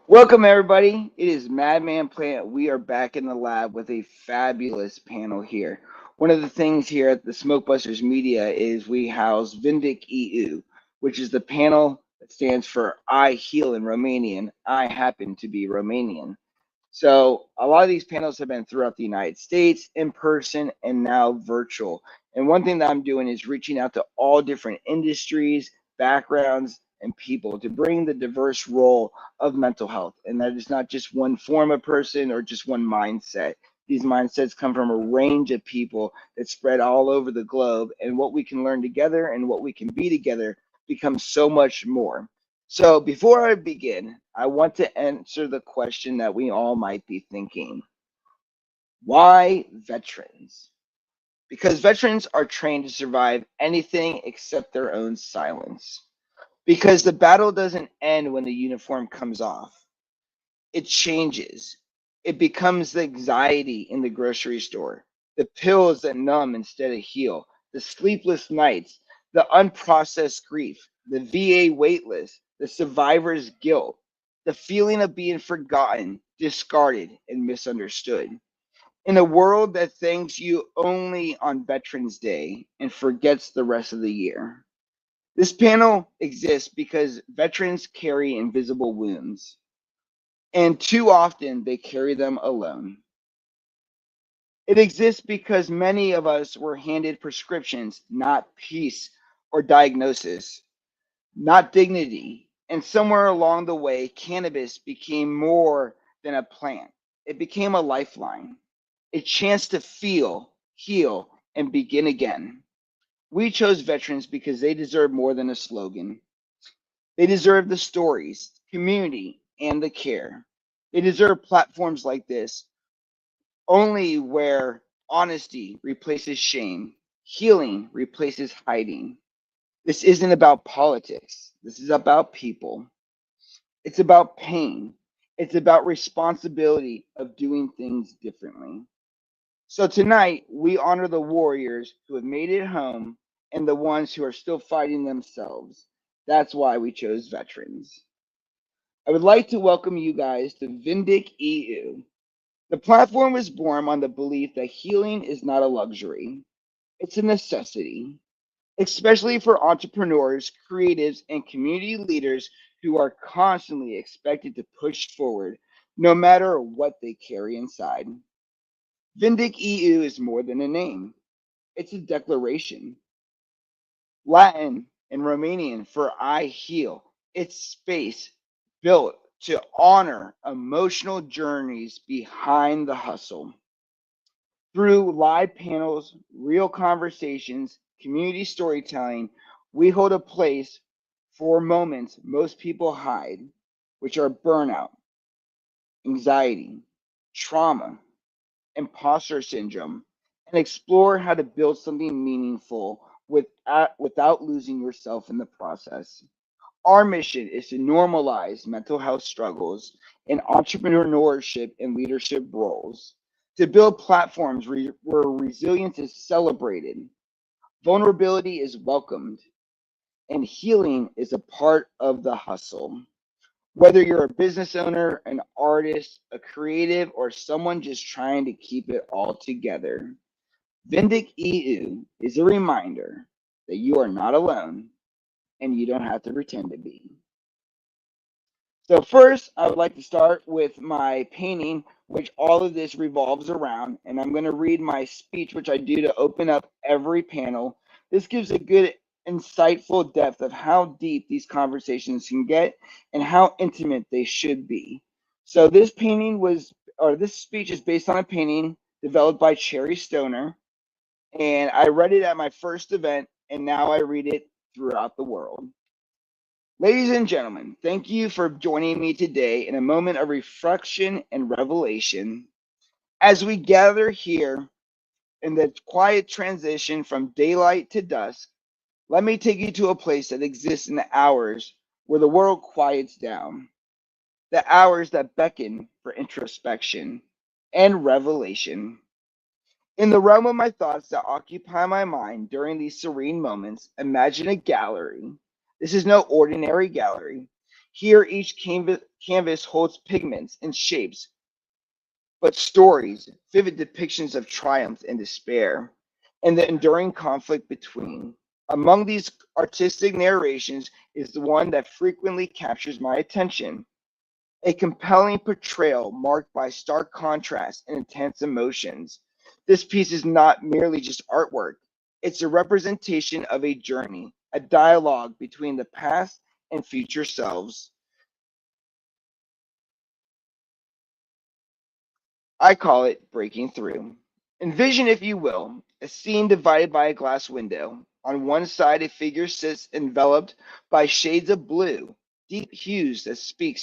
Welcome, everybody. It is Madman Plant. We are back in the lab with a fabulous panel here. One of the things here at the Smokebusters Media is we house Vindic EU, which is the panel that stands for I Heal in Romanian. I happen to be Romanian. So a lot of these panels have been throughout the United States, in person, and now virtual. And one thing that I'm doing is reaching out to all different industries, backgrounds, and people to bring the diverse role of mental health. And that is not just one form of person or just one mindset. These mindsets come from a range of people that spread all over the globe. And what we can learn together and what we can be together becomes so much more. So before I begin, I want to answer the question that we all might be thinking. Why veterans? Because veterans are trained to survive anything except their own silence. Because the battle doesn't end when the uniform comes off. It changes. It becomes the anxiety in the grocery store, the pills that numb instead of heal, the sleepless nights, the unprocessed grief, the VA waitlist, the survivor's guilt, the feeling of being forgotten, discarded, and misunderstood. In a world that thanks you only on Veterans Day and forgets the rest of the year. This panel exists because veterans carry invisible wounds, and too often they carry them alone. It exists because many of us were handed prescriptions, not peace or diagnosis, not dignity. And somewhere along the way, cannabis became more than a plant. It became a lifeline, a chance to feel, heal, and begin again. We chose veterans because they deserve more than a slogan. They deserve the stories, community, and the care. They deserve platforms like this, only where honesty replaces shame, healing replaces hiding. This isn't about politics. This is about people. It's about pain. It's about responsibility of doing things differently. So tonight, we honor the warriors who have made it home and the ones who are still fighting themselves. That's why we chose veterans. I would like to welcome you guys to Vindic EU. The platform was born on the belief that healing is not a luxury, it's a necessity, especially for entrepreneurs, creatives, and community leaders who are constantly expected to push forward no matter what they carry inside. Vindic EU is more than a name, it's a declaration. Latin and Romanian for I heal. It's space built to honor emotional journeys behind the hustle. Through live panels, real conversations, community storytelling, we hold a place for moments most people hide, which are burnout, anxiety, trauma, imposter syndrome, and explore how to build something meaningful without losing yourself in the process. Our mission is to normalize mental health struggles in entrepreneurship and leadership roles, to build platforms where resilience is celebrated, vulnerability is welcomed, and healing is a part of the hustle. Whether you're a business owner, an artist, a creative, or someone just trying to keep it all together, Vindic EU is a reminder that you are not alone and you don't have to pretend to be. So first, I would like to start with my painting, which all of this revolves around, and I'm going to read my speech, which I do to open up every panel. This gives a good, insightful depth of how deep these conversations can get and how intimate they should be. So this speech is based on a painting developed by Cherry Stoner, and I read it at my first event, and now I read it throughout the world. Ladies and gentlemen, thank you for joining me today in a moment of reflection and revelation. As we gather here in the quiet transition from daylight to dusk, let me take you to a place that exists in the hours where the world quiets down, the hours that beckon for introspection and revelation. In the realm of my thoughts that occupy my mind during these serene moments, imagine a gallery. This is no ordinary gallery. Here, each canvas holds pigments and shapes, but stories, vivid depictions of triumph and despair, and the enduring conflict between. Among these artistic narrations is the one that frequently captures my attention, a compelling portrayal marked by stark contrast and intense emotions. This piece is not merely just artwork, it's a representation of a journey, a dialogue between the past and future selves. I call it breaking through. Envision, if you will, a scene divided by a glass window. On one side, a figure sits enveloped by shades of blue, deep hues that speak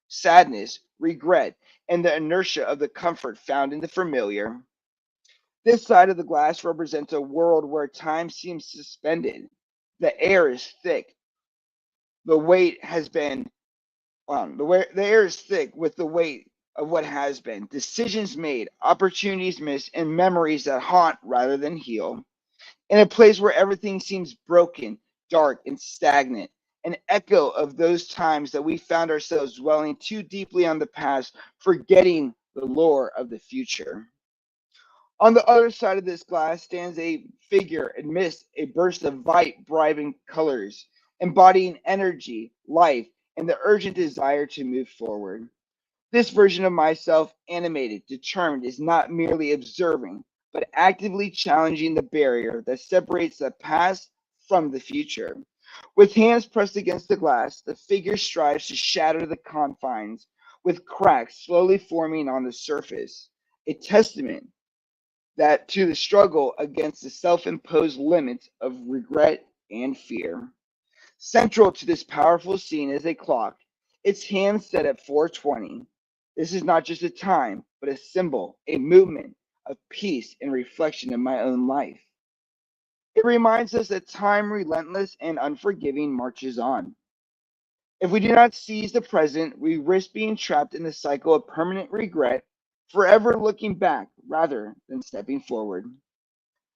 sadness, regret, and the inertia of the comfort found in the familiar. This side of the glass represents a world where time seems suspended. The air is thick. The weight has been the air is thick with the weight of what has been, decisions made, opportunities missed, and memories that haunt rather than heal. In a place where everything seems broken, dark, and stagnant, an echo of those times that we found ourselves dwelling too deeply on the past, forgetting the lore of the future. On the other side of this glass stands a figure amidst a burst of vibrant colors, embodying energy, life, and the urgent desire to move forward. This version of myself, animated, determined, is not merely observing, but actively challenging the barrier that separates the past from the future. With hands pressed against the glass, the figure strives to shatter the confines, with cracks slowly forming on the surface, a testament that to the struggle against the self-imposed limits of regret and fear. Central to this powerful scene is a clock, its hands set at 4:20. This is not just a time, but a symbol, a movement of peace and reflection in my own life. It reminds us that time, relentless and unforgiving, marches on. If we do not seize the present, we risk being trapped in the cycle of permanent regret, forever looking back rather than stepping forward.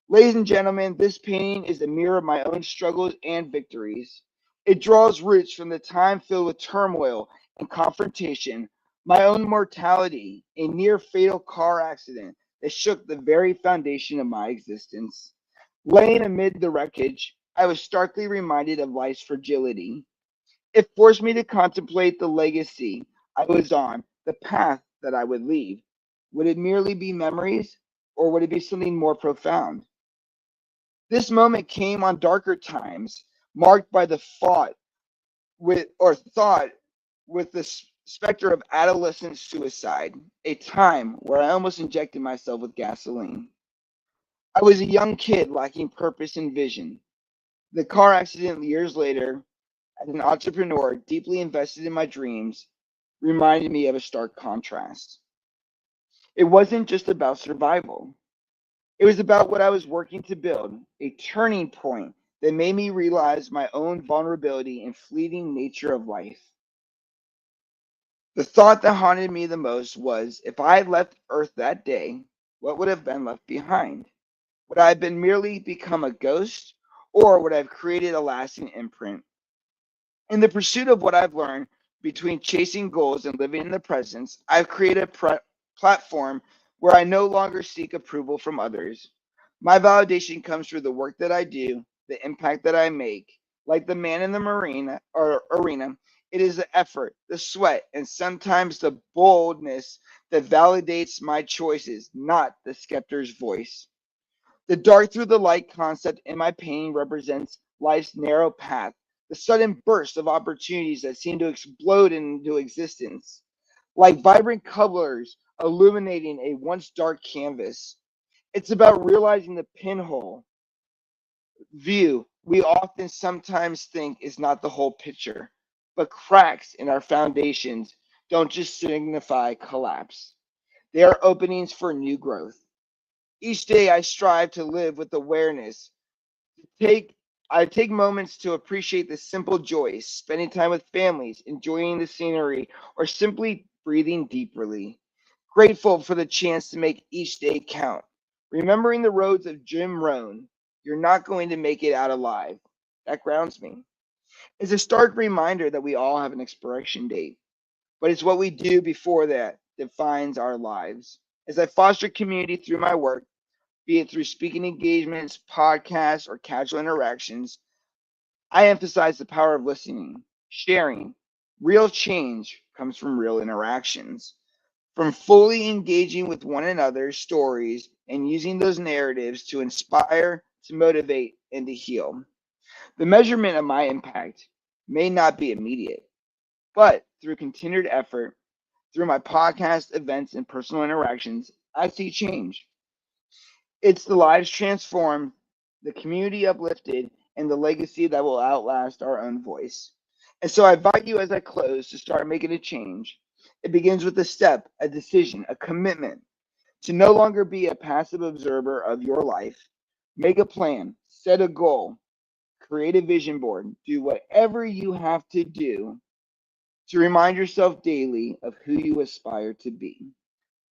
Ladies and gentlemen, this painting is a mirror of my own struggles and victories. It draws roots from the time filled with turmoil and confrontation, my own mortality, a near fatal car accident that shook the very foundation of my existence. Laying amid the wreckage, I was starkly reminded of life's fragility. It forced me to contemplate the legacy I was on, the path that I would leave. Would it merely be memories, or would it be something more profound? This moment came on darker times, marked by the thought with the specter of adolescent suicide, a time where I almost injected myself with gasoline. I was a young kid lacking purpose and vision. The car accident years later, as an entrepreneur deeply invested in my dreams, reminded me of a stark contrast. It wasn't just about survival. It was about what I was working to build, a turning point that made me realize my own vulnerability and fleeting nature of life. The thought that haunted me the most was if I had left Earth that day, what would have been left behind? Would I have been merely become a ghost, or would I have created a lasting imprint? In the pursuit of what I've learned between chasing goals and living in the present, I've created a platform where I no longer seek approval from others. My validation comes through the work that I do, the impact that I make. Like the man in the arena, it is the effort, the sweat, and sometimes the boldness that validates my choices, not the skeptic's voice. The dark through the light concept in my painting represents life's narrow path, the sudden burst of opportunities that seem to explode into existence, like vibrant colors illuminating a once dark canvas. It's about realizing the pinhole view we often sometimes think is not the whole picture, but cracks in our foundations don't just signify collapse. They are openings for new growth. Each day I strive to live with awareness. Take I take moments to appreciate the simple joys, spending time with families, enjoying the scenery, or simply breathing deeply. Grateful for the chance to make each day count. Remembering the roads of Jim Rohn, you're not going to make it out alive. That grounds me. It's a stark reminder that we all have an expiration date, but it's what we do before that defines our lives. As I foster community through my work, be it through speaking engagements, podcasts, or casual interactions, I emphasize the power of listening, sharing. Real change comes from real interactions, from fully engaging with one another's stories and using those narratives to inspire, to motivate, and to heal. The measurement of my impact may not be immediate, but through continued effort, through my podcast, events, and personal interactions, I see change. It's the lives transformed, the community uplifted, and the legacy that will outlast our own voice. And so I invite you as I close to start making a change. It begins with a step, a decision, a commitment to no longer be a passive observer of your life. Make a plan, set a goal, create a vision board, do whatever you have to do to remind yourself daily of who you aspire to be.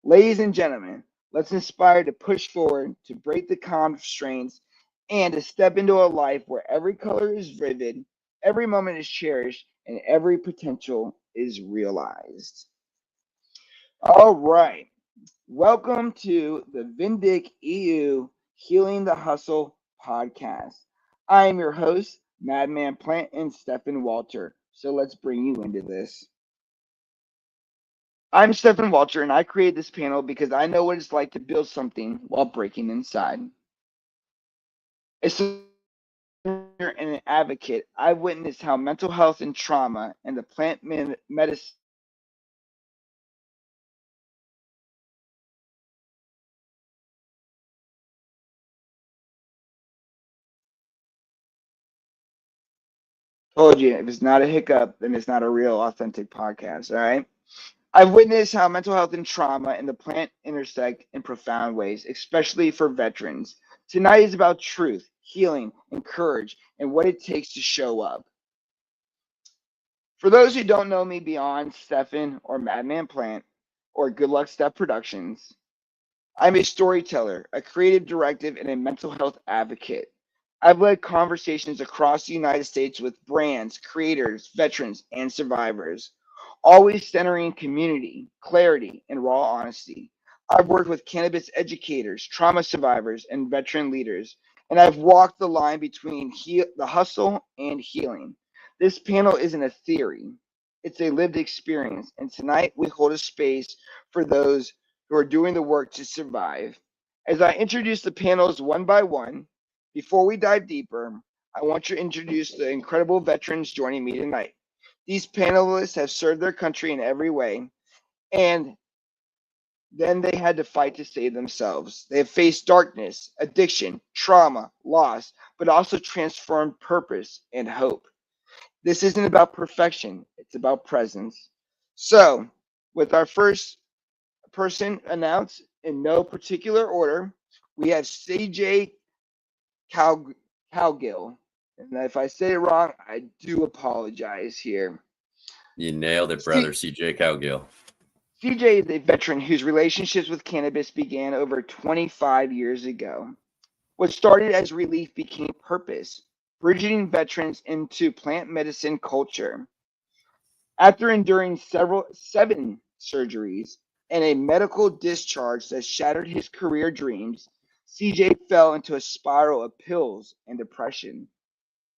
Ladies and gentlemen, let's inspire to push forward, to break the constraints, and to step into a life where every color is vivid, every moment is cherished, and every potential is realized. All right. Welcome to the Vindic EU Healing the Hustle podcast. I am your host, Madman Plant and Stephen Walter. So let's bring you into this. I'm Stephen Walter, and I created this panel because I know what it's like to build something while breaking inside. As a and an advocate, I've witnessed how mental health and trauma and the plant medicine told you if it's not a hiccup, then it's not a real authentic podcast. All right. I've witnessed how mental health and trauma and the plant intersect in profound ways, especially for veterans. Tonight is about truth, healing, and courage, and what it takes to show up. For those who don't know me beyond Stefan or Madman Plant or Good Luck Step Productions, I'm a storyteller, a creative directive, and a mental health advocate. I've led conversations across the United States with brands, creators, veterans, and survivors, always centering community, clarity, and raw honesty. I've worked with cannabis educators, trauma survivors, and veteran leaders, and I've walked the line between the hustle and healing. This panel isn't a theory, it's a lived experience, and tonight we hold a space for those who are doing the work to survive. As I introduce the panels one by one, before we dive deeper, I want to introduce the incredible veterans joining me tonight. These panelists have served their country in every way, and then they had to fight to save themselves. They have faced darkness, addiction, trauma, loss, but also transformed purpose and hope. This isn't about perfection, it's about presence. So, with our first person announced in no particular order, we have CJ Cal- Calgill. And if I say it wrong, I do apologize here. You nailed it, brother. CJ Cowgill. CJ is a veteran whose relationships with cannabis began over 25 years ago. What started as relief became purpose, bridging veterans into plant medicine culture. After enduring seven surgeries and a medical discharge that shattered his career dreams, CJ fell into a spiral of pills and depression.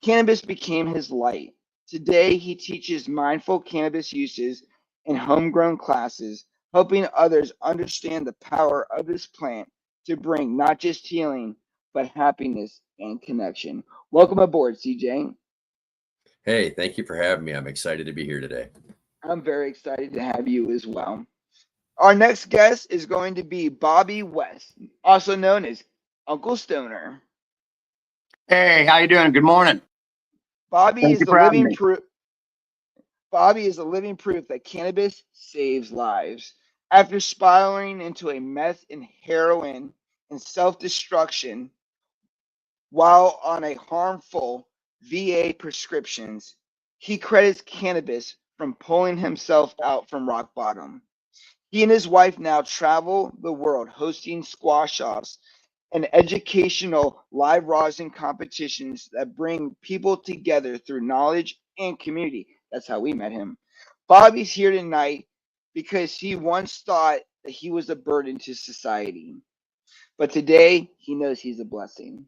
Cannabis became his light. Today, he teaches mindful cannabis uses in homegrown classes, helping others understand the power of this plant to bring not just healing, but happiness and connection. Welcome aboard, CJ. Hey, thank you for having me. I'm excited to be here today. I'm very excited to have you as well. Our next guest is going to be Bobby West, also known as Uncle Stoner. Hey, how you doing? Good morning. Bobby Thank is you the for having living me. proof. Bobby is a living proof that cannabis saves lives. After spiraling into a meth and heroin and self-destruction while on a harmful VA prescriptions, he credits cannabis from pulling himself out from rock bottom. He and his wife now travel the world hosting squash offs and educational live rosin competitions that bring people together through knowledge and community. That's how we met him. Bobby's here tonight because he once thought that he was a burden to society, but today he knows he's a blessing.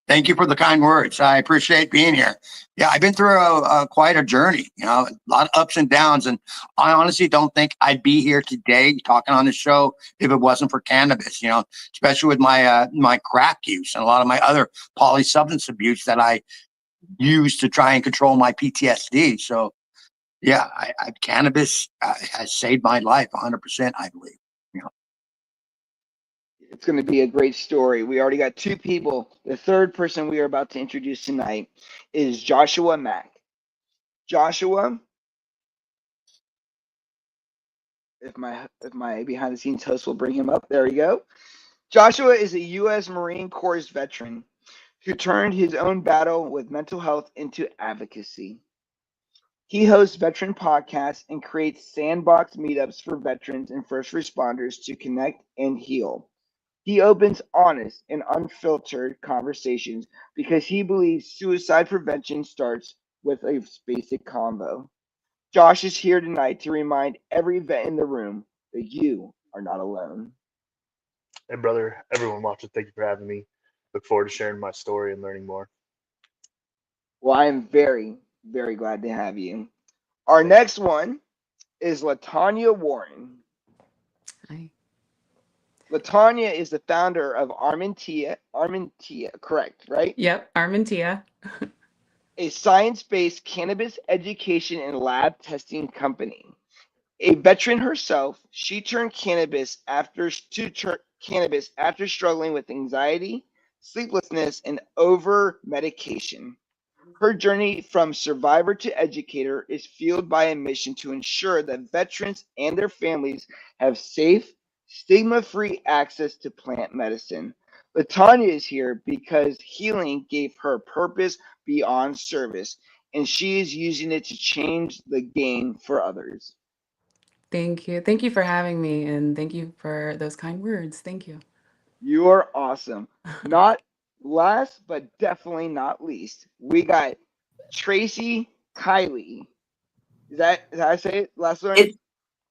Thank you for the kind words. I appreciate being here. Yeah, I've been through quite a journey, a lot of ups and downs. And I honestly don't think I'd be here today talking on the show if it wasn't for cannabis, especially with my crack use and a lot of my other poly substance abuse that I use to try and control my PTSD. So, yeah, cannabis has saved my life 100%, I believe. It's going to be a great story. We already got two people. The third person we are about to introduce tonight is Joshua Mack. Joshua, if my behind the scenes host will bring him up, there we go. Joshua is a U.S. Marine Corps veteran who turned his own battle with mental health into advocacy. He hosts veteran podcasts and creates sandbox meetups for veterans and first responders to connect and heal. He opens honest and unfiltered conversations because he believes suicide prevention starts with a basic combo. Josh is here tonight to remind every vet in the room that you are not alone. Hey, brother, everyone watching, thank you for having me. Look forward to sharing my story and learning more. Well, I am very, very glad to have you. Our next one is Latanya Warren. Hi. Latanya is the founder of Armentia, correct, right? Yep, Armentia. A science-based cannabis education and lab testing company. A veteran herself, she turned cannabis after struggling with anxiety, sleeplessness, and over medication. Her journey from survivor to educator is fueled by a mission to ensure that veterans and their families have safe, stigma free access to plant medicine. Latanya is here because healing gave her purpose beyond service, and she is using it to change the game for others. Thank you. Thank you for having me, and thank you for those kind words. Thank you. You are awesome. Not last, but definitely not least, we got Tracy Kiley. Is that how I say it? Last one? It's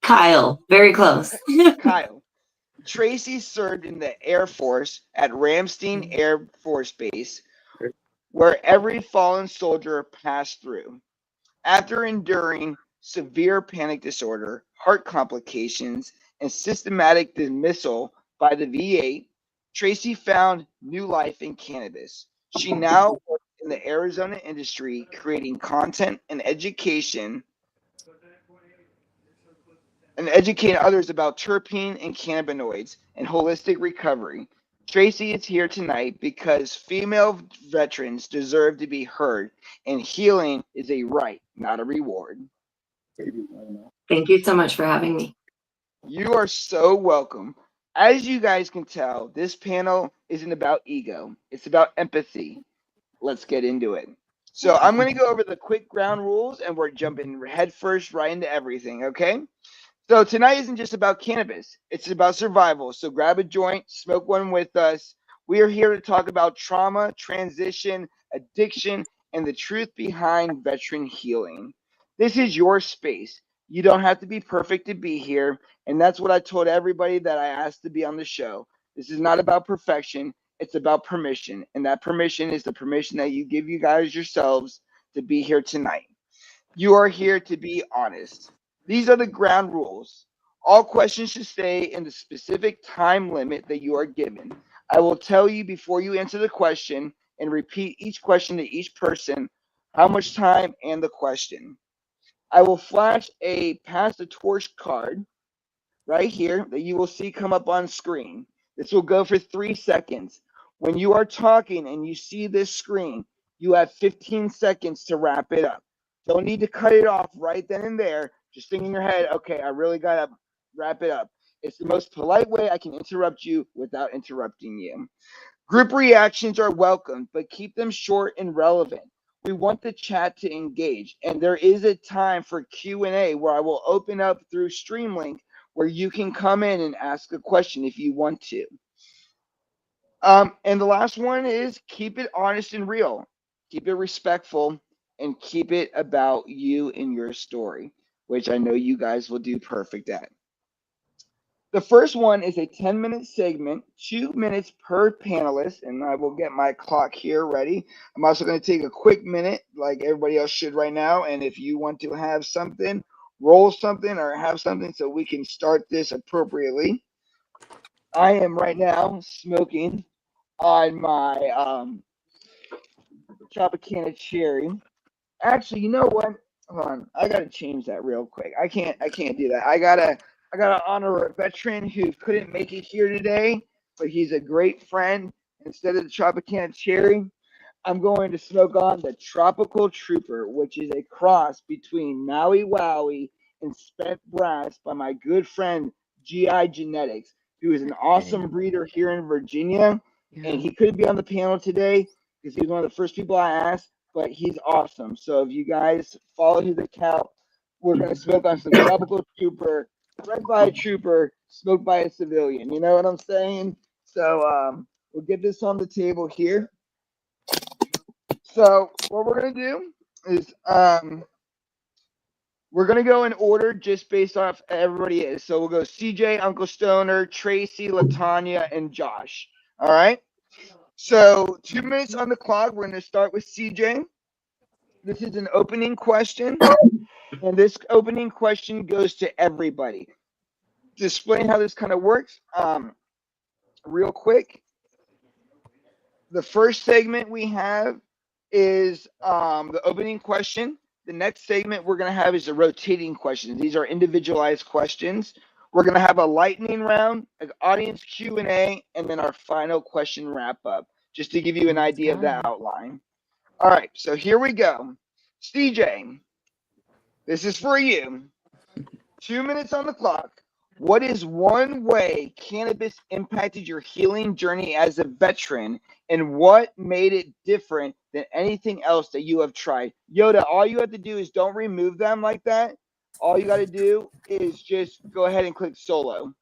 Kyle. Very close. Kyle. Tracy served in the Air Force at Ramstein Air Force Base, where every fallen soldier passed through. After enduring severe panic disorder, heart complications, and systematic dismissal by the VA, Tracy found new life in cannabis. She now works in the Arizona industry, creating content and educating others about terpene and cannabinoids and holistic recovery. Tracy is here tonight because female veterans deserve to be heard, and healing is a right, not a reward. Thank you so much for having me. You are so welcome. As you guys can tell, this panel isn't about ego, it's about empathy. Let's get into it. So, I'm going to go over the quick ground rules and we're jumping headfirst right into everything, okay? So tonight isn't just about cannabis, it's about survival. So grab a joint, smoke one with us. We are here to talk about trauma, transition, addiction, and the truth behind veteran healing. This is your space. You don't have to be perfect to be here. And that's what I told everybody that I asked to be on the show. This is not about perfection, it's about permission. And that permission is the permission that you give you guys yourselves to be here tonight. You are here to be honest. These are the ground rules. All questions should stay in the specific time limit that you are given. I will tell you before you answer the question and repeat each question to each person how much time and the question. I will flash a pass the torch card right here that you will see come up on screen. This will go for 3 seconds. When you are talking and you see this screen, you have 15 seconds to wrap it up. Don't need to cut it off right then and there. Just think in your head, okay, I really got to wrap it up. It's the most polite way I can interrupt you without interrupting you. Group reactions are welcome, but keep them short and relevant. We want the chat to engage, and there is a time for Q&A where I will open up through Streamlink where you can come in and ask a question if you want to. And the last one is keep it honest and real, keep it respectful, and keep it about you and your story, which I know you guys will do perfect at. The first one is a 10-minute segment, 2 minutes per panelist, and I will get my clock here ready. I'm also going to take a quick minute, like everybody else should right now, and if you want to have something, roll something or have something so we can start this appropriately. I am right now smoking on my Tropicana cherry. Actually, you know what? Hold on, I gotta change that real quick. I can't do that. I gotta honor a veteran who couldn't make it here today, but he's a great friend. Instead of the Tropicana cherry, I'm going to smoke on the Tropical Trooper, which is a cross between Maui Wowie and Spent Brass by my good friend GI Genetics, who is an awesome breeder here in Virginia. And he couldn't be on the panel today because he was one of the first people I asked, but he's awesome. So if you guys follow his account, we're going to smoke on some Tropical Trooper, bred by a trooper, smoked by a civilian. You know what I'm saying? So we'll get this on the table here. So what we're gonna do is we're gonna go in order just based off everybody is. So we'll go CJ, Uncle Stoner, Tracy, Latanya, and Josh. All right. So 2 minutes on the clock. We're gonna start with CJ. This is an opening question, and this opening question goes to everybody. To explain how this kind of works, real quick. The first segment we have is the opening question. The next segment we're going to have is the rotating questions. These are individualized questions. We're going to have a lightning round, an audience Q&A, and then our final question wrap up, just to give you an idea of the outline. All right, so here we go. CJ, this is for you. 2 minutes on the clock. What is one way cannabis impacted your healing journey as a veteran, and what made it different than anything else that you have tried? Yoda, all you have to do is don't remove them like that. All you got to do is just go ahead and click solo.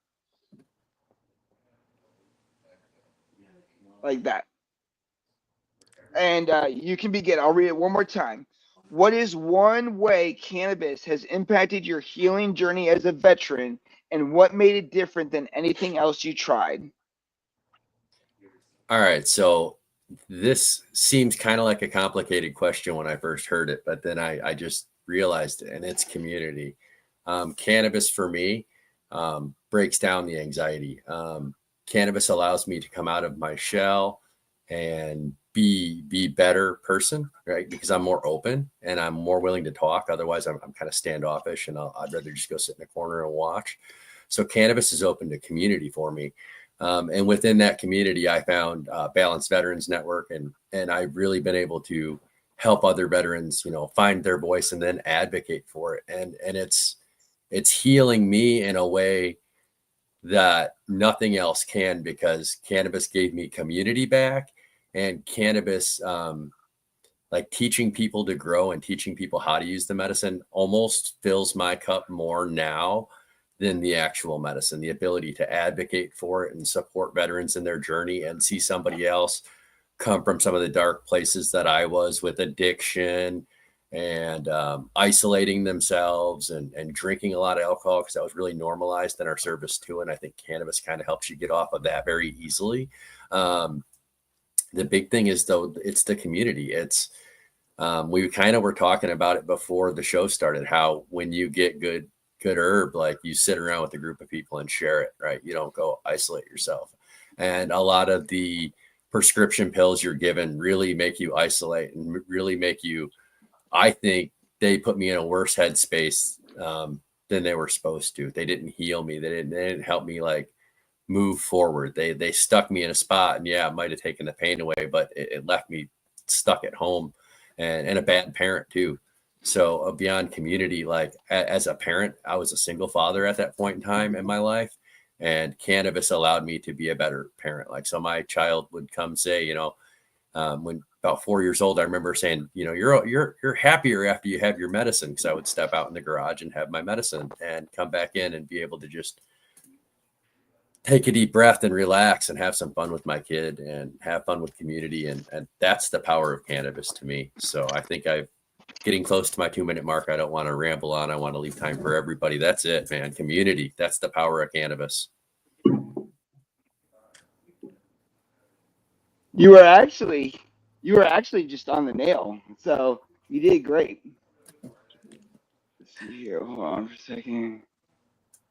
Like that. And you can begin. I'll read it one more time. What is one way cannabis has impacted your healing journey as a veteran, and what made it different than anything else you tried? All right. So this seems kind of like a complicated question when I first heard it, but then I just realized it, and it's community. Cannabis for me breaks down the anxiety. Cannabis allows me to come out of my shell and be better person, right? Because I'm more open and I'm more willing to talk. Otherwise, I'm kind of standoffish, and I'd rather just go sit in the corner and watch. So cannabis is open to community for me. And within that community, I found Balanced Veterans Network, and I've really been able to help other veterans, find their voice and then advocate for it. And it's healing me in a way that nothing else can, because cannabis gave me community back, and cannabis, like teaching people to grow and teaching people how to use the medicine, almost fills my cup more now than the actual medicine. The ability to advocate for it and support veterans in their journey and see somebody else come from some of the dark places that I was with addiction and isolating themselves and drinking a lot of alcohol, because that was really normalized in our service too. And I think cannabis kind of helps you get off of that very easily. The big thing is, though, it's the community. It's we kind of were talking about it before the show started, how when you get good herb, like you sit around with a group of people and share it, right? You don't go isolate yourself. And a lot of the prescription pills you're given really make you isolate and really make you, I think they put me in a worse headspace than they were supposed to. They didn't heal me. They didn't help me like move forward. They stuck me in a spot, and yeah, it might have taken the pain away, but it left me stuck at home and a bad parent too. So beyond community, like as a parent, I was a single father at that point in time in my life, and cannabis allowed me to be a better parent. Like, so my child would come say, when about 4 years old, I remember saying, you know, you're happier after you have your medicine, because I would step out in the garage and have my medicine and come back in and be able to just take a deep breath and relax and have some fun with my kid and have fun with community. And that's the power of cannabis to me. So I think I'm getting close to my 2-minute mark. I don't want to ramble on. I want to leave time for everybody. That's it, man. Community. That's the power of cannabis. You were actually just on the nail. So you did great. Let's see here. Hold on for a second.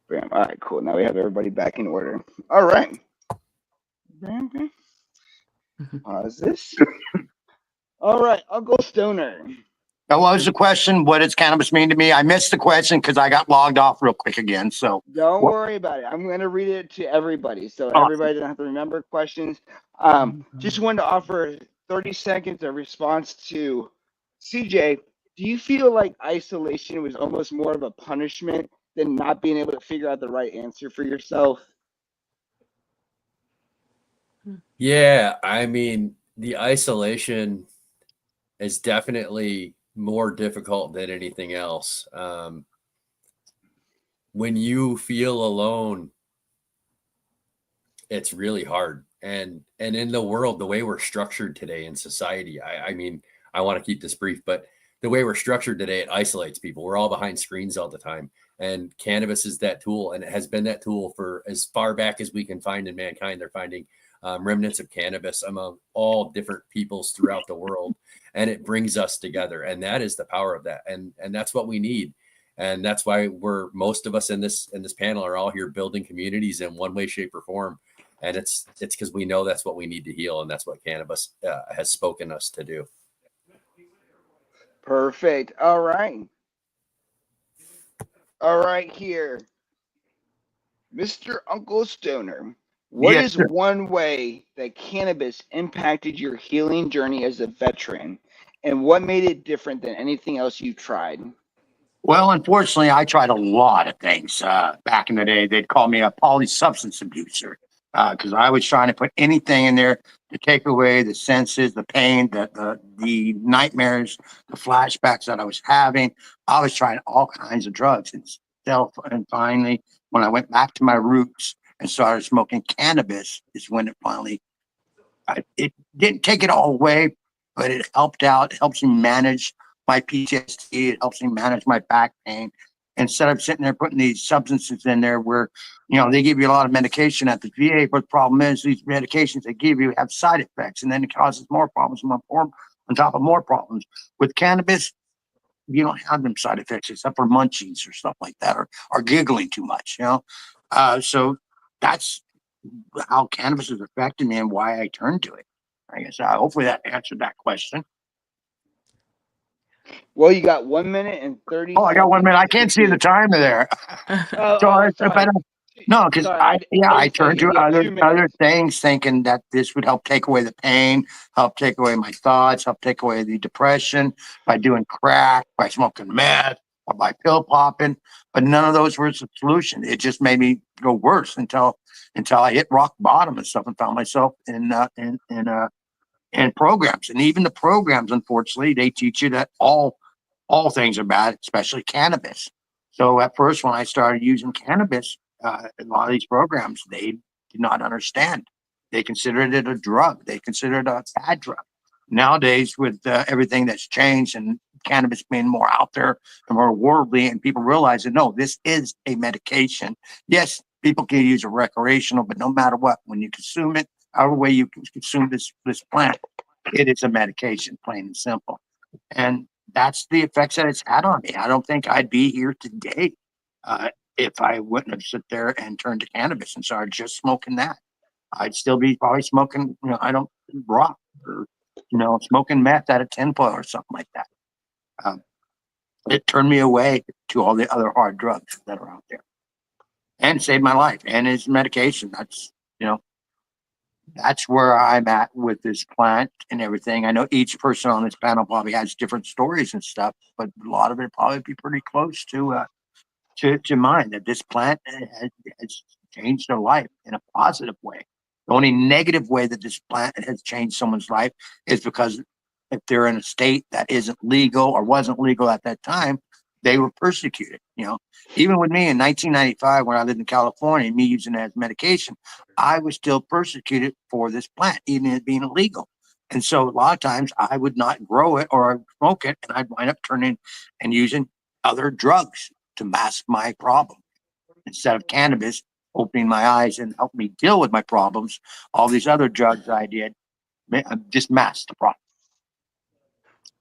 Bam. All right, cool. Now we have everybody back in order. All right. Bam, bam. Pause this. All right, Uncle Stoner. Now, what was the question? What does cannabis mean to me? I missed the question because I got logged off real quick again. So Don't worry about it. I'm going to read it to everybody, so Awesome. everybody doesn't have to remember questions. Just wanted to offer 30 seconds of response to CJ. Do you feel like isolation was almost more of a punishment than not being able to figure out the right answer for yourself? Yeah, I mean, the isolation is definitely more difficult than anything else. When you feel alone, it's really hard. And in the world, the way we're structured today in society, I mean, I want to keep this brief, but the way we're structured today, it isolates people. We're all behind screens all the time. And cannabis is that tool, and it has been that tool for as far back as we can find in mankind. They're finding remnants of cannabis among all different peoples throughout the world, and it brings us together. And that is the power of that, and that's what we need. And that's why most of us in this panel are all here building communities in one way, shape, or form. And it's because we know that's what we need to heal, and that's what cannabis has spoken us to do. Perfect. All right. All right, here. Mr. Uncle Stoner, what Yes, is sir. one way that cannabis impacted your healing journey as a veteran? And what made it different than anything else you tried? Well, unfortunately, I tried a lot of things. Back in the day, they'd call me a polysubstance abuser because I was trying to put anything in there to take away the senses, the pain, the nightmares, the flashbacks that I was having. I was trying all kinds of drugs and finally, when I went back to my roots and started smoking cannabis, is when it finally. It didn't take it all away, but it helped out. It helps me manage my PTSD. It helps me manage my back pain. Instead of sitting there putting these substances in there where, they give you a lot of medication at the VA, but the problem is these medications they give you have side effects, and then it causes more problems on top of more problems. With cannabis, you don't have them side effects except for munchies or stuff like that, or giggling too much, So that's how cannabis has affected me and why I turned to it. I guess hopefully that answered that question. Well, you got 1 minute and 30 Oh, I got 1 minute. I can't see the timer there. Sorry. No, because Sorry, I turned to yeah, 2 other minutes. things, thinking that this would help take away the pain, help take away my thoughts, help take away the depression by doing crack, by smoking meth, or by pill popping. But none of those were the solution. It just made me go worse until I hit rock bottom and stuff and found myself in programs. And even the programs, unfortunately, they teach you that all things are bad, especially cannabis. So at first, when I started using cannabis, a lot of these programs, they did not understand. They considered it a drug. They considered it a bad drug. Nowadays, with everything that's changed and cannabis being more out there and more worldly, and people realize that no, this is a medication. Yes, people can use it recreational, but no matter what, when you consume it, however way you consume this plant, it is a medication, plain and simple. And that's the effects that it's had on me. I don't think I'd be here today if I wouldn't have sit there and turned to cannabis and started just smoking that. I'd still be probably smoking, I don't rock or, smoking meth out of tinfoil or something like that. It turned me away to all the other hard drugs that are out there and saved my life. And it's medication. That's where I'm at with this plant and everything. I know each person on this panel probably has different stories and stuff, but a lot of it probably be pretty close to mine. That this plant has changed their life in a positive way. The only negative way that this plant has changed someone's life is because if they're in a state that isn't legal or wasn't legal at that time, they were persecuted. Even with me in 1995, when I lived in California, me using it as medication, I was still persecuted for this plant, even it being illegal. And so a lot of times I would not grow it or smoke it, and I'd wind up turning and using other drugs to mask my problem. Instead of cannabis opening my eyes and help me deal with my problems, all these other drugs I did just masked the problem.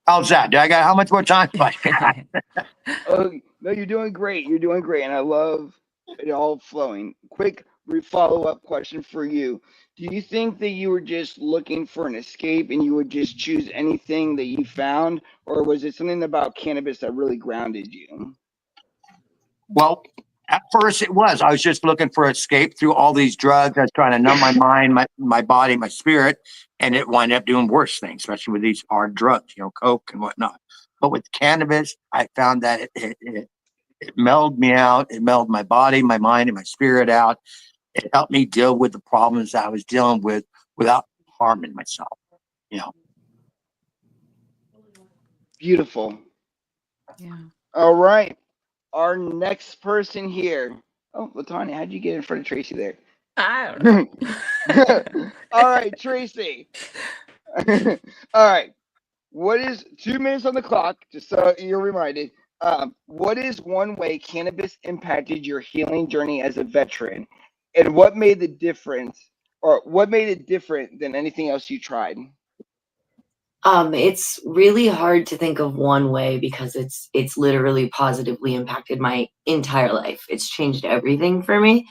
How's that? How much more time? Oh, no, you're doing great. You're doing great. And I love it all flowing. Quick follow-up question for you. Do you think that you were just looking for an escape and you would just choose anything that you found? Or was it something about cannabis that really grounded you? Well, at first it was. I was just looking for escape through all these drugs. I was trying to numb my mind, my body, my spirit, and it wound up doing worse things, especially with these hard drugs, coke and whatnot. But with cannabis, I found that it melded me out. It melded my body, my mind, and my spirit out. It helped me deal with the problems that I was dealing with without harming myself. Beautiful. Yeah. All right. Our next person here. Oh, Latanya, how'd you get in front of Tracy there? I don't know. All right, Tracy. All right. What is 2 minutes on the clock? Just so you're reminded. What is one way cannabis impacted your healing journey as a veteran, and what made the difference, or what made it different than anything else you tried? It's really hard to think of one way because it's literally positively impacted my entire life. It's changed everything for me.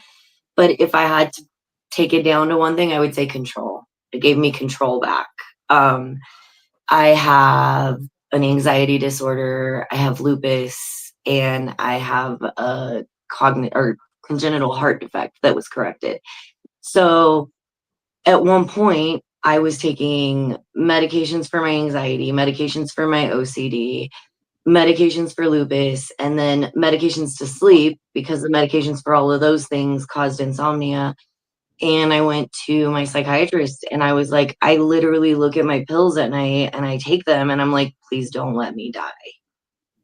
But if I had to take it down to one thing, I would say control. It gave me control back. I have an anxiety disorder, I have lupus, and I have a congenital heart defect that was corrected. So at one point, I was taking medications for my anxiety, medications for my OCD, medications for lupus, and then medications to sleep because the medications for all of those things caused insomnia. And I went to my psychiatrist and I was like, I literally look at my pills at night and I take them and I'm like, please don't let me die.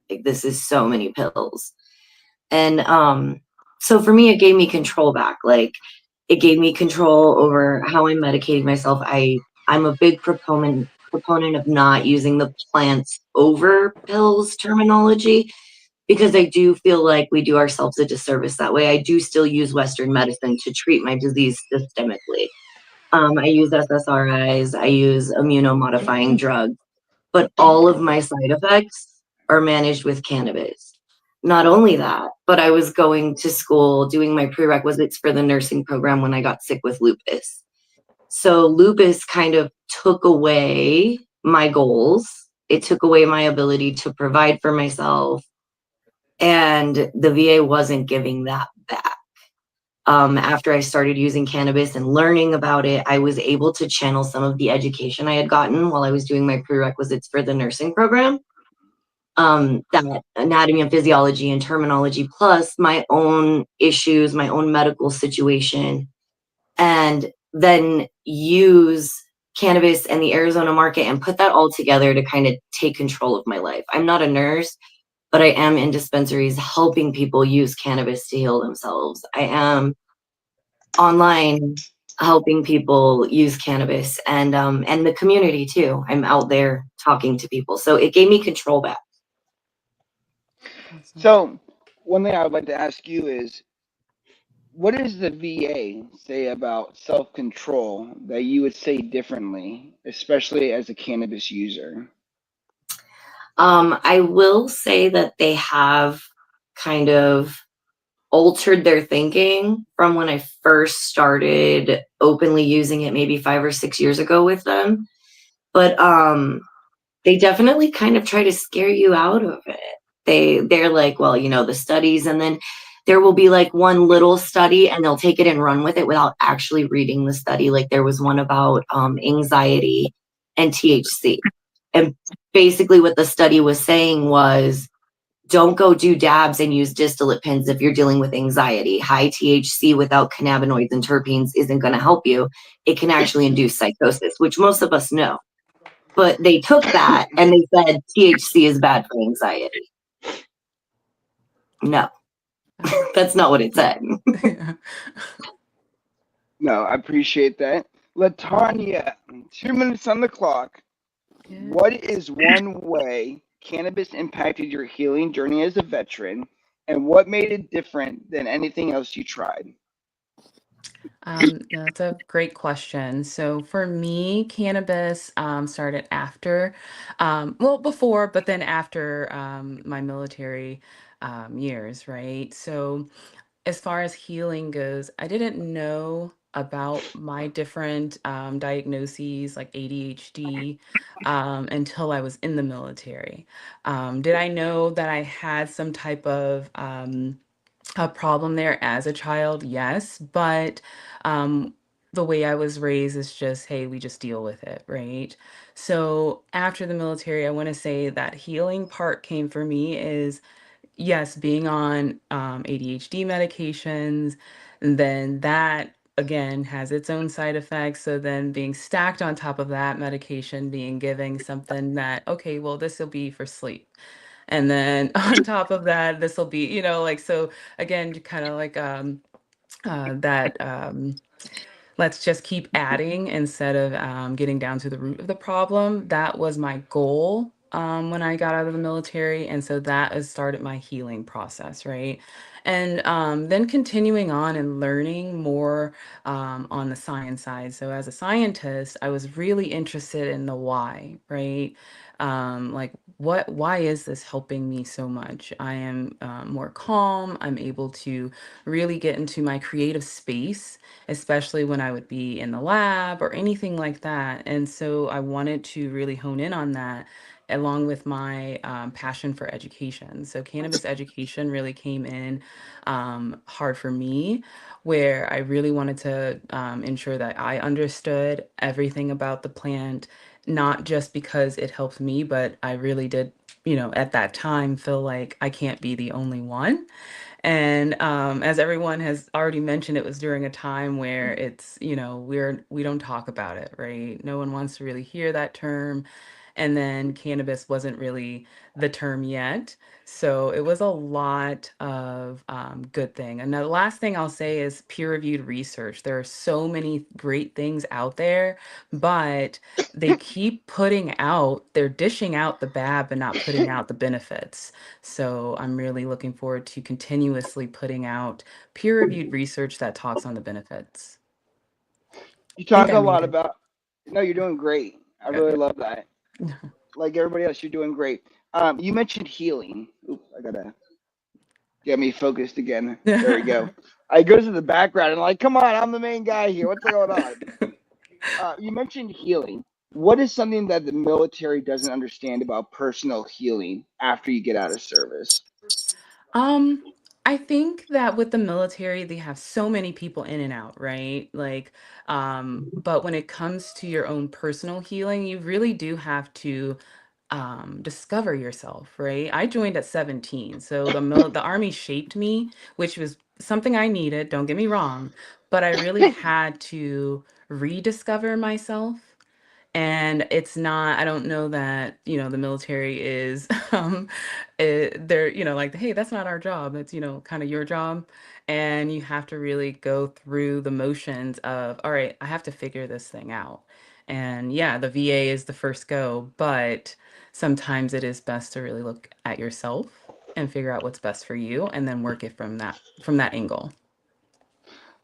Like, this is so many pills. And so for me, it gave me control back. Like, it gave me control over how I'm medicating myself. I'm a big proponent of not using the plants over pills terminology because I do feel like we do ourselves a disservice that way. I do still use Western medicine to treat my disease systemically. I use SSRIs, I use immunomodifying drugs, but all of my side effects are managed with cannabis. Not only that, but I was going to school doing my prerequisites for the nursing program when I got sick with lupus. So lupus kind of took away my goals. It took away my ability to provide for myself. And the VA wasn't giving that back. After I started using cannabis and learning about it, I was able to channel some of the education I had gotten while I was doing my prerequisites for the nursing program. That anatomy and physiology and terminology, plus my own issues, my own medical situation, and then use cannabis and the Arizona market and put that all together to kind of take control of my life. I'm not a nurse, but I am in dispensaries helping people use cannabis to heal themselves. I am online helping people use cannabis and the community too. I'm out there talking to people. So it gave me control back. Awesome. So, one thing I would like to ask you is, what does the VA say about self-control that you would say differently, especially as a cannabis user? I will say that they have kind of altered their thinking from when I first started openly using it maybe 5 or 6 years ago with them. But they definitely kind of try to scare you out of it. They're like, well, the studies, and then there will be like one little study and they'll take it and run with it without actually reading the study. Like there was one about anxiety and THC. And basically what the study was saying was, don't go do dabs and use distillate pens if you're dealing with anxiety. High THC without cannabinoids and terpenes isn't going to help you. It can actually induce psychosis, which most of us know. but they took that and they said THC is bad for anxiety. No, that's not what it said. Yeah. No, I appreciate that. Latanya, 2 minutes on the clock. Yeah. What is one way cannabis impacted your healing journey as a veteran, and what made it different than anything else you tried? That's a great question. So for me, cannabis started after, well, before, but then after my military years, right? So as far as healing goes, I didn't know about my different diagnoses like ADHD until I was in the military. Did I know that I had some type of a problem there as a child? Yes, but um, the way I was raised is just, hey, we just deal with it, right? So after the military, I want to say that healing part came for me is yes, being on ADHD medications, and then that again has its own side effects. So then being stacked on top of that medication, being giving something that, okay, well, this will be for sleep. And then on top of that, this will be, like, so again, kind of like that. Let's just keep adding instead of getting down to the root of the problem. That was my goal when I got out of the military. And so that has started my healing process, right? And then continuing on and learning more on the science side. So as a scientist, I was really interested in the why, right? Like why is this helping me so much? I am more calm. I'm able to really get into my creative space, especially when I would be in the lab or anything like that. And so I wanted to really hone in on that along with my passion for education. So cannabis education really came in hard for me, where I really wanted to ensure that I understood everything about the plant, not just because it helped me, but I really did, at that time feel like I can't be the only one. And as everyone has already mentioned, it was during a time where it's, we don't talk about it, right? No one wants to really hear that term. And then cannabis wasn't really the term yet. So it was a lot of good thing. And the last thing I'll say is peer-reviewed research. There are so many great things out there, but they keep they're dishing out the bad, but not putting out the benefits. So I'm really looking forward to continuously putting out peer-reviewed research that talks on the benefits. You I think talk I a made lot it. about. No, you're doing great. I really Okay. love that. Like everybody else, you're doing great. You mentioned healing. Oop, I gotta get me focused again. There we go. I go to the background and like, come on, I'm the main guy here. What's going on? You mentioned healing. What is something that the military doesn't understand about personal healing after you get out of service? Um, I think that with the military, they have so many people in and out, right? Like, but when it comes to your own personal healing, you really do have to discover yourself, right? I joined at 17, so the army shaped me, which was something I needed, don't get me wrong, but I really had to rediscover myself. And it's not, I don't know that, the military is, they're, like, hey, that's not our job. It's, kind of your job. And you have to really go through the motions of, all right, I have to figure this thing out. And yeah, the VA is the first go, but sometimes it is best to really look at yourself and figure out what's best for you and then work it from that angle.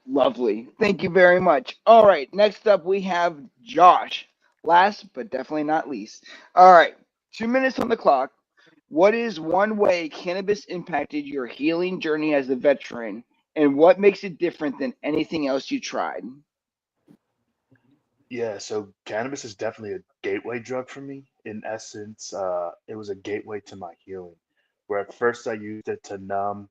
Lovely. Thank you very much. All right, next up we have Josh. Last but definitely not least. All right, 2 minutes on the clock. What is one way cannabis impacted your healing journey as a veteran, and what makes it different than anything else you tried? Yeah, so cannabis is definitely a gateway drug for me. In essence, it was a gateway to my healing. Where at first I used it to numb,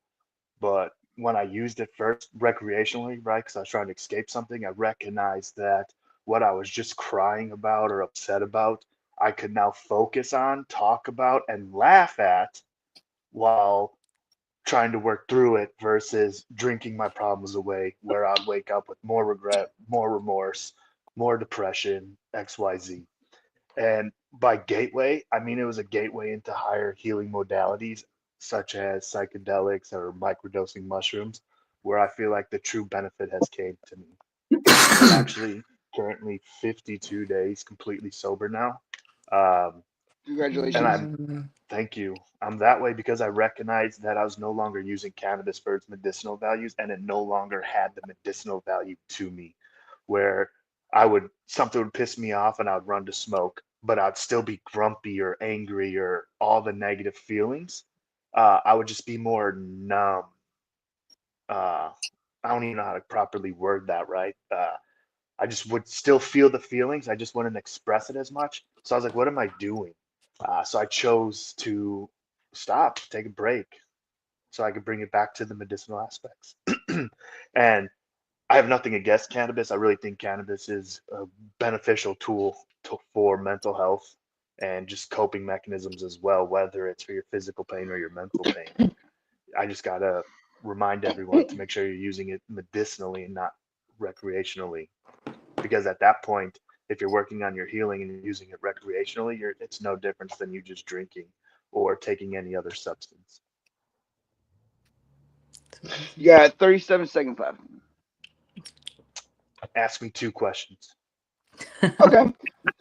but when I used it first recreationally, right, because I was trying to escape something, I recognized that what I was just crying about or upset about, I could now focus on, talk about, and laugh at while trying to work through it versus drinking my problems away, where I'd wake up with more regret, more remorse, more depression, XYZ. And by gateway, I mean it was a gateway into higher healing modalities such as psychedelics or microdosing mushrooms, where I feel like the true benefit has came to me. I'm actually currently 52 days completely sober now. Um, and Congratulations. I'm Thank you. I'm that way because I recognized that I was no longer using cannabis for its medicinal values and it no longer had the medicinal value to me, where something would piss me off and I would run to smoke, but I'd still be grumpy or angry or all the negative feelings. I would just be more numb. I don't even know how to properly word that right. I just would still feel the feelings. I just wouldn't express it as much. So I was like, what am I doing? So I chose to stop, take a break, so I could bring it back to the medicinal aspects. And I have nothing against cannabis. I really think cannabis is a beneficial tool for mental health and just coping mechanisms as well, whether it's for your physical pain or your mental pain. I just got to remind everyone to make sure you're using it medicinally and not recreationally, because at that point, if you're working on your healing and you're using it recreationally, it's no difference than you just drinking or taking any other substance. It's amazing. You got 37 seconds left. Ask me 2 questions. Okay.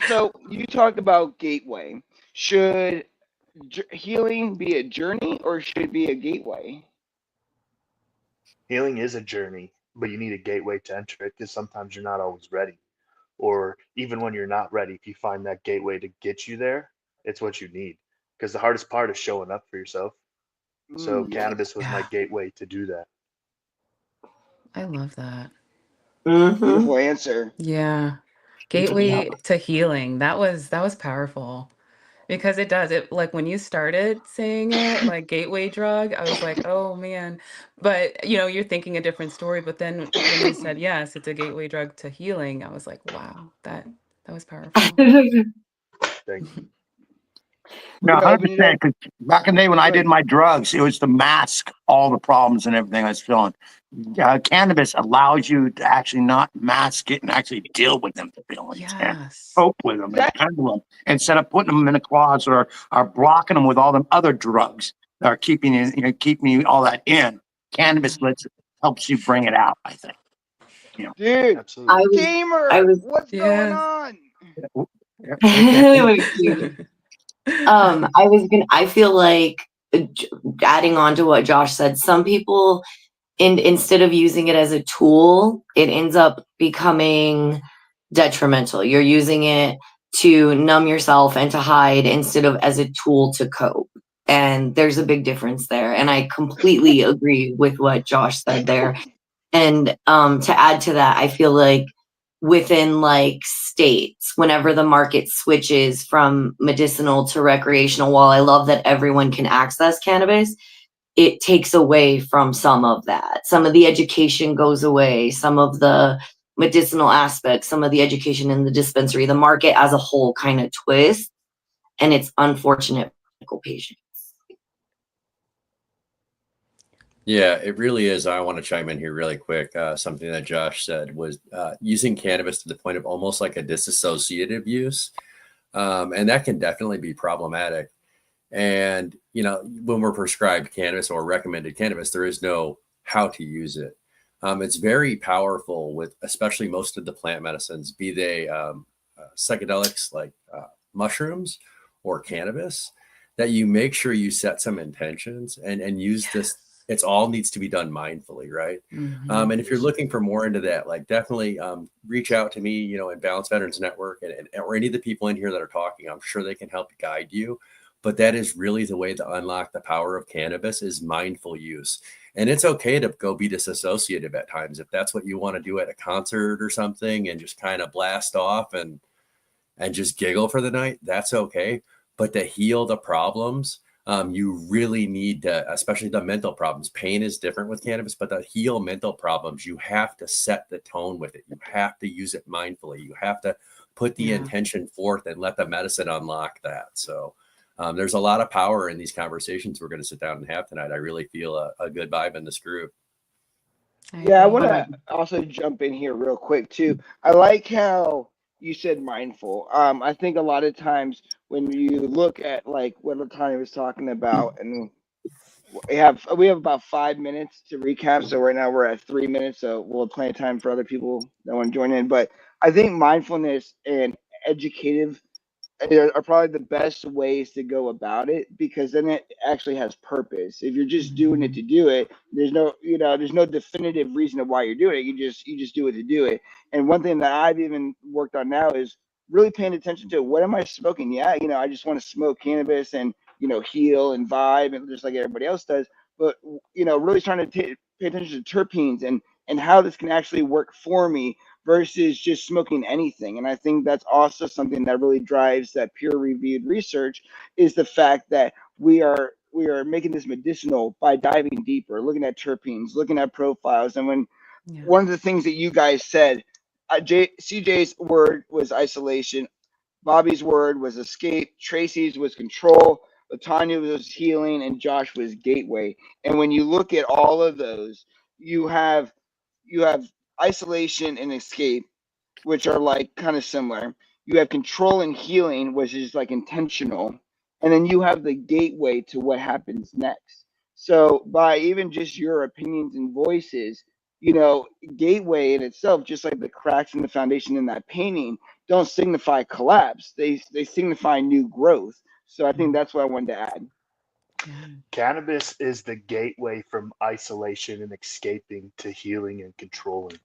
So you talked about gateway. Should healing be a journey or should it be a gateway? Healing is a journey, but you need a gateway to enter it because sometimes you're not always ready. Or even when you're not ready, if you find that gateway to get you there, it's what you need. Because the hardest part is showing up for yourself. So Yes. cannabis was my Yeah, gateway to do that. I love that. Mm-hmm. Beautiful answer. Yeah. Beautiful. Yeah. Gateway to healing. That was powerful. Because it does. It like when you started saying it, like gateway drug, I was like, oh man. But you're thinking a different story. But then when you said yes, it's a gateway drug to healing, I was like, wow, that was powerful. Thank you. No, We're gonna open it up. 100%. Because back in the day when Go I did ahead. my drugs, it was to mask all the problems and everything I was feeling. Cannabis allows you to actually not mask it and actually deal with them feelings and Yes. cope with them and That handle them instead of putting them in a closet or blocking them with all them other drugs that are keeping all that in. Cannabis helps you bring it out, I think. You dude, I Absolutely. was, I gamer, was, what's going Yes. on? know. Yeah. I feel like adding on to what Josh said, some people, instead of using it as a tool, it ends up becoming detrimental. You're using it to numb yourself and to hide instead of as a tool to cope. And there's a big difference there. And I completely agree with what Josh said there. And to add to that, I feel like within like states, whenever the market switches from medicinal to recreational, while I love that everyone can access cannabis, it takes away from some of that. Some of the education goes away, some of the medicinal aspects, some of the education in the dispensary, the market as a whole kind of twist. And it's unfortunate for medical patients. Yeah, it really is. I want to chime in here really quick. Something that Josh said was using cannabis to the point of almost like a disassociative use. And that can definitely be problematic. And, when we're prescribed cannabis or recommended cannabis, there is no how to use it. It's very powerful with especially most of the plant medicines, be they psychedelics like mushrooms or cannabis, that you make sure you set some intentions and use this. Yes. It's all needs to be done mindfully, right? Hmm. And if you're Yes. looking for more into that, like definitely reach out to me, and Balance Veterans Network and or any of the people in here that are talking. I'm sure they can help guide you. But that is really the way to unlock the power of cannabis is mindful use. And it's okay to go be disassociative at times if that's what you want to do at a concert or something and just kind of blast off and just giggle for the night. That's okay. But to heal the problems, you really need to, especially the mental problems. Pain is different with cannabis, but to heal mental problems, you have to set the tone with it. You have to use it mindfully. You have to put the Yeah. intention forth and let the medicine unlock that. So there's a lot of power in these conversations we're going to sit down and have tonight. I really feel a good vibe in this group. I Yeah, I agree. want to also jump in here real quick too. I like how you said mindful. I think a lot of times when you look at like what Latanya was talking about, and we have about 5 minutes to recap. So right now we're at 3 minutes, so we'll have plenty of time for other people that want to join in. But I think mindfulness and educative are probably the best ways to go about it, because then it actually has purpose. If you're just doing it Mhm. to do it, there's no definitive reason of why you're doing it. You just do it to do it. And one thing that I've even worked on now is really paying attention to, what am I smoking? Yeah, I just want to smoke cannabis and heal and vibe, and just like everybody else does. But really trying to pay attention to terpenes and how this can actually work for me versus just smoking anything. And I think that's also something that really drives that peer reviewed research, is the fact that we are making this medicinal by diving deeper, looking at terpenes, looking at profiles. And when Yeah. one of the things that you guys said, CJ's word was isolation, Bobby's word was escape, Tracy's was control, Latanya was healing, and Josh was gateway. And when you look at all of those, you have you have isolation and escape, which are like kind of similar. You have control and healing, which is like intentional. And then you have the gateway to what happens next. So, by even just your opinions and voices, gateway in itself, just like the cracks in the foundation in that painting, don't signify collapse. They signify new growth. So, I think Mm. that's what I wanted to add. Yeah. Cannabis is the gateway from isolation and escaping to healing and controlling.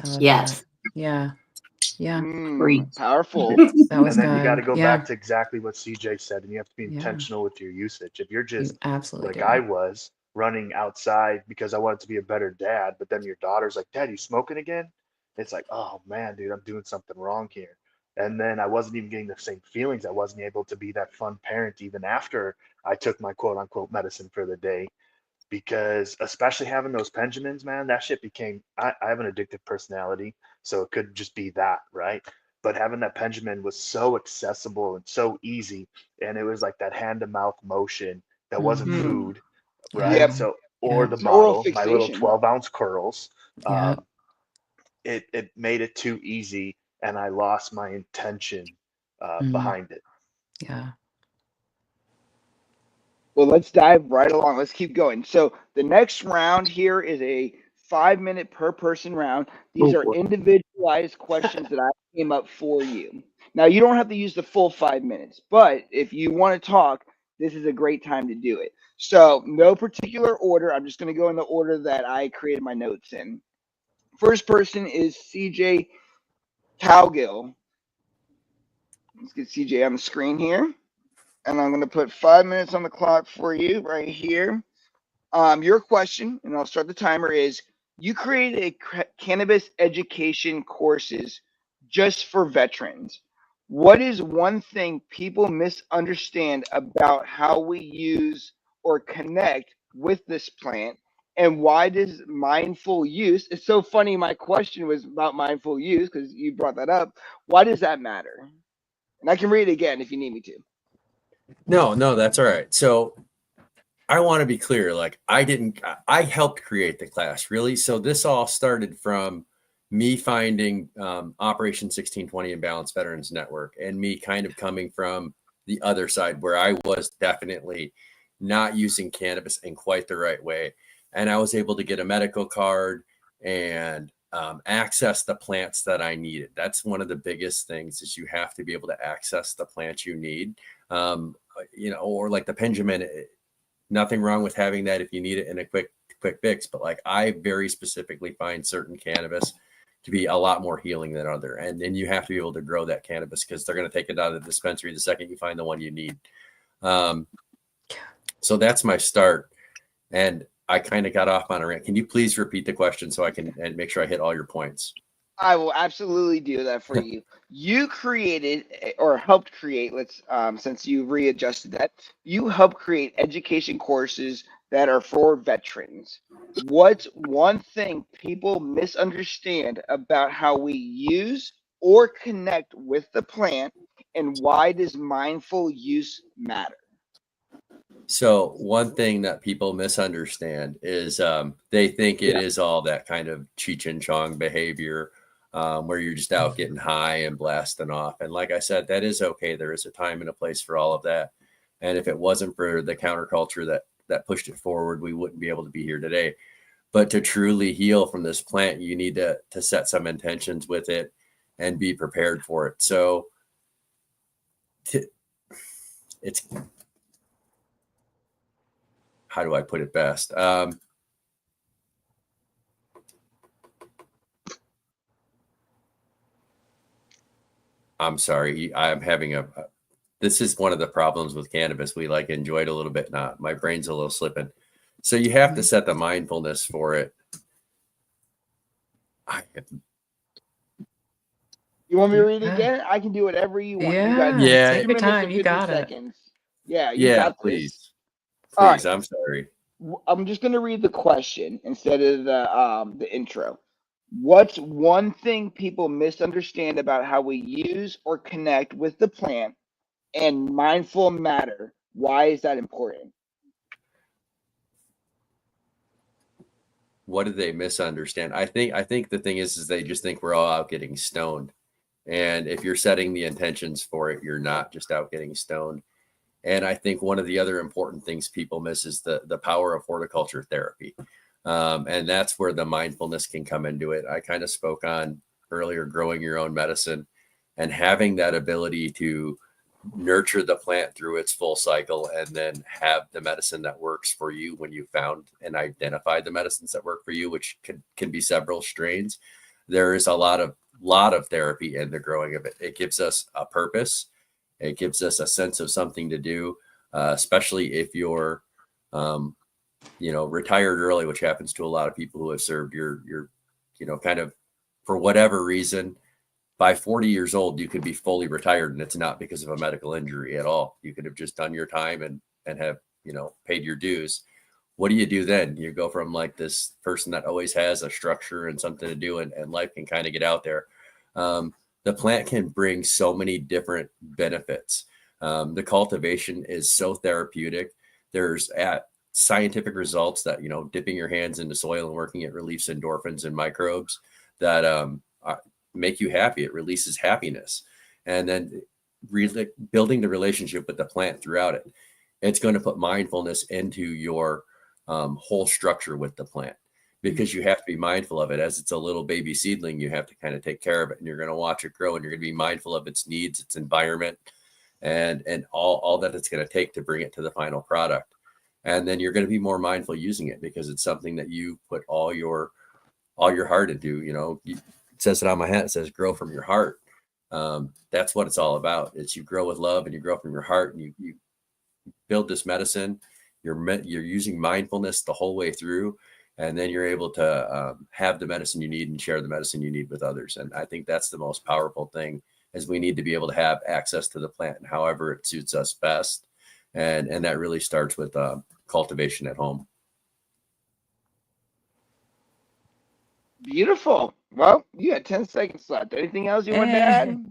I love that. Yes. Yeah. Yeah. Preach. Powerful. That was And then you got to good. go back Yeah. to exactly what CJ said, and you have to be Yeah. intentional with your usage. If you're You just absolutely like do. I was running outside because I wanted to be a better dad, but then your daughter's like, "Dad, you smoking again?" It's like, "Oh man, dude, I'm doing something wrong here." And then I wasn't even getting the same feelings. I wasn't able to be that fun parent even after I took my quote unquote medicine for the day, because especially having those Benjamins, man, that shit became. I have an addictive personality, so it could just be that, right? But having that Benjamin was so accessible and so easy, and it was like that hand to mouth motion that wasn't Hmm. food, right? Yeah. Yep. So, or Yeah. the It's oral bottle, my little fixation. 12-ounce curls, Yeah. um, it made it too easy, and I lost my intention Mm. behind it. Yeah. Well, let's dive right along. Let's keep going. So the next round here is a 5 minute per person round. These Go are for it. individualized questions that I came up for you. Now, you don't have to use the full 5 minutes, but if you want to talk, this is a great time to do it. So, no particular order. I'm just going to go in the order that I created my notes in. First person is CJ Cowgill. Let's get CJ on the screen here. And I'm going to put 5 minutes on the clock for you right here. Your question, and I'll start the timer, is you created a cannabis education courses just for veterans. What is one thing people misunderstand about how we use or connect with this plant? And why does mindful use? It's so funny. My question was about mindful use because you brought that up. Why does that matter? And I can read it again if you need me to. No, that's all right. So I want to be clear. Like I helped create the class really. So this all started from me finding Operation 1620 and Balanced Veterans Network, and me kind of coming from the other side where I was definitely not using cannabis in quite the right way. And I was able to get a medical card and access the plants that I needed. That's one of the biggest things, is you have to be able to access the plants you need. Or like the Benjamin, nothing wrong with having that if you need it in a quick fix, but like I very specifically find certain cannabis to be a lot more healing than other, and then you have to be able to grow that cannabis, because they're going to take it out of the dispensary the second you find the one you need. So that's my start, and I kind of got off on a rant. Can you please repeat the question so I can and make sure I hit all your points? I will absolutely do that for you. You created or helped create, let's since you readjusted that, you helped create education courses that are for veterans. What's one thing people misunderstand about how we use or connect with the plant, and why does mindful use matter? So one thing that people misunderstand is they think it Yeah. is all that kind of Cheech and Chong behavior. where you're just out getting high and blasting off. And like I said, that is okay. There is a time and a place for all of that. And if it wasn't for the counterculture that pushed it forward, we wouldn't be able to be here today. But to truly heal from this plant, you need to set some intentions with it and be prepared for it. So it's, how do I put it best? I'm sorry. I'm having this is one of the problems with cannabis. We like enjoy it a little bit. Not my brain's a little slipping. So you have to set the mindfulness for it. You want me to read it again? I can do whatever you want. You got Yeah, take 2 your minutes time. and You 50 got it. seconds. Yeah, you Yeah, got please. this. Please, All right. I'm sorry. I'm just gonna read the question instead of the intro. What's one thing people misunderstand about how we use or connect with the plant and mindful matter? Why is that important? What do they misunderstand? I think the thing is they just think we're all out getting stoned. And if you're setting the intentions for it, you're not just out getting stoned. And I think one of the other important things people miss is the power of horticulture therapy. And that's where the mindfulness can come into it. I kind of spoke on earlier, growing your own medicine and having that ability to nurture the plant through its full cycle and then have the medicine that works for you when you found and identified the medicines that work for you, which can be several strains. There is a lot of therapy in the growing of it. It gives us a purpose. It gives us a sense of something to do, especially if you're, retired early, which happens to a lot of people who have served your, kind of for whatever reason. By 40 years old, you could be fully retired, and it's not because of a medical injury at all. You could have just done your time and have, paid your dues. What do you do then? You go from like this person that always has a structure and something to do, and life can kind of get out there. The plant can bring so many different benefits. The cultivation is so therapeutic. There's scientific results that, dipping your hands into soil and working it releases endorphins and microbes that make you happy. It releases happiness. And then really building the relationship with the plant throughout it. It's going to put mindfulness into your whole structure with the plant, because you have to be mindful of it. As it's a little baby seedling, you have to kind of take care of it, and you're going to watch it grow, and you're going to be mindful of its needs, its environment, and all that it's going to take to bring it to the final product. And then you're going to be more mindful using it because it's something that you put all your heart into. It says it on my hat. It says grow from your heart. That's what it's all about. It's you grow with love and you grow from your heart, and you build this medicine. You're using mindfulness the whole way through, and then you're able to have the medicine you need and share the medicine you need with others. And I think that's the most powerful thing, is we need to be able to have access to the plant and however it suits us best. And that really starts with cultivation at home. Beautiful. Well, you got 10 seconds left. Anything else you want to add?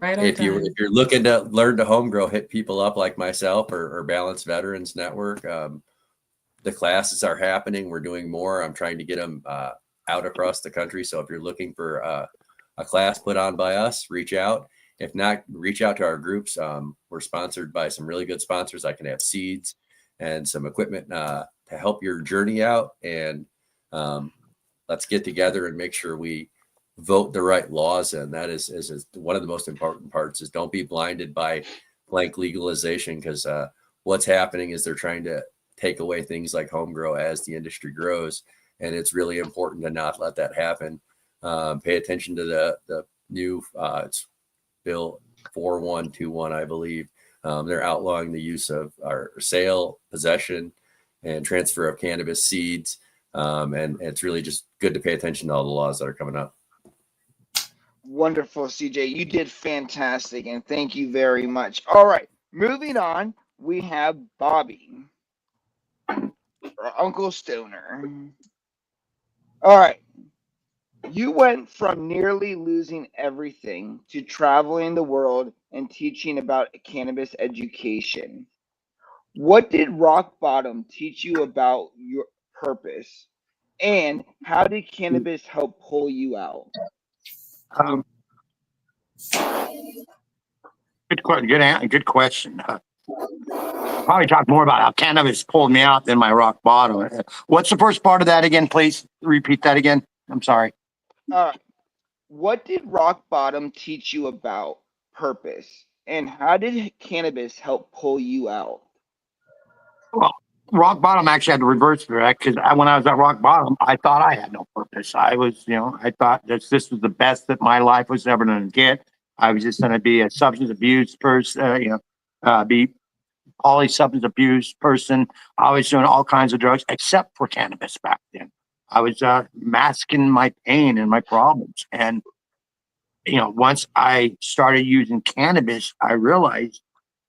Right on If time. you're looking to learn to home grow, hit people up like myself or Balanced Veterans Network. The classes are happening. We're doing more. I'm trying to get them out across the country. So if you're looking for a class put on by us, reach out. If not, reach out to our groups. We're sponsored by some really good sponsors. I can have seeds and some equipment to help your journey out. And let's get together and make sure we vote the right laws. And that is one of the most important parts, is don't be blinded by blank legalization, because what's happening is they're trying to take away things like home grow as the industry grows. And it's really important to not let that happen. Pay attention to the new it's Bill 4121, I believe. They're outlawing the use of our sale, possession, and transfer of cannabis seeds. And it's really just good to pay attention to all the laws that are coming up. Wonderful, CJ. You did fantastic, and thank you very much. All right, moving on, we have Bobby, or Uncle Stoner. All right. You went from nearly losing everything to traveling the world and teaching about cannabis education. What did rock bottom teach you about your purpose? And how did cannabis help pull you out? Um, good question. Probably talk more about how cannabis pulled me out than my rock bottom. What's the first part of that again, please? Repeat that again. I'm sorry. Uh, what did rock bottom teach you about purpose? And how did cannabis help pull you out? Well, rock bottom actually had the reverse of that because when I was at rock bottom, I thought I had no purpose. I was, I thought that this was the best that my life was ever going to get. I was just going to be a substance abuse person, be poly substance abuse person. I was doing all kinds of drugs except for cannabis back then. I was masking my pain and my problems. And, once I started using cannabis, I realized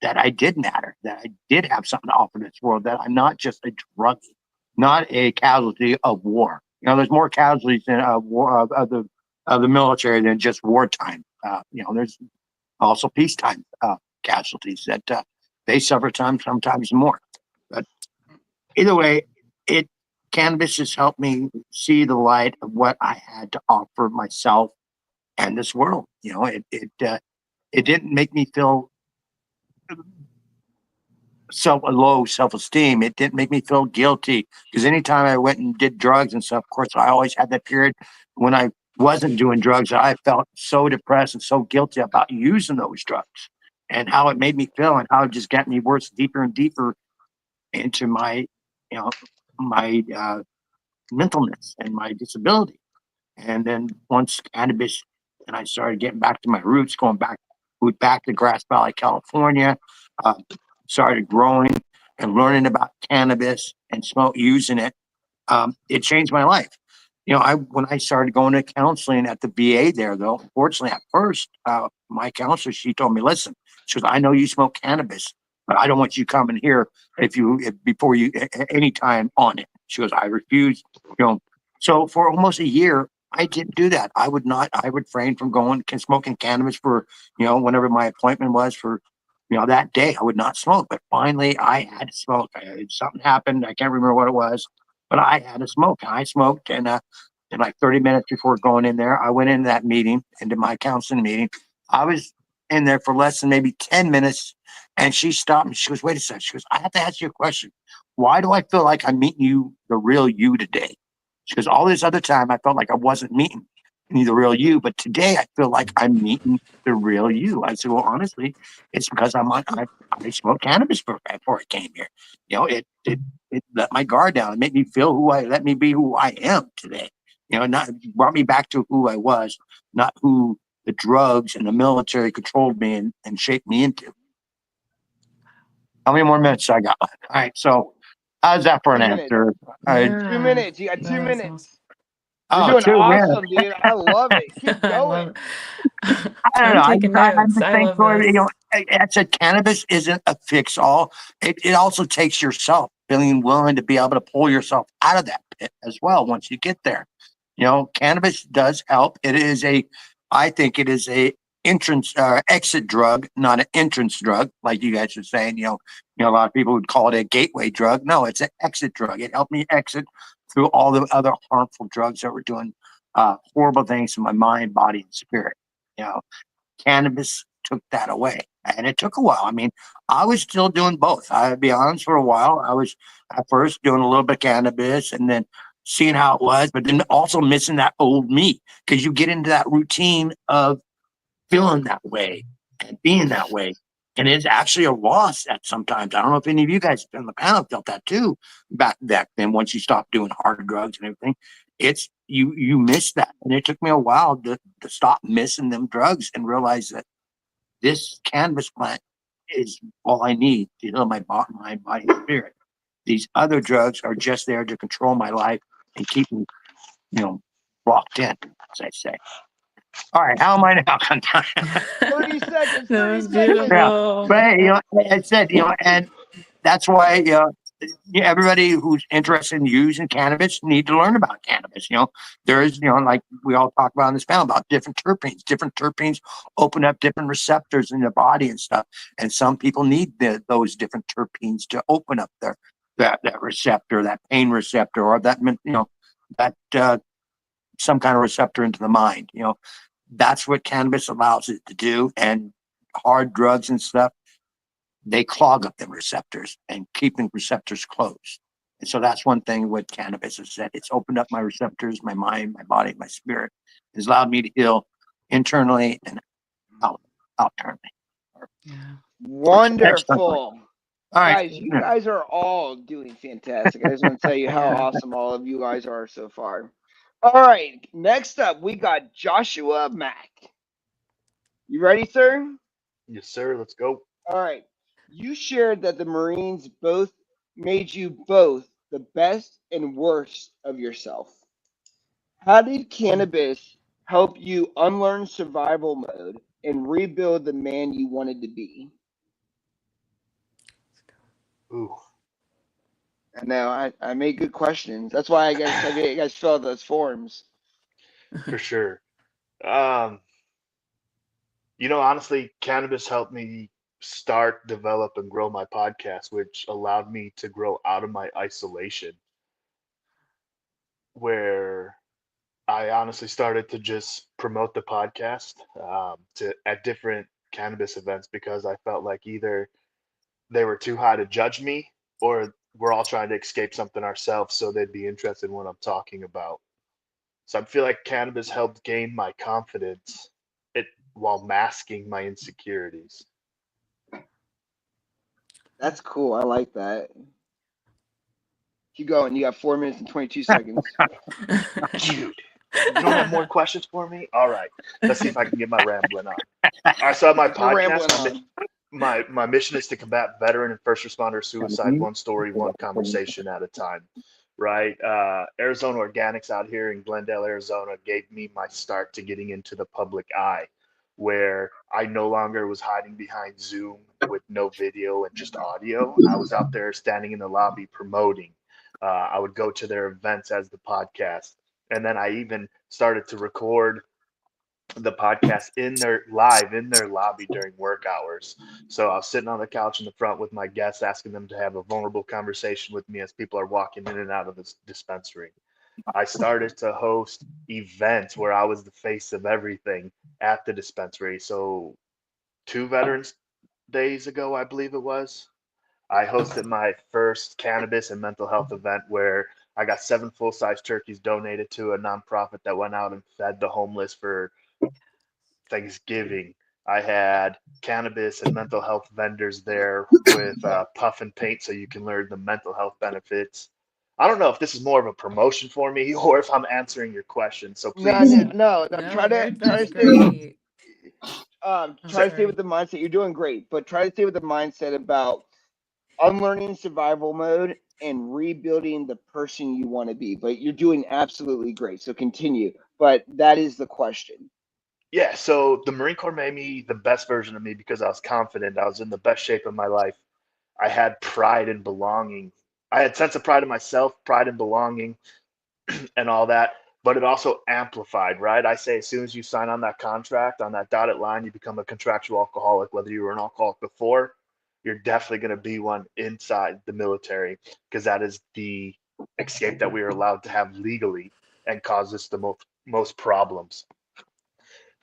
that I did matter, that I did have something to offer this world, that I'm not just a drug, not a casualty of war. There's more casualties in war of the military than just wartime. There's also peacetime casualties that they suffer sometimes more. But either way, it cannabis has helped me see the light of what I had to offer myself and this world. It didn't make me feel low self-esteem. It didn't make me feel guilty because anytime I went and did drugs and stuff, of course, I always had that period when I wasn't doing drugs. I felt so depressed and so guilty about using those drugs and how it made me feel and how it just got me worse, deeper and deeper into my, my mentalness and my disability. And then once cannabis, and I started getting back to my roots, moved back to Grass Valley, California, uh, started growing and learning about cannabis and using it. It changed my life. When I started going to counseling at the VA there, though, unfortunately, at first, my counselor, she told me, listen, she goes, I know you smoke cannabis, but I don't want you coming here before you any time on it. She goes, I refuse. So for almost a year, I didn't do that. I would refrain from going and smoking cannabis for, whenever my appointment was for, that day. I would not smoke. But finally, I had to smoke. Something happened. I can't remember what it was, but I had to smoke. I smoked, and in like 30 minutes before going in there, I went into that meeting, into my counseling meeting. I was in there for less than maybe 10 minutes, and she stopped me. She goes, wait a second. She goes, I have to ask you a question. Why do I feel like I'm meeting you, the real you, today? Because all this other time I felt like I wasn't meeting the real you, but today I feel like I'm meeting the real you. I said, well, honestly, it's because I smoked cannabis before I came here. It let my guard down. It made me let me be who I am today. Not brought me back to who I was, not who the drugs and the military controlled me and shaped me into. How many more minutes I got left? All right, so how's that for an 2 minutes. answer? 2 minutes. You got that 2 minutes. awesome. You're Oh, doing 2 minutes. awesome, dude. I love it. Keep I going. love it. I don't I'm know. taking I notes. just I think, love this. I said cannabis isn't a fix all. It also takes yourself being willing to be able to pull yourself out of that pit as well once you get there. Cannabis does help. I think it is a exit drug, not an entrance drug, like you guys are saying. A lot of people would call it a gateway drug. No, it's an exit drug. It helped me exit through all the other harmful drugs that were doing horrible things to my mind, body, and spirit. You know, Cannabis took that away. And it took a while. I mean, I was still doing both. I'll be honest, for a while, I was at first doing a little bit of cannabis and then seeing how it was, but then also missing that old me because you get into that routine of feeling that way and being that way. And it's actually a loss at sometimes. I don't know if any of you guys on the panel felt that too back then. Once you stop doing hard drugs and everything, it's you miss that. And it took me a while to stop missing them drugs and realize that this cannabis plant is all I need to heal my body and spirit. These other drugs are just there to control my life and keep me, locked in, as I say. All right, how am I now? 30 seconds. That 30 was seconds. Yeah, beautiful. but like I said, and that's why everybody who's interested in using cannabis need to learn about cannabis. There is like we all talk about in this panel about different terpenes. Different terpenes open up different receptors in the body and stuff, and some people need those different terpenes to open up that receptor, that pain receptor, or that that some kind of receptor into the mind. That's what cannabis allows it to do. And hard drugs and stuff, they clog up the receptors and keeping receptors closed. And so that's one thing with cannabis is that it's opened up my receptors, my mind, my body, my spirit. It's allowed me to heal internally and outernally. Yeah. Wonderful. All right. Guys, you guys are all doing fantastic. I just want to tell you how awesome all of you guys are so far. All right, next up, we got Joshua Mack. You ready, sir? Yes, sir. Let's go. All right. You shared that the Marines both made you both the best and worst of yourself. How did cannabis help you unlearn survival mode and rebuild the man you wanted to be? Ooh, I know I made good questions. That's why I guess I made you guys fill out those forms. for sure. Um, honestly, cannabis helped me start, develop, and grow my podcast, which allowed me to grow out of my isolation, where I honestly started to just promote the podcast to at different cannabis events because I felt like either they were too high to judge me or we're all trying to escape something ourselves, so they'd be interested in what I'm talking about. So I feel like cannabis helped gain my confidence it while masking my insecurities. That's cool. I like that. Keep going. You got 4 minutes and 22 seconds. Dude, you don't have more questions for me? All right, let's see if I can get my rambling on. All right, so my You're rambling podcast, on. my mission is to combat veteran and first responder suicide one story, one conversation at a time. Right, Arizona Organics out here in Glendale, Arizona, gave me my start to getting into the public eye, where I no longer was hiding behind Zoom with no video and just audio. I was out there standing in the lobby promoting. I would go to their events as the podcast, and then I even started to record the podcast in their lobby during work hours. So I was sitting on the couch in the front with my guests, asking them to have a vulnerable conversation with me as people are walking in and out of this dispensary. I started to host events where I was the face of everything at the dispensary. So 2 Veterans Days ago, I believe it was, I hosted my first cannabis and mental health event where I got 7 full-size turkeys donated to a nonprofit that went out and fed the homeless for Thanksgiving. I had cannabis and mental health vendors there with puff and paint so you can learn the mental health benefits. I don't know if this is more of a promotion for me or if I'm answering your question. So No, please no, no, no. No, Try that's to stay great. I'm try to stay with sorry. the mindset. You're doing great, but try to stay with the mindset about unlearning survival mode and rebuilding the person you want to be. But you're doing absolutely great. So continue. But that is the question. yeah, so the Marine Corps made me the best version of me because I was confident. I was in the best shape of my life. I had pride and belonging. I had sense of pride in myself, pride and belonging, and all that. But it also amplified, right? I say as soon as you sign on that contract, on that dotted line, you become a contractual alcoholic. Whether you were an alcoholic before, you're definitely going to be one inside the military because that is the escape that we are allowed to have legally and causes the most problems.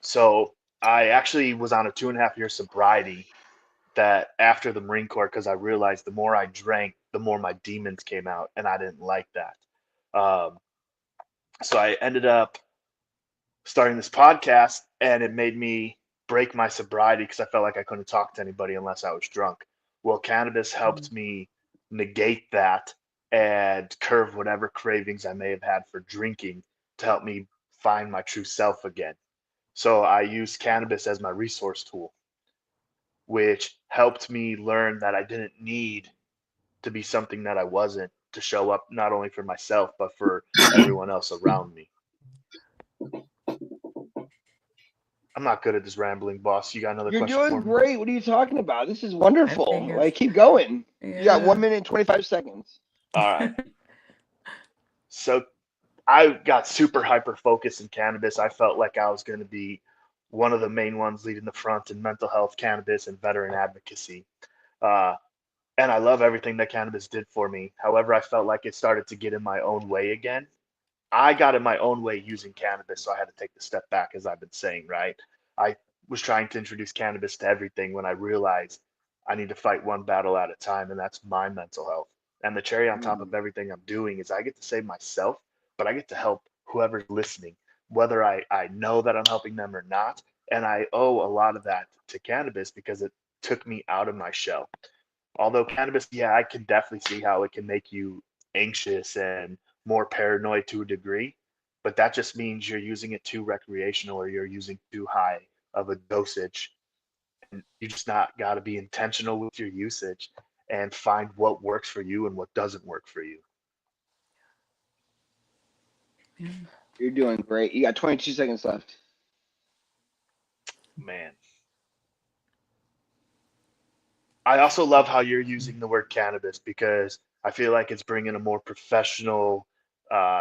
So I actually was on a 2.5 year sobriety that after the Marine Corps because I realized the more I drank, the more my demons came out, and I didn't like that. Um, so I ended up starting this podcast, and it made me break my sobriety because I felt like I couldn't talk to anybody unless I was drunk. Well, cannabis helped me negate that and curve whatever cravings I may have had for drinking to help me find my true self again. So I used cannabis as my resource tool, which helped me learn that I didn't need to be something that I wasn't to show up not only for myself, but for everyone else around me. I'm not good at this rambling, boss. You got another You're question doing for me? great. What are you talking about? This is I think wonderful. it's Like keep going. You got yeah. 1 minute and 25 seconds. All right. So I got super hyper focused in cannabis. I felt like I was going to be one of the main ones leading the front in mental health, cannabis, and veteran advocacy. Uh, and I love everything that cannabis did for me. However, I felt like it started to get in my own way again. I got in my own way using cannabis, so I had to take the step back, as I've been saying, right? I was trying to introduce cannabis to everything when I realized I need to fight one battle at a time, and that's my mental health. And the cherry on top of everything I'm doing is I get to save myself, but I get to help whoever's listening, whether I know that I'm helping them or not. And I owe a lot of that to cannabis because it took me out of my shell. Although cannabis, yeah, I can definitely see how it can make you anxious and more paranoid to a degree, but that just means you're using it too recreational or you're using too high of a dosage. And you just not got to be intentional with your usage and find what works for you and what doesn't work for you. Yeah. You're doing great. You got 22 seconds left. Man. I also love how you're using the word cannabis because I feel like it's bringing a more professional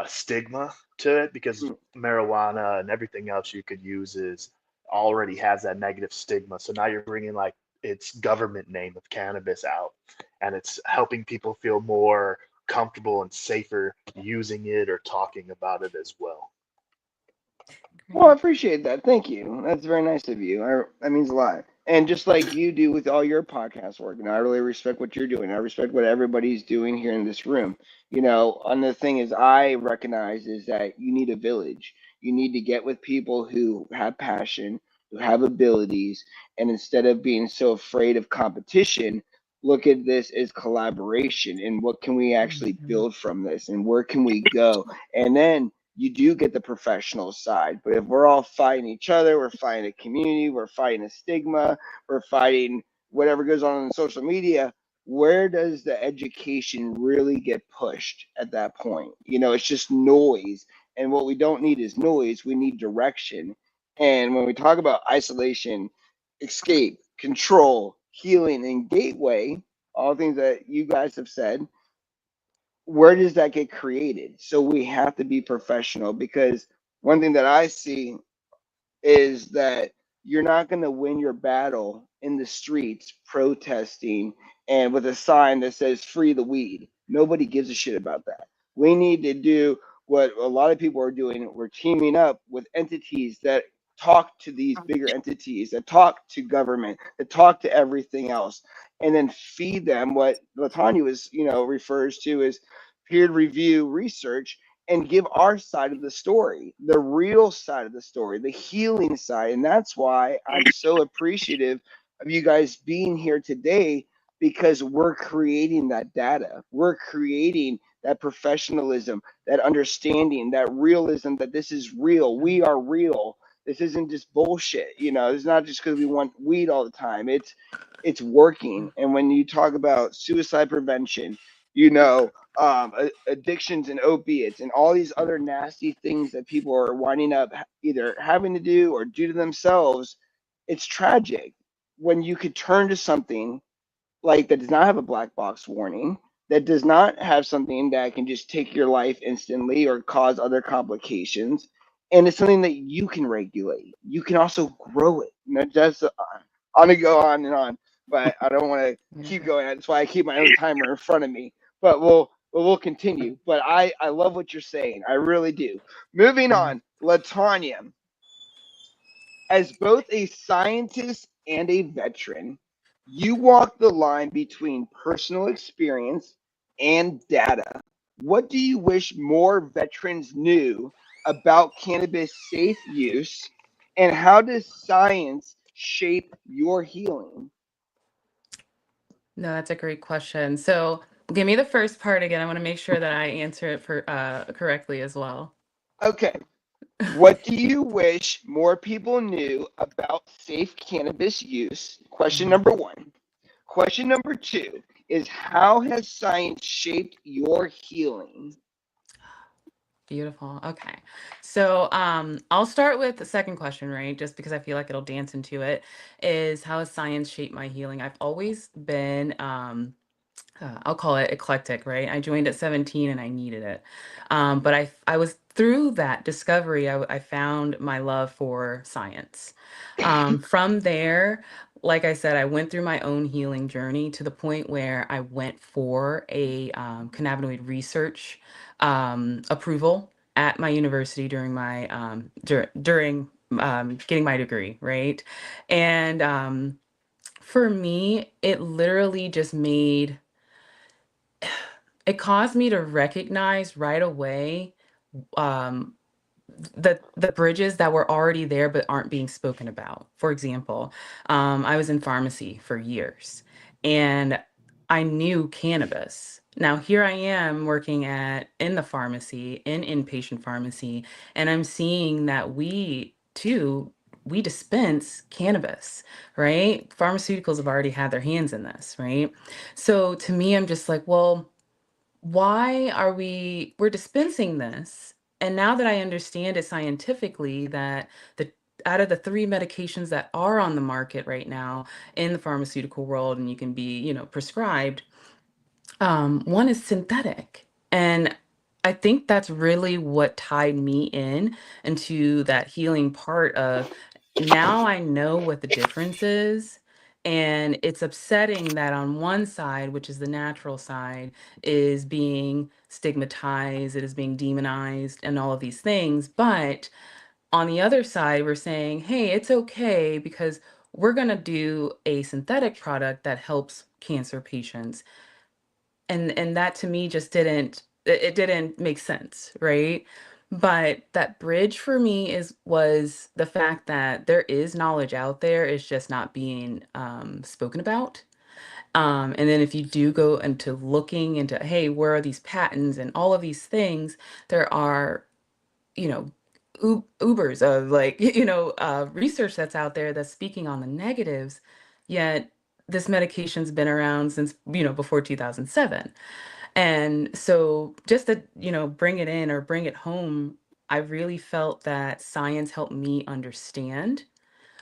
stigma to it because Mm. marijuana and everything else you could use is already has that negative stigma. So now you're bringing like its government name of cannabis out, and it's helping people feel more comfortable and safer using it or talking about it as well. Well, I Great. appreciate that. Thank you. That's very nice of you. That means a lot. And just like you do with all your podcast work, and I really respect what you're doing. I respect what everybody's doing here in this room. And the thing is, I recognize is that you need a village. You need to get with people who have passion, who have abilities, and instead of being so afraid of competition, look at this as collaboration and what can we actually Mhm. build from this and where can we go? And then you do get the professional side. But if we're all fighting each other, we're fighting a community, we're fighting a stigma, we're fighting whatever goes on social media, where does the education really get pushed at that point? It's just noise. And what we don't need is noise, we need direction. And when we talk about isolation, escape, control, healing, and gateway, all things that you guys have said, where does that get created? So we have to be professional because one thing that I see is that you're not going to win your battle in the streets protesting and with a sign that says free the weed. Nobody gives a shit about that. We need to do what a lot of people are doing. We're teaming up with entities that talk to these bigger entities, that talk to government, that talk to everything else, and then feed them what Latanya was, refers to as peer review research and give our side of the story, the real side of the story, the healing side. And that's why I'm so appreciative of you guys being here today because we're creating that data. We're creating that professionalism, that understanding, that realism that this is real. We are real. This isn't just bullshit. It's not just because we want weed all the time. It's working. And when you talk about suicide prevention, addictions and opiates and all these other nasty things that people are winding up either having to do or do to themselves, it's tragic when you could turn to something like that does not have a black box warning, that does not have something that can just take your life instantly or cause other complications. And it's something that you can regulate. You can also grow it. Just I'm gonna go on and on, but I don't want to Yeah. keep going. That's why I keep my own timer in front of me. But we'll continue. But I love what you're saying. I really do. Moving Yeah. on, Latanya, as both a scientist and a veteran, you walk the line between personal experience and data. What do you wish more veterans knew about cannabis safe use, and how does science shape your healing? No, that's a great question. So give me the first part again. I want to make sure that I answer it correctly as well. Okay, what do you wish more people knew about safe cannabis use? Question Mhm. number one. Question number two is how has science shaped your healing? Beautiful. Okay. So I'll start with the second question, right? Just because I feel like it'll dance into it, is how has science shaped my healing? I've always been I'll call it eclectic, right? I joined at 17 and I needed it. But I was through that discovery, I found my love for science. From there, like I said, I went through my own healing journey to the point where I went for a cannabinoid research approval. at my university during my during getting my degree, right? And for me, it literally just made it caused me to recognize right away um, the bridges that were already there but aren't being spoken about. For example, I was in pharmacy for years, and I knew cannabis. Now here I am working at in the pharmacy, in inpatient pharmacy, and I'm seeing that we dispense cannabis, right? Pharmaceuticals have already had their hands in this, right? So to me, I'm just like, well, why are we're dispensing this? And now that I understand it scientifically, that the out of the three medications that are on the market right now in the pharmaceutical world, and you can be, prescribed, one is synthetic. And I think that's really what tied me in into that healing part of, now I know what the difference is. And it's upsetting that on one side, which is the natural side, is being stigmatized, it is being demonized, and all of these things. But on the other side, we're saying, hey, it's okay because we're going to do a synthetic product that helps cancer patients. And that to me just it didn't make sense, right? But that bridge for me is was the fact that there is knowledge out there, it's just not being spoken about. And then if you do go into looking into, hey, where are these patents and all of these things, there are, you know, ubers of like, research that's out there that's speaking on the negatives, yet this medication's been around since, before 2007. And so just to, bring it in or bring it home, I really felt that science helped me understand,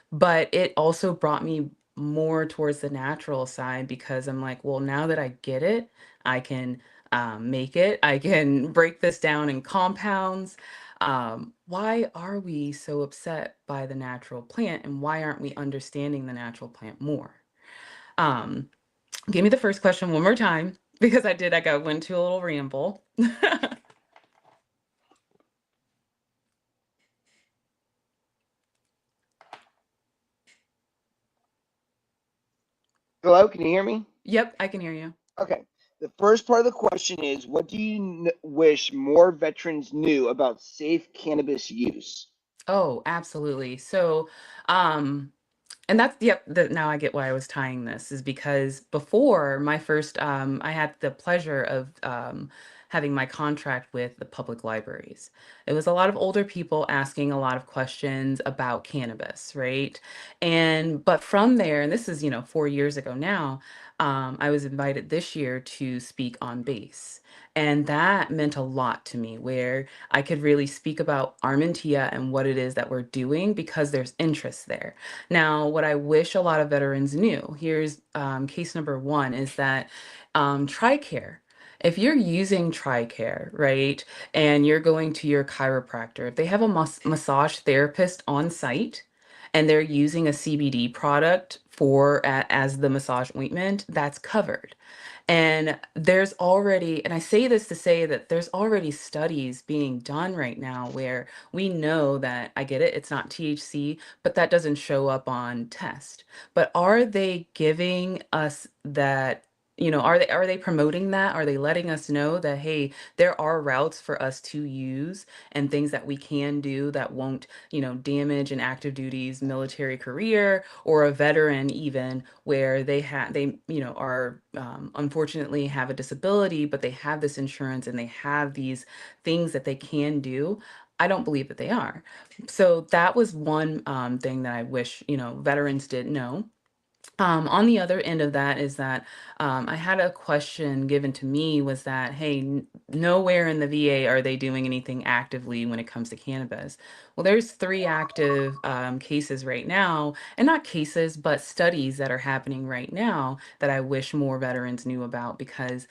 but it also brought me more towards the natural side because I'm like, well, now that I get it, I can make it, I can break this down in compounds. Why are we so upset by the natural plant, and why aren't we understanding the natural plant more? Um, Give me the first question one more time because I went into a little ramble. Hello, can you hear me? Yep, I can hear you. Okay. The first part of the question is, what do you wish more veterans knew about safe cannabis use? Oh, absolutely. So, um, and that's, yep, now I get why I was tying this, is because before my first, I had the pleasure of having my contract with the public libraries. It was a lot of older people asking a lot of questions about cannabis, right? But from there, and this is, 4 years ago now, I was invited this year to speak on base. And that meant a lot to me, where I could really speak about Armentia and what it is that we're doing because there's interest there. Now, what I wish a lot of veterans knew, here's case number one, is that TRICARE, if you're using TRICARE, right, and you're going to your chiropractor, if they have a massage therapist on site and they're using a CBD product as the massage ointment, that's covered. And there's already, and I say this to say that there's already studies being done right now where we know that, I get it, it's not THC, but that doesn't show up on test. But are they giving us that? Are they promoting that? Are they letting us know that, hey, there are routes for us to use and things that we can do that won't, damage an active duty's military career, or a veteran even, where are unfortunately have a disability, but they have this insurance and they have these things that they can do. I don't believe that they are. So that was one thing that I wish, veterans did know. On the other end of that is that I had a question given to me, was that, hey, nowhere in the VA are they doing anything actively when it comes to cannabis. Well, there's three active cases right now, and not cases, but studies that are happening right now that I wish more veterans knew about, because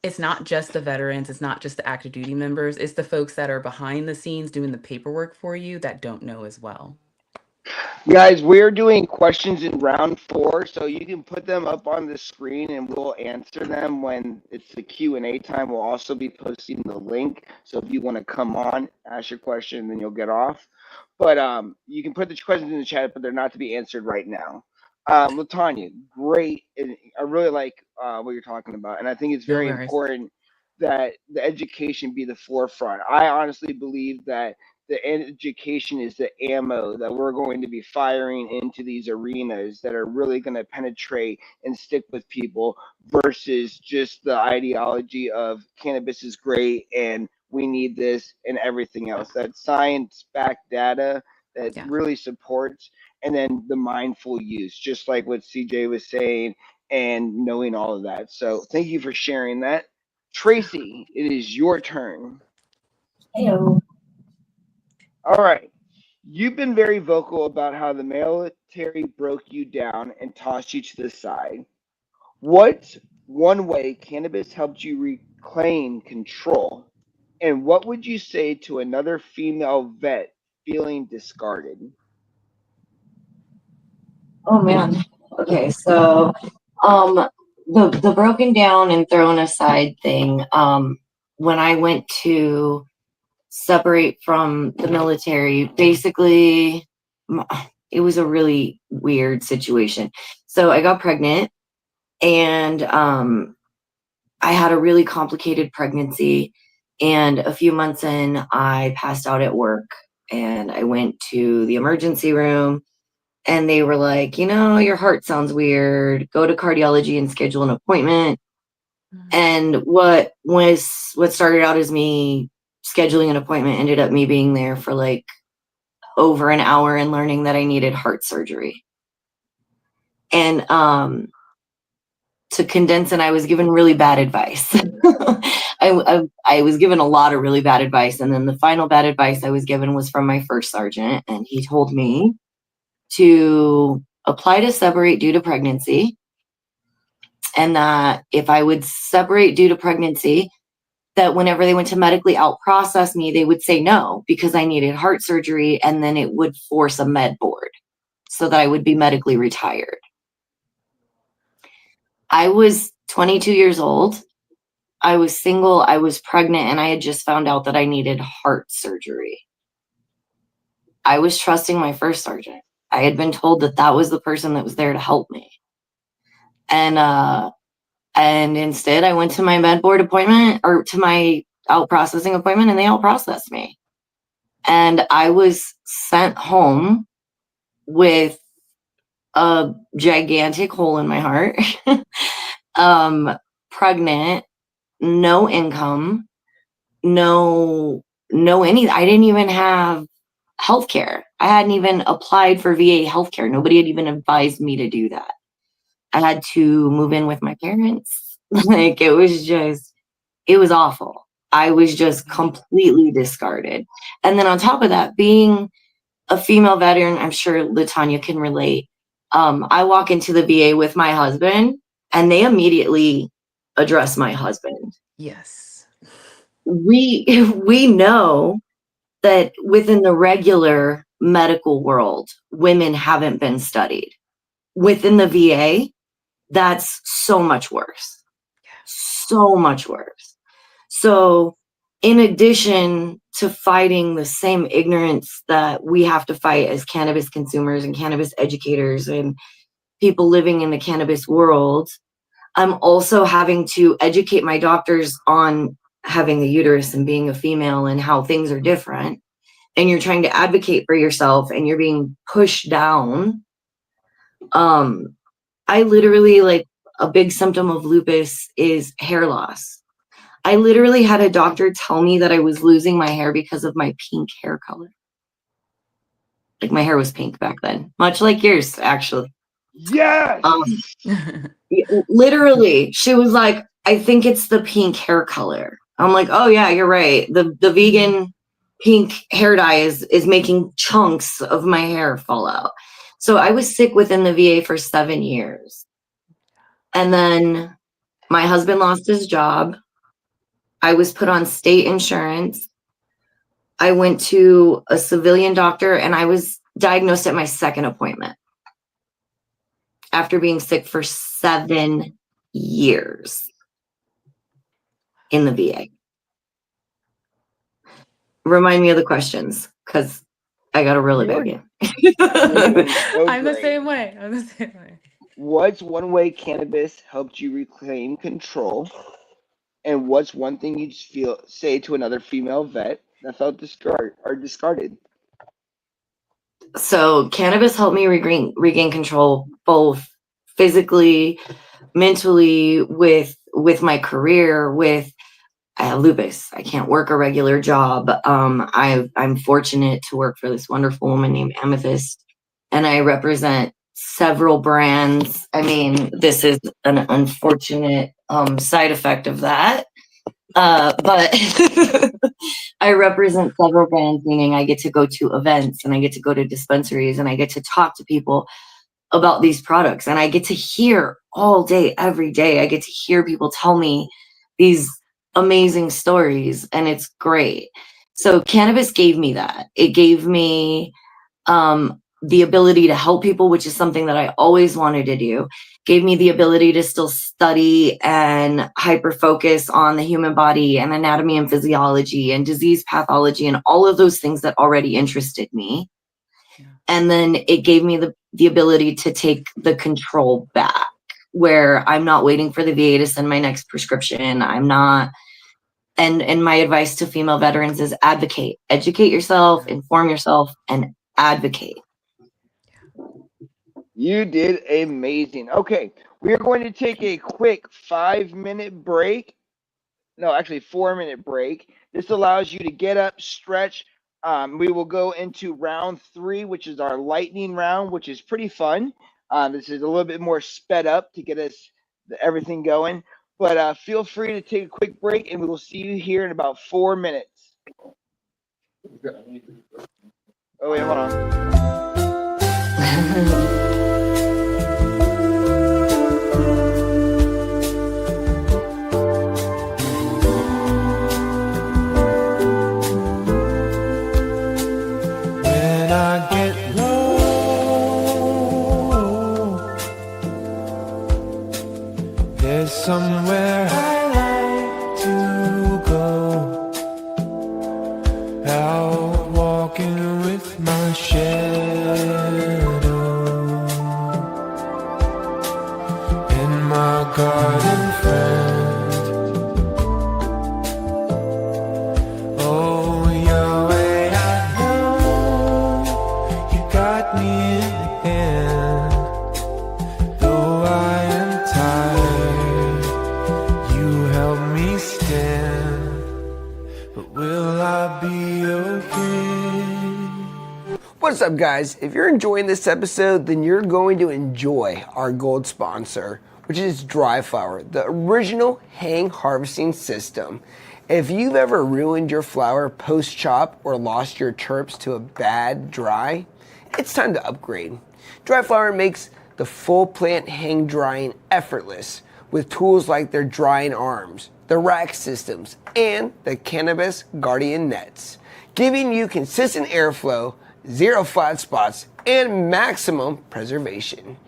it's not just the veterans, it's not just the active duty members, it's the folks that are behind the scenes doing the paperwork for you that don't know as well. Guys, we're doing questions in round 4, so you can put them up on the screen and we'll answer them when it's the Q&A time. We'll also be posting the link, so if you want to come on, ask your question, then you'll get off. But you can put the questions in the chat, but they're not to be answered right now. Latanya, great. And I really like what you're talking about, and I think it's No very worries. important that the education be the forefront. I honestly believe that the education is the ammo that we're going to be firing into these arenas that are really going to penetrate and stick with people versus just the ideology of cannabis is great and we need this and everything else. That science backed data that Yeah. really supports, and then the mindful use, just like what CJ was saying, and knowing all of that. So thank you for sharing that. Tracy, it is your turn. Heyo. All right. You've been very vocal about how the military broke you down and tossed you to the side. What one way cannabis helped you reclaim control? And what would you say to another female vet feeling discarded? Oh man. Okay, so the broken down and thrown aside thing, when I went to separate from the military, basically it was a really weird situation. So I got pregnant and I had a really complicated pregnancy, and a few months in I passed out at work and I went to the emergency room and they were like, you know, your heart sounds weird. Go to cardiology and schedule an appointment. And what started out as me scheduling an appointment ended up me being there for like over an hour and learning that I needed heart surgery. And to condense, and I was given really bad advice. I was given a lot of really bad advice, and then the final bad advice I was given was from my first sergeant, and he told me to apply to separate due to pregnancy, and that if I would separate due to pregnancy, that whenever they went to medically out process me, they would say no because I needed heart surgery, and then it would force a med board so that I would be medically retired. I was 22 years old. I was single, I was pregnant, and I had just found out that I needed heart surgery. I was trusting my first sergeant. I had been told that that was the person that was there to help me. And instead I went to my med board appointment, or to my out processing appointment, and they out processed me. And I was sent home with a gigantic hole in my heart, pregnant, no income, no I didn't even have healthcare. I hadn't even applied for VA healthcare. Nobody had even advised me to do that. I had to move in with my parents. Like it was awful. I was just completely discarded. And then on top of that, being a female veteran, I'm sure Latanya can relate. I walk into the VA with my husband and they immediately address my husband. Yes. We know that within the regular medical world, women haven't been studied. Within the VA, that's so much worse. So much worse. So, in addition to fighting the same ignorance that we have to fight as cannabis consumers and cannabis educators and people living in the cannabis world, I'm also having to educate my doctors on having a uterus and being a female and how things are different. And you're trying to advocate for yourself and you're being pushed down. I literally, like, a big symptom of lupus is hair loss. I literally had a doctor tell me that I was losing my hair because of my pink hair color. Like my hair was pink back then, much like yours, actually. Yes. Literally, she was like, I think it's the pink hair color. I'm like, oh yeah, you're right. The vegan pink hair dye is making chunks of my hair fall out. So I was sick within the VA for 7 years. And then my husband lost his job. I was put on state insurance. I went to a civilian doctor and I was diagnosed at my second appointment after being sick for 7 years in the VA. Remind me of the questions, because I got to really beg you. I'm the same way. I'm the same way. What's one way cannabis helped you reclaim control? And what's one thing you'd say to another female vet that felt discarded? So cannabis helped me regain control, both physically, mentally, with my career. I have lupus. I can't work a regular job. I'm fortunate to work for this wonderful woman named Amethyst, and I represent several brands. I mean, this is an unfortunate side effect of that. But I represent several brands, meaning I get to go to events and I get to go to dispensaries and I get to talk to people about these products, and I get to hear all day, every day. I get to hear people tell me these amazing stories, and it's great. So cannabis gave me that. It gave me the ability to help people, which is something that I always wanted to do. Gave me the ability to still study and hyper focus on the human body and anatomy and physiology and disease pathology and all of those things that already interested me. Yeah. And then it gave me the ability to take the control back, where I'm not waiting for the VA to send my next prescription. I'm not. And my advice to female veterans is advocate, educate yourself, inform yourself, and advocate. You did amazing. Okay, we are going to take a quick 5-minute break. No, actually 4-minute break. This allows you to get up, stretch. We will go into round 3, which is our lightning round, which is pretty fun. This is a little bit more sped up to get us everything going. But feel free to take a quick break, and we will see you here in about 4 minutes. Oh, wait, hold on. Somewhere I like to go, out walking with my shadow, and my garden friend. Oh, Yahweh, I know you got me in the hand, though I am tired. But will I be okay? What's up, guys? If you're enjoying this episode, then you're going to enjoy our gold sponsor, which is Dry Flower, the original hang harvesting system. If you've ever ruined your flower post-chop or lost your terps to a bad dry, it's time to upgrade. Dry Flower makes the full plant hang drying effortless with tools like their drying arms, the rack systems, and the Cannabis Guardian nets, giving you consistent airflow, zero flat spots, and maximum preservation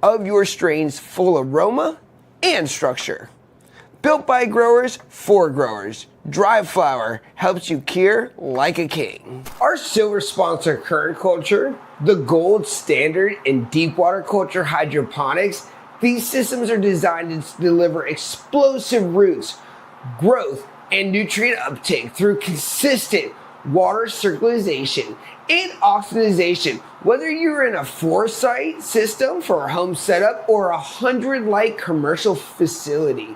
of your strain's full aroma and structure. Built by growers for growers, Dry Flower helps you cure like a king. Our silver sponsor, Current Culture, the gold standard in deep water culture hydroponics. These systems are designed to deliver explosive roots, growth, and nutrient uptake through consistent water circulation and oxidization. Whether you're in a 4-site system for a home setup or a 100-light commercial facility,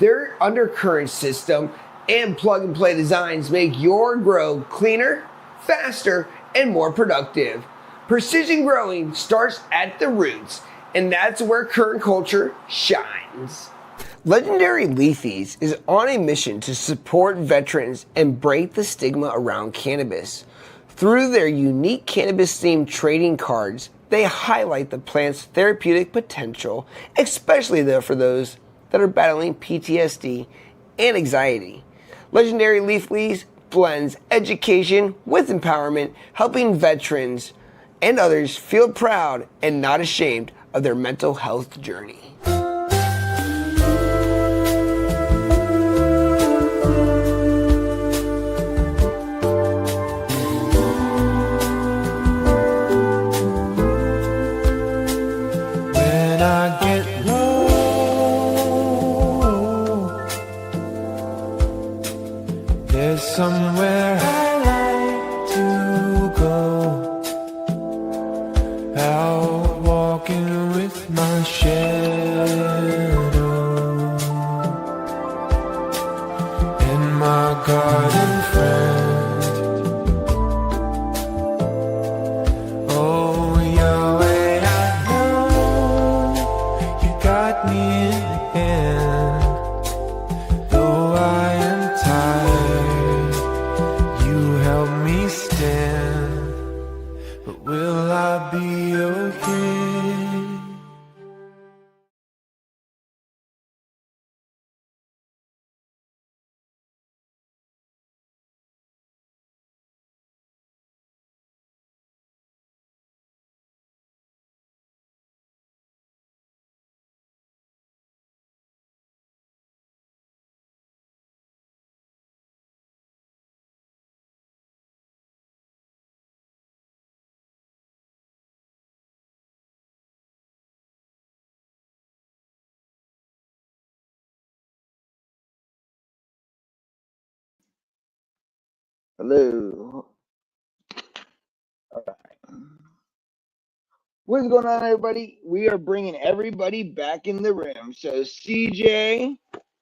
their undercurrent system and plug-and-play designs make your grow cleaner, faster, and more productive. Precision growing starts at the roots, and that's where Current Culture shines. Legendary Leafies is on a mission to support veterans and break the stigma around cannabis. Through their unique cannabis-themed trading cards, they highlight the plant's therapeutic potential, especially though for those that are battling PTSD and anxiety. Legendary Leafies blends education with empowerment, helping veterans and others feel proud and not ashamed of their mental health journey. When I get low, there's somewhere I like to go. Out walking with my shadow and my garden friend. Oh, Yahweh, I know you got me in hand. Though I am tired, you help me stand. But will I be okay? Hello. All right. What's going on, everybody? We are bringing everybody back in the room. So, CJ,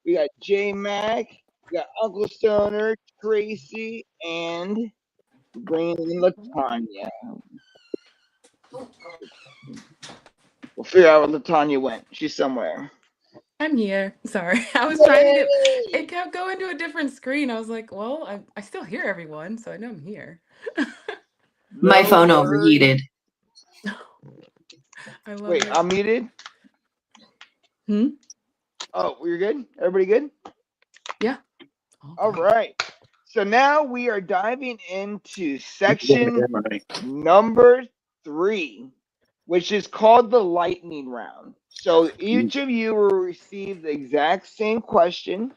we got J Mac, we got Uncle Stoner, Tracy, and we're bringing in Latanya. We'll figure out where Latanya went. She's somewhere. I'm here. Sorry. I was trying to get Yay! it kept going to a different screen. I was like, well, I still hear everyone, so I know I'm here. My No phone worries. overheated. I love Wait, it. I'm muted. Oh, we're good? Everybody good? Yeah. All right. So now we are diving into section number 3, which is called the lightning round. So each of you will receive the exact same question,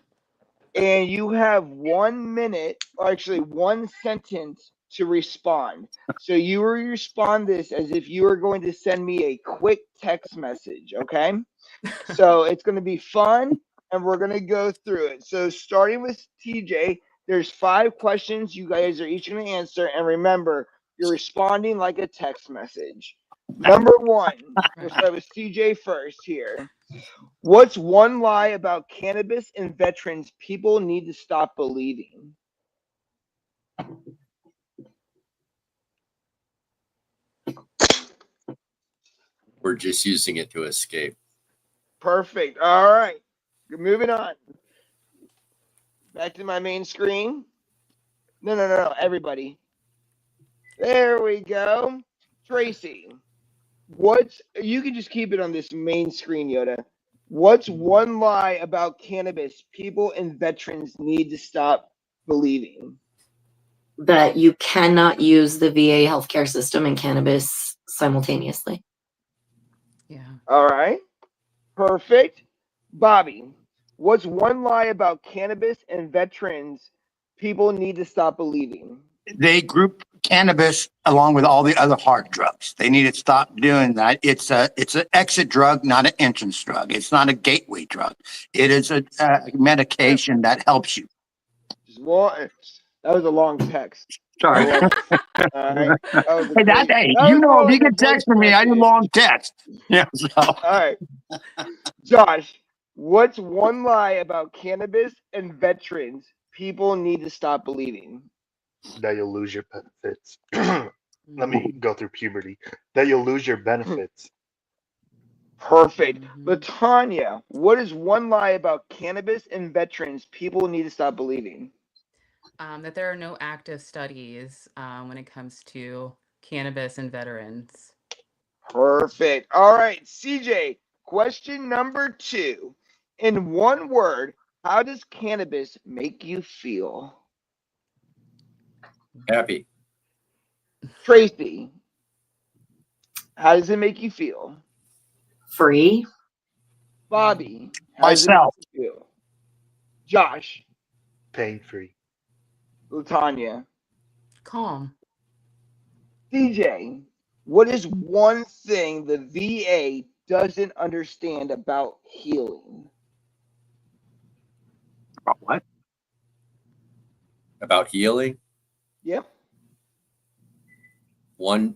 and you have 1 minute, or actually 1 sentence to respond. So you will respond this as if you were going to send me a quick text message, okay? So it's going to be fun, and we're going to go through it. So starting with TJ, there's 5 questions you guys are each going to answer, and remember, you're responding like a text message. Number 1, we'll start with TJ first here. What's one lie about cannabis and veterans people need to stop believing? We're just using it to escape. Perfect. All right. Moving on. Back to my main screen. No. Everybody. There we go. Tracy, you can just keep it on this main screen, Yoda. What's one lie about cannabis people and veterans need to stop believing? That you cannot use the VA healthcare system and cannabis simultaneously. Yeah. All right. Perfect. Bobby, what's one lie about cannabis and veterans people need to stop believing? They group cannabis along with all the other hard drugs. They need to stop doing that. It's an exit drug, not an entrance drug. It's not a gateway drug. It is a medication that helps you. That was a long text. Sorry. All right. That was a Hey, great. hey, That you was know, more if you like a can voice text from me, I do message. long text. Yeah. So. All right. Josh, what's one lie about cannabis and veterans people need to stop believing? That you'll lose your benefits. Let me go through puberty. That you'll lose your benefits. Perfect. Latanya, what is one lie about cannabis and veterans people need to stop believing? That there are no active studies when it comes to cannabis and veterans. Perfect. All right, CJ, question number 2. In one word, how does cannabis make you feel? Happy. Tracy, How does it make you feel? Free. Bobby, how does it make Myself. you feel? Josh, Pain free. Latanya, Calm. DJ, what is one thing the VA doesn't understand about healing? About what? About healing, Yep. one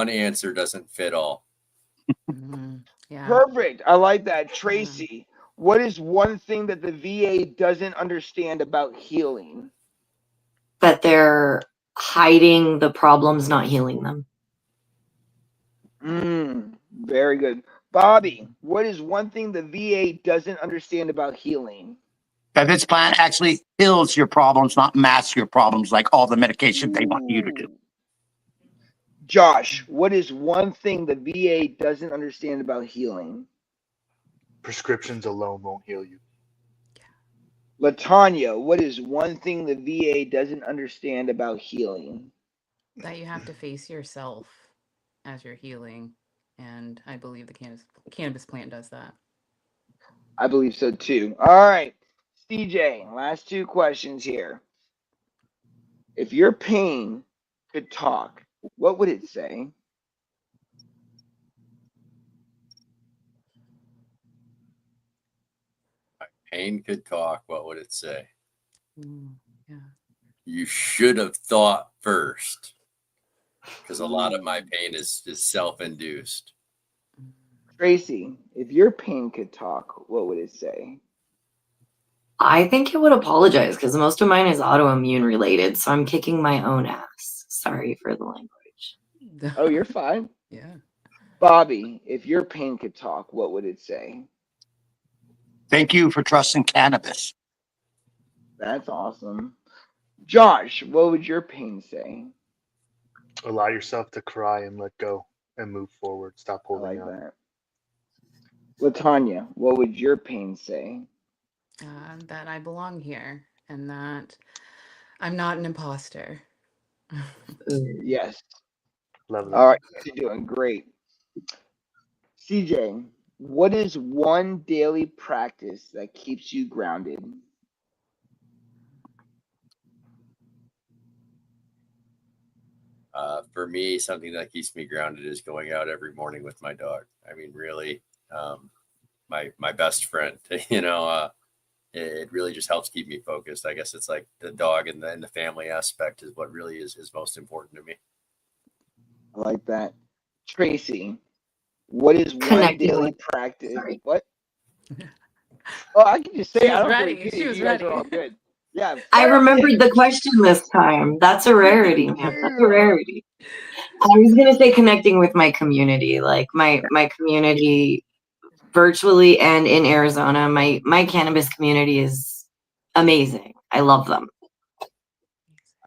answer doesn't fit all. Yeah. Perfect. I like that. Tracy, what is one thing that the VA doesn't understand about healing? That they're hiding the problems, not healing them. Very good. Bobby, what is one thing the VA doesn't understand about healing? That this plant actually heals your problems, not masks your problems like all the medication they want you to do. Ooh. Josh, what is one thing the VA doesn't understand about healing? Prescriptions alone won't heal you. Latanya, what is one thing the VA doesn't understand about healing? That you have to face yourself as you're healing. And I believe the cannabis plant does that. I believe so too. All right. CJ, last two questions here. If your pain could talk, what would it say? Pain could talk. What would it say? Yeah. You should have thought first, because a lot of my pain is self-induced. Tracy, if your pain could talk, what would it say? I think it would apologize because most of mine is autoimmune related. So I'm kicking my own ass. Sorry for the language. Oh, you're fine. Yeah. Bobby, if your pain could talk, what would it say? Thank you for trusting cannabis. That's awesome. Josh, what would your pain say? Allow yourself to cry and let go and move forward. Stop I holding like on. that. Latanya, what would your pain say? That I belong here and that I'm not an imposter. Yes. Love All that. right, you're doing great. CJ, what is one daily practice that keeps you grounded? For me, something that keeps me grounded is going out every morning with my dog. I mean, really, my best friend. It really just helps keep me focused. I guess it's like the dog and the family aspect is what really is most important to me. I like that. Tracy, what is one Connecting daily with. practice? Sorry. What? Oh, I can just say She it. I was don't have to ready. repeat She it. was You guys are all ready. good. Yeah. I fire away. remembered the question this time. That's a rarity, man. That's a Yeah. rarity. I was gonna say connecting with my community, like my community virtually and in Arizona. My cannabis community is amazing. I love them.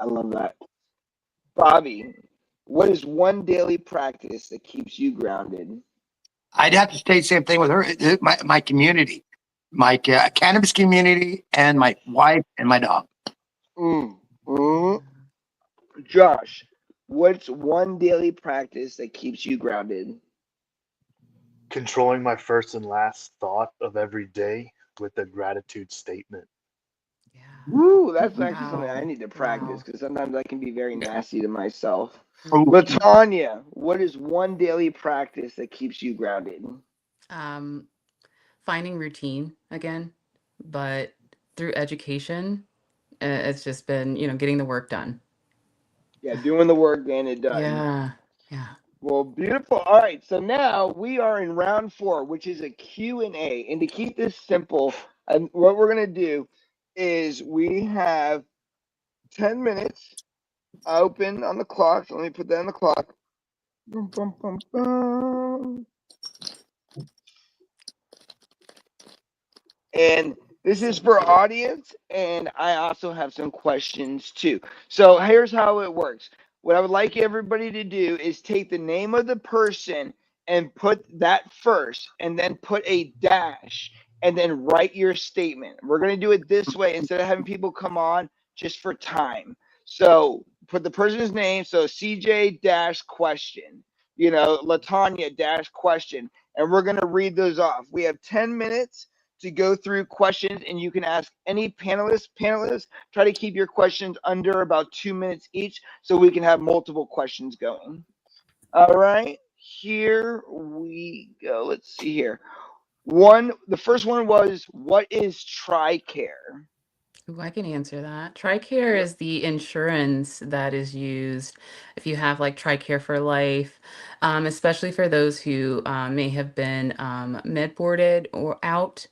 I love that. Bobby, what is one daily practice that keeps you grounded? I'd have to say the same thing with her. My community, my cannabis community, and my wife and my dog. Mm. Mm. Josh, what's one daily practice that keeps you grounded? Controlling my first and last thought of every day with a gratitude statement. Yeah. Woo, that's actually something I Wow. need to practice Wow. because sometimes I can be very Yeah. nasty to myself. Oh, Latanya, what is one daily practice that keeps you grounded? Um, Finding routine again, but through education, it's just been, getting the work done. Yeah, doing the work, getting it done. Yeah. Yeah. Well, beautiful. All right, so now we are in round 4, which is a Q&A. And to keep this simple, what we're going to do is we have 10 minutes open on the clock. So let me put that on the clock. Bum, bum, bum, bum. And this is for audience, and I also have some questions too. So here's how it works. What I would like everybody to do is take the name of the person and put that first, and then put a dash, and then write your statement. We're going to do it this way instead of having people come on just for time. So put the person's name, so CJ dash question. Latanya dash question, and we're going to read those off. We have 10 minutes to go through questions, and you can ask any panelists. Try to keep your questions under about 2 minutes each so we can have multiple questions going. All right, here we go. Let's see here. The first one was, what is TRICARE? Ooh, I can answer that. TRICARE is the insurance that is used if you have like TRICARE for life, especially for those who may have been med boarded or out.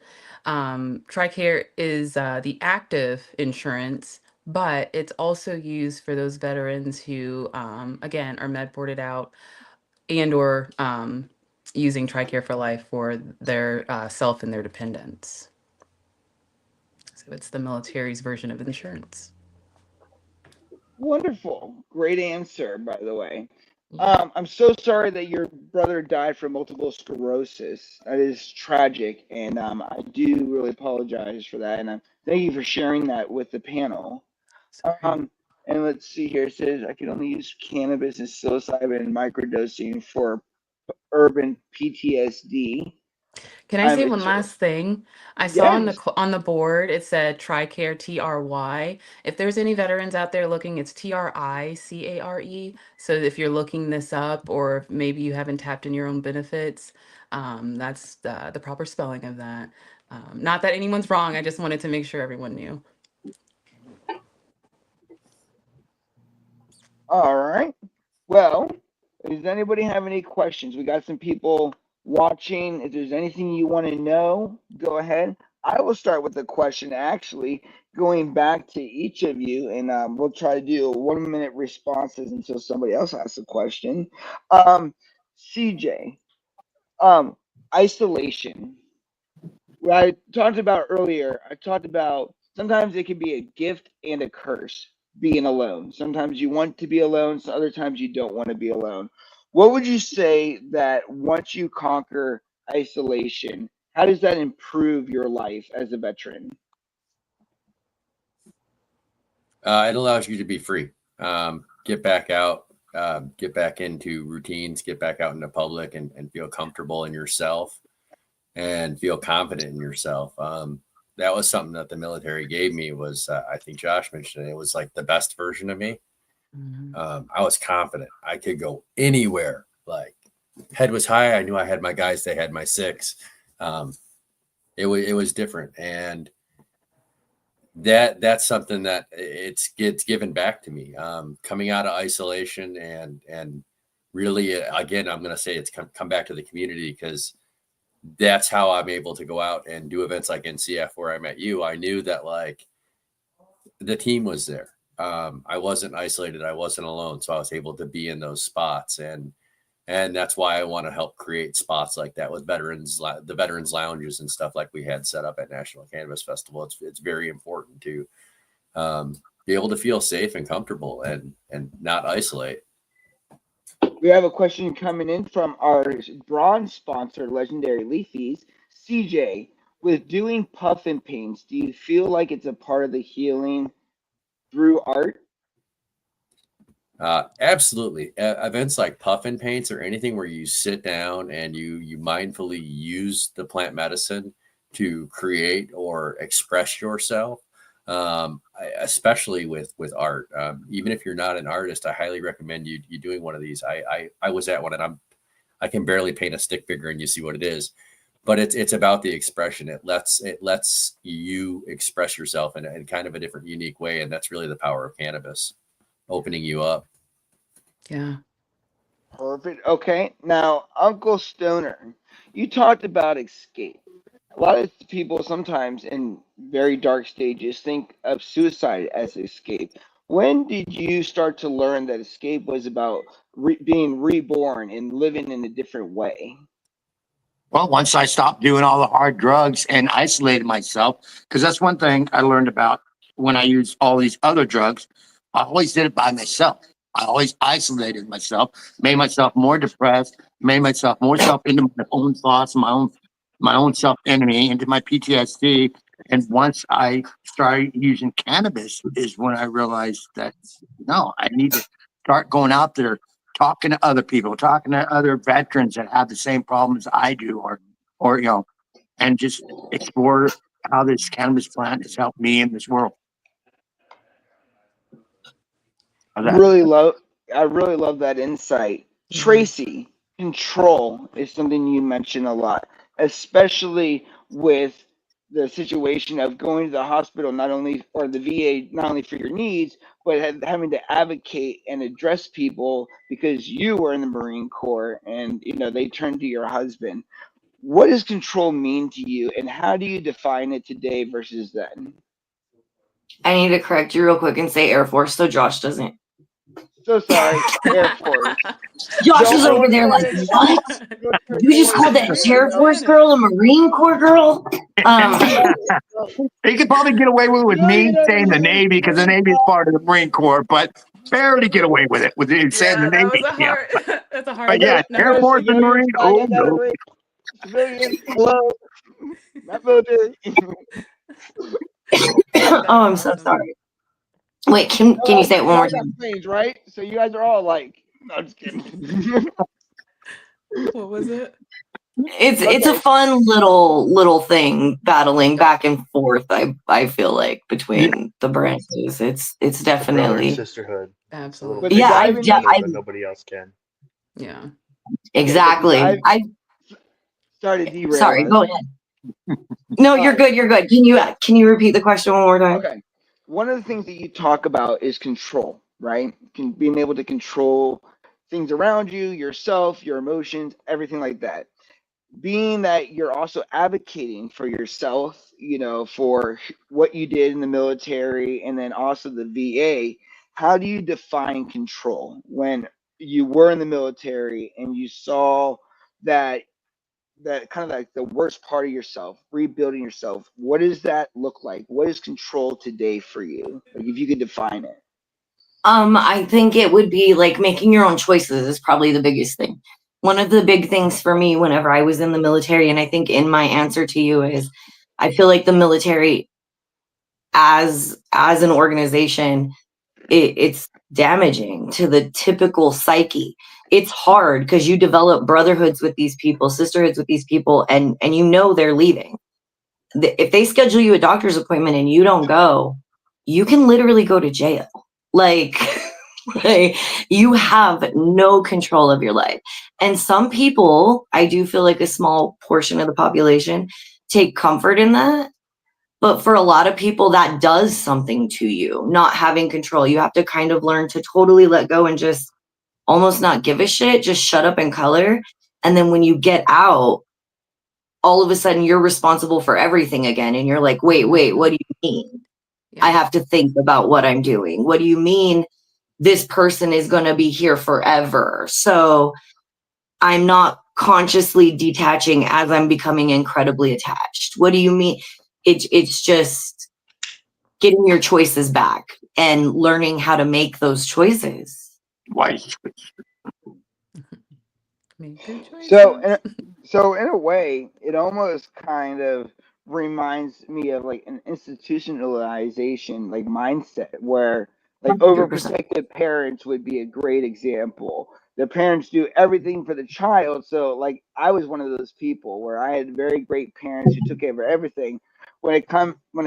TRICARE is the active insurance, but it's also used for those veterans who, again, are med boarded out and or using TRICARE for life for their self and their dependents. So it's the military's version of insurance. Wonderful. Great answer, by the way. Yeah. I'm so sorry that your brother died from multiple sclerosis. That is tragic, and I do really apologize for that. And thank you for sharing that with the panel. Sorry. And let's see here. It says I can only use cannabis and psilocybin microdosing for urban PTSD. Can I say one It's last thing? I saw on yes. the board it said TRICARE TRY. If there's any veterans out there looking, it's TRICARE. So if you're looking this up, or if maybe you haven't tapped in your own benefits, that's the proper spelling of that. Not that anyone's wrong. I just wanted to make sure everyone knew. All right. Well, does anybody have any questions? We got some people watching. If there's anything you want to know, go ahead. I will start with a question, actually, going back to each of you, and we'll try to do 1 minute responses until somebody else asks a question. CJ, isolation. What I talked about earlier, I talked about sometimes it can be a gift and a curse being alone. Sometimes you want to be alone, so other times you don't want to be alone. What would you say that once you conquer isolation, how does that improve your life as a veteran? It allows you to be free, get back out, get back into routines, get back out into public, and feel comfortable in yourself and feel confident in yourself. That was something that the military gave me. Was I think Josh mentioned it. It was like the best version of me. I was confident. I could go anywhere. Like, head was high. I knew I had my guys. They had my six. It was different, and that's something that gets given back to me. Coming out of isolation and really, again, I'm going to say it's come back to the community, because that's how I'm able to go out and do events like NCF where I met you. I knew that like the team was there. I wasn't isolated. I wasn't alone. So I was able to be in those spots. And that's why I want to help create spots like that with the veterans lounges and stuff like we had set up at National Cannabis Festival. It's very important to be able to feel safe and comfortable and not isolate. We have a question coming in from our bronze sponsor, Legendary Leafies. CJ, with doing puff and paints, do you feel like it's a part of the healing through art? Absolutely. Events like puff and paints or anything where you sit down and you mindfully use the plant medicine to create or express yourself. Especially with art. Even if you're not an artist, I highly recommend you doing one of these. I was at one, and I can barely paint a stick figure, and you see what it is. But it's about the expression. It lets you express yourself in kind of a different, unique way, and that's really the power of cannabis, opening you up. Yeah. Perfect. Okay. Now, Uncle Stoner, you talked about escape. A lot of people sometimes in very dark stages think of suicide as escape. When did you start to learn that escape was about being reborn and living in a different way? Well, once I stopped doing all the hard drugs and isolated myself, because that's one thing I learned about when I used all these other drugs, I always did it by myself. I always isolated myself, made myself more depressed, made myself more self into my own thoughts, my own self enemy, into my PTSD. And once I started using cannabis, is when I realized that no, I need to start going out there, talking to other people, talking to other veterans that have the same problems I do, or and just explore how this cannabis plant has helped me in this world. How's that? Really love. I really love that insight. Yeah. Tracy, control is something you mention a lot, especially with the situation of going to the hospital, not only or the VA, not only for your needs, but having to advocate and address people because you were in the Marine Corps and they turned to your husband. What does control mean to you, and how do you define it today versus then? I need to correct you real quick and say Air Force so Josh doesn't. So sorry, Air Force. Josh Don't is over there like, worry. what? You just called that Air Force girl a Marine Corps girl? You could probably get away with me saying the Navy because the Navy is part of the Marine Corps, but barely get away with it saying the Yeah, that was Navy. a Yeah, hard. That's a but hard yeah, Air no. Force and Civilians Marine. flying Oh in that no. array. Civilians, hello, not military. Oh, That's I'm so awesome. sorry. Wait, can you say it one more Y'all got time? planes, right? So you guys are all like, no, I'm just kidding. What was it? It's a Okay, fun little thing battling back and forth. I feel like Yeah, between the branches, it's It's a brother and definitely sisterhood. A little but the Absolutely. yeah. freedom diving I in, together, but nobody else can. Yeah. okay, but the exactly. dive. I Sorry to derail sorry. us. Go ahead. No, you're good. You're good. Can you repeat the question one more time? Okay, one of the things that you talk about is control, right? Being able to control things around you, yourself, your emotions, everything like that. Being that you're also advocating for yourself, for what you did in the military and then also the VA, how do you define control when you were in the military and you saw that kind of like the worst part of yourself, rebuilding yourself? What does that look like? What is control today for you? Like if you could define it. I think it would be like making your own choices is probably the biggest thing. One of the big things for me whenever I was in the military, and I think in my answer to you is I feel like the military as an organization, it's damaging to the typical psyche. It's hard because you develop brotherhoods with these people, sisterhoods with these people, and they're leaving. If they schedule you a doctor's appointment and you don't go, you can literally go to jail. Like, like you have no control of your life. And some people, I do feel like a small portion of the population take comfort in that. But for a lot of people, that does something to you, not having control. You have to kind of learn to totally let go and just almost not give a shit, just shut up and color. And then when you get out, all of a sudden you're responsible for everything again. And you're like, wait, what do you mean? I Yeah. have to think about what I'm doing. What do you mean this person is going to be here forever? So I'm not consciously detaching as I'm becoming incredibly attached. What do you mean? It's just getting your choices back and learning how to make those choices. why? Make good So, choices. in a way, it almost kind of reminds me of like an institutionalization, like mindset, where like 100%. overprotective parents would be a great example. The parents do everything for the child. So, like, I was one of those people where I had very great parents who took care of everything. When it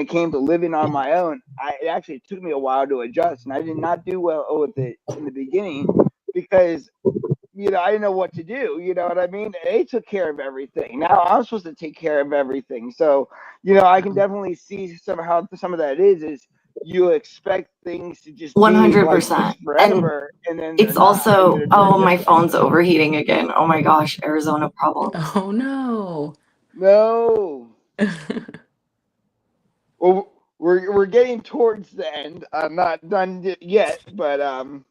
came to living on my own, it actually took me a while to adjust, and I did not do well with it in the beginning because I didn't know what to do. You know what I mean? They took care of everything. Now I'm supposed to take care of everything. So, I can definitely see how some of that is you expect things to just be like this 100%. And forever, and then they're it's not, and also, they're very oh, my different. phone's overheating again. Oh my gosh, Arizona problems. Oh no. No. Well, we're getting towards the end. I'm not done yet, but all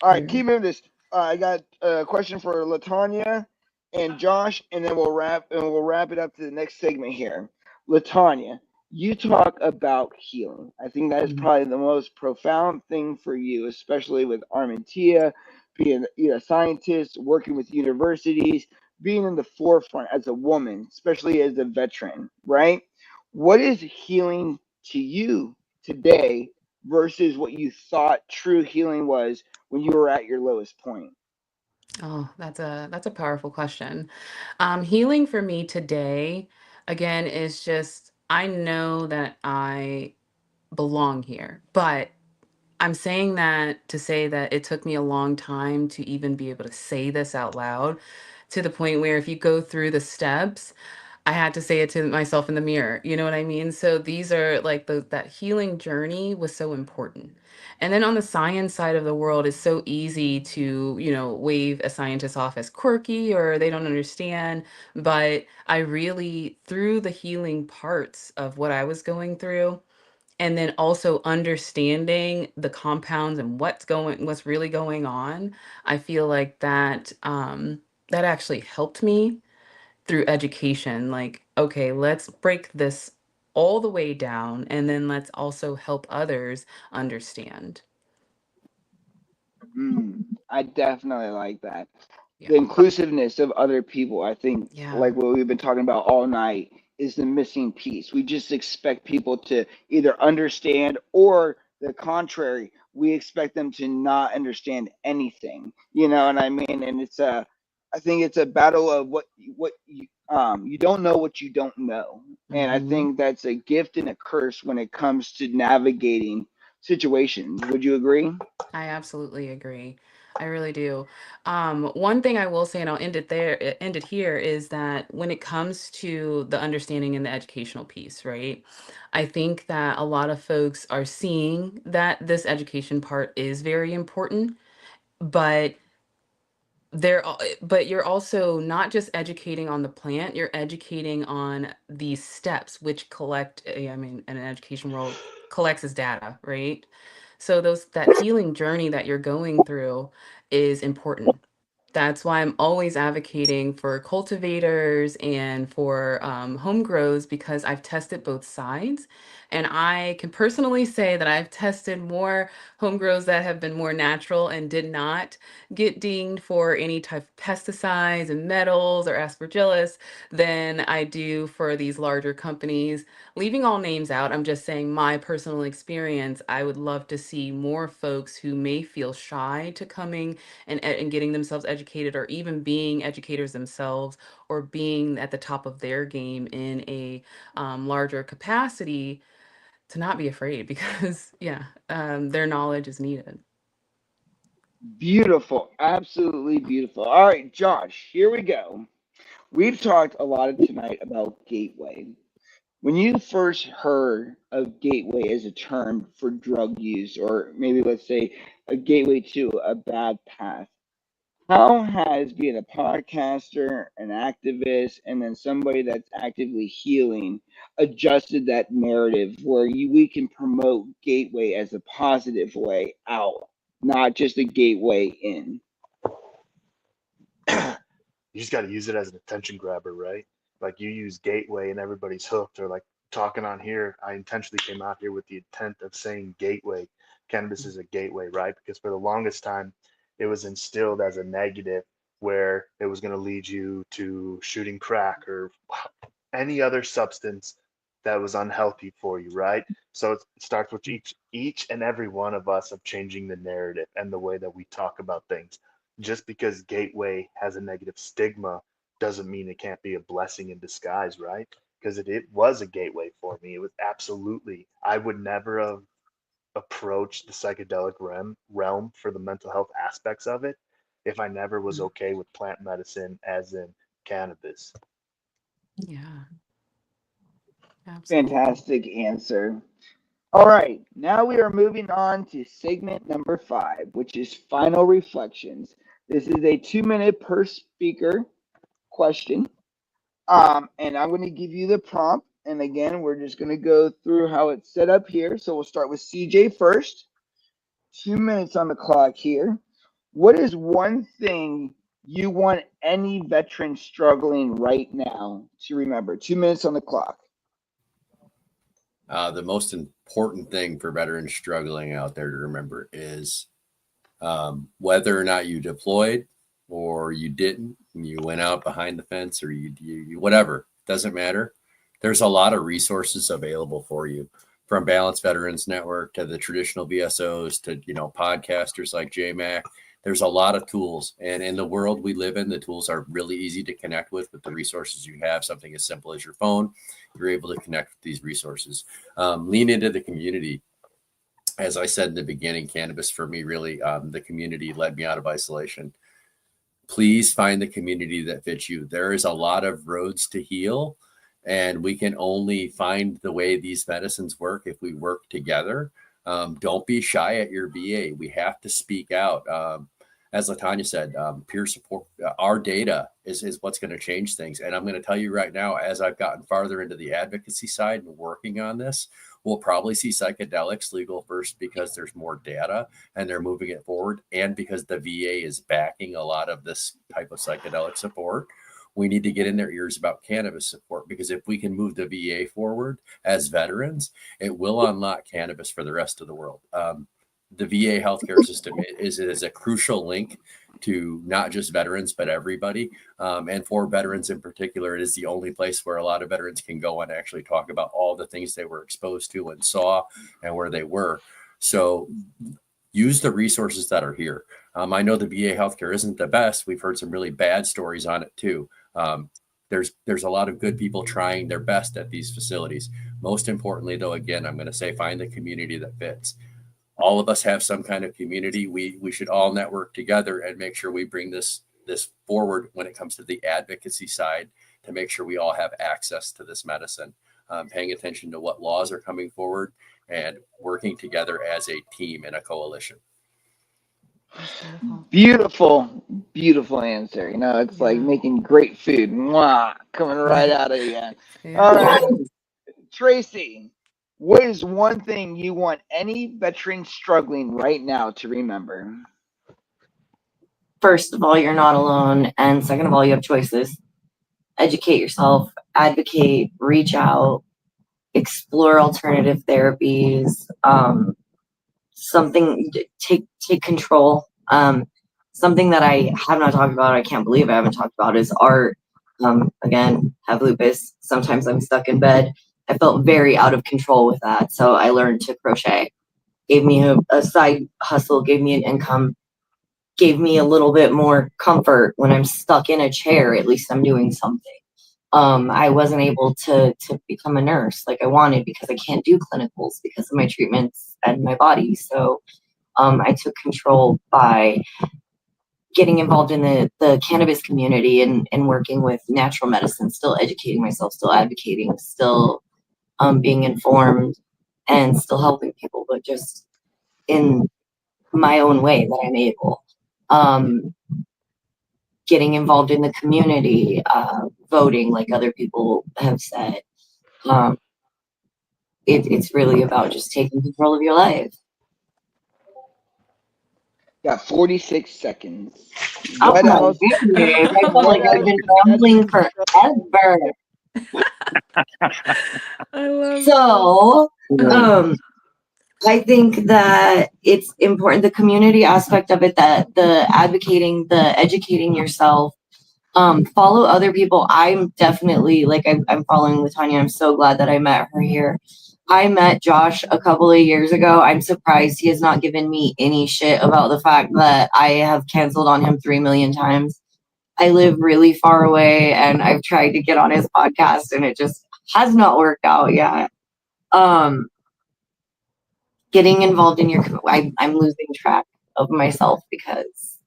right, Yeah. keep moving this. I got a question for Latanya and Josh, and then we'll wrap it up to the next segment here. Latanya, you talk about healing. I think that is probably the most profound thing for you, especially with Armentia, being a scientist, working with universities, being in the forefront as a woman, especially as a veteran, right? What is healing to you today versus what you thought true healing was when you were at your lowest point? Oh, that's a powerful question. Healing for me today, again, is just I know that I belong here, but I'm saying that to say that it took me a long time to even be able to say this out loud, to the point where if you go through the steps, I had to say it to myself in the mirror. You know what I mean? So these are like that healing journey was so important. And then on the science side of the world, it's so easy to, wave a scientist off as quirky or they don't understand. But I really, through the healing parts of what I was going through, and then also understanding the compounds and what's really going on, I feel like that actually helped me through education. Like, okay, let's break this all the way down, and then let's also help others understand. I definitely like that. Yeah. The inclusiveness of other people, I think, Yeah. like what we've been talking about all night, is the missing piece. We just expect people to either understand or the contrary. We expect them to not understand anything. You know what I mean? And I think it's a battle of what you don't know what you don't know. And I Hmm. think that's a gift and a curse when it comes to navigating situations. Would you agree? I absolutely agree. I really do. One thing I will say, and I'll end it here, is that when it comes to the understanding and the educational piece, right? I think that a lot of folks are seeing that this education part is very important, but but you're also not just educating on the plant, you're educating on these steps which collect, I mean, in an education world, collects as data, right? So that healing journey that you're going through is important. That's why I'm always advocating for cultivators and for home grows, because I've tested both sides. And I can personally say that I've tested more home grows that have been more natural and did not get dinged for any type of pesticides and metals or aspergillus than I do for these larger companies. Leaving all names out, I'm just saying my personal experience. I would love to see more folks who may feel shy to coming and getting themselves educated, or even being educators themselves, or being at the top of their game in a larger capacity, to not be afraid because yeah, their knowledge is needed. Beautiful. Absolutely beautiful. All right, Josh, here we go. We've talked a lot tonight about gateway. When you first heard of gateway as a term for drug use, or maybe let's say a gateway to a bad path, how has being a podcaster, an activist, and then somebody that's actively healing adjusted that narrative where we can promote gateway as a positive way out, not just a gateway in? You just got to use it as an attention grabber, right? Like you use gateway and everybody's hooked, or like talking on here. I intentionally came out here with the intent of saying gateway. Cannabis is a gateway, right? Because for the longest time, it was instilled as a negative where it was going to lead you to shooting crack or any other substance that was unhealthy for you, right? So it starts with each and every one of us of changing the narrative and the way that we talk about things. Just because gateway has a negative stigma doesn't mean it can't be a blessing in disguise, right? Because it was a gateway for me. It was absolutely, I would never have approached the psychedelic realm for the mental health aspects of it if I never was Mm. okay with plant medicine, as in cannabis. Yeah, absolutely. Fantastic answer. All right, now we are moving on to segment number 5, which is final reflections. This is a 2 minute per speaker question. And I'm going to give you the prompt. And again, we're just going to go through how it's set up here. So we'll start with CJ first. 2 minutes on the clock here. What is one thing you want any veteran struggling right now to remember? 2 minutes on the clock. The most important thing for veterans struggling out there to remember is whether or not you deployed or you didn't, you went out behind the fence, or you whatever, doesn't matter. There's a lot of resources available for you, from Balanced Veterans Network to the traditional VSOs to podcasters like JMac. there's a lot of tools, and in the world we live in, the tools are really easy to connect with the resources you have. Something as simple as your phone, you're able to connect with these resources. Lean into the community. As I said in the beginning, cannabis for me, really, the community led me out of isolation. Please find the community that fits you. There is a lot of roads to heal, and we can only find the way these medicines work if we work together. Don't be shy at your VA. We have to speak out. As Latanya said, peer support, our data is what's going to change things. And I'm going to tell you right now, as I've gotten farther into the advocacy side and working on this, we'll probably see psychedelics legal first because there's more data and they're moving it forward. And because the VA is backing a lot of this type of psychedelic support, we need to get in their ears about cannabis support, because if we can move the VA forward as veterans, it will unlock cannabis for the rest of the world. The VA healthcare system is a crucial link to not just veterans, but everybody. And for veterans in particular, it is the only place where a lot of veterans can go and actually talk about all the things they were exposed to and saw and where they were. So use the resources that are here. I know the VA healthcare isn't the best. We've heard some really bad stories on it too. There's a lot of good people trying their best at these facilities. Most importantly, though, again, I'm going to say find the community that fits. All of us have some kind of community. We should all network together and make sure we bring this forward when it comes to the advocacy side, to make sure we all have access to this medicine, paying attention to what laws are coming forward and working together as a team in a coalition. Beautiful, beautiful answer. It's like Yeah. making great food. Mwah, coming right out of you. Yeah. All right, Tracy, what is one thing you want any veteran struggling right now to remember? First of all, you're not alone. And second of all, you have choices. Educate yourself, advocate, reach out, explore alternative therapies. Take control. Something that I have not talked about, I can't believe I haven't talked about, is art. Again, have lupus. Sometimes I'm stuck in bed. I felt very out of control with that. So I learned to crochet. Gave me a side hustle, gave me an income, gave me a little bit more comfort when I'm stuck in a chair. At least I'm doing something. I wasn't able to become a nurse like I wanted because I can't do clinicals because of my treatments and my body. So I took control by getting involved in the cannabis community and working with natural medicine, still educating myself, still advocating, still being informed, and still helping people, but just in my own way that I'm able. Getting involved in the community, voting, like other people have said. It's really about just taking control of your life. Got 46 seconds. Oh What my else? goodness. I felt What like I've else been is rambling forever. I love So, I think that it's important, the community aspect of it, that the advocating, the educating yourself, follow other people. I'm definitely, like, I'm following Latanya. I'm so glad that I met her here. I met Josh a couple of years ago. I'm surprised he has not given me any shit about the fact that I have canceled on him 3 million times. I live really far away and I've tried to get on his podcast and it just has not worked out yet. Getting involved in your, I'm losing track of myself because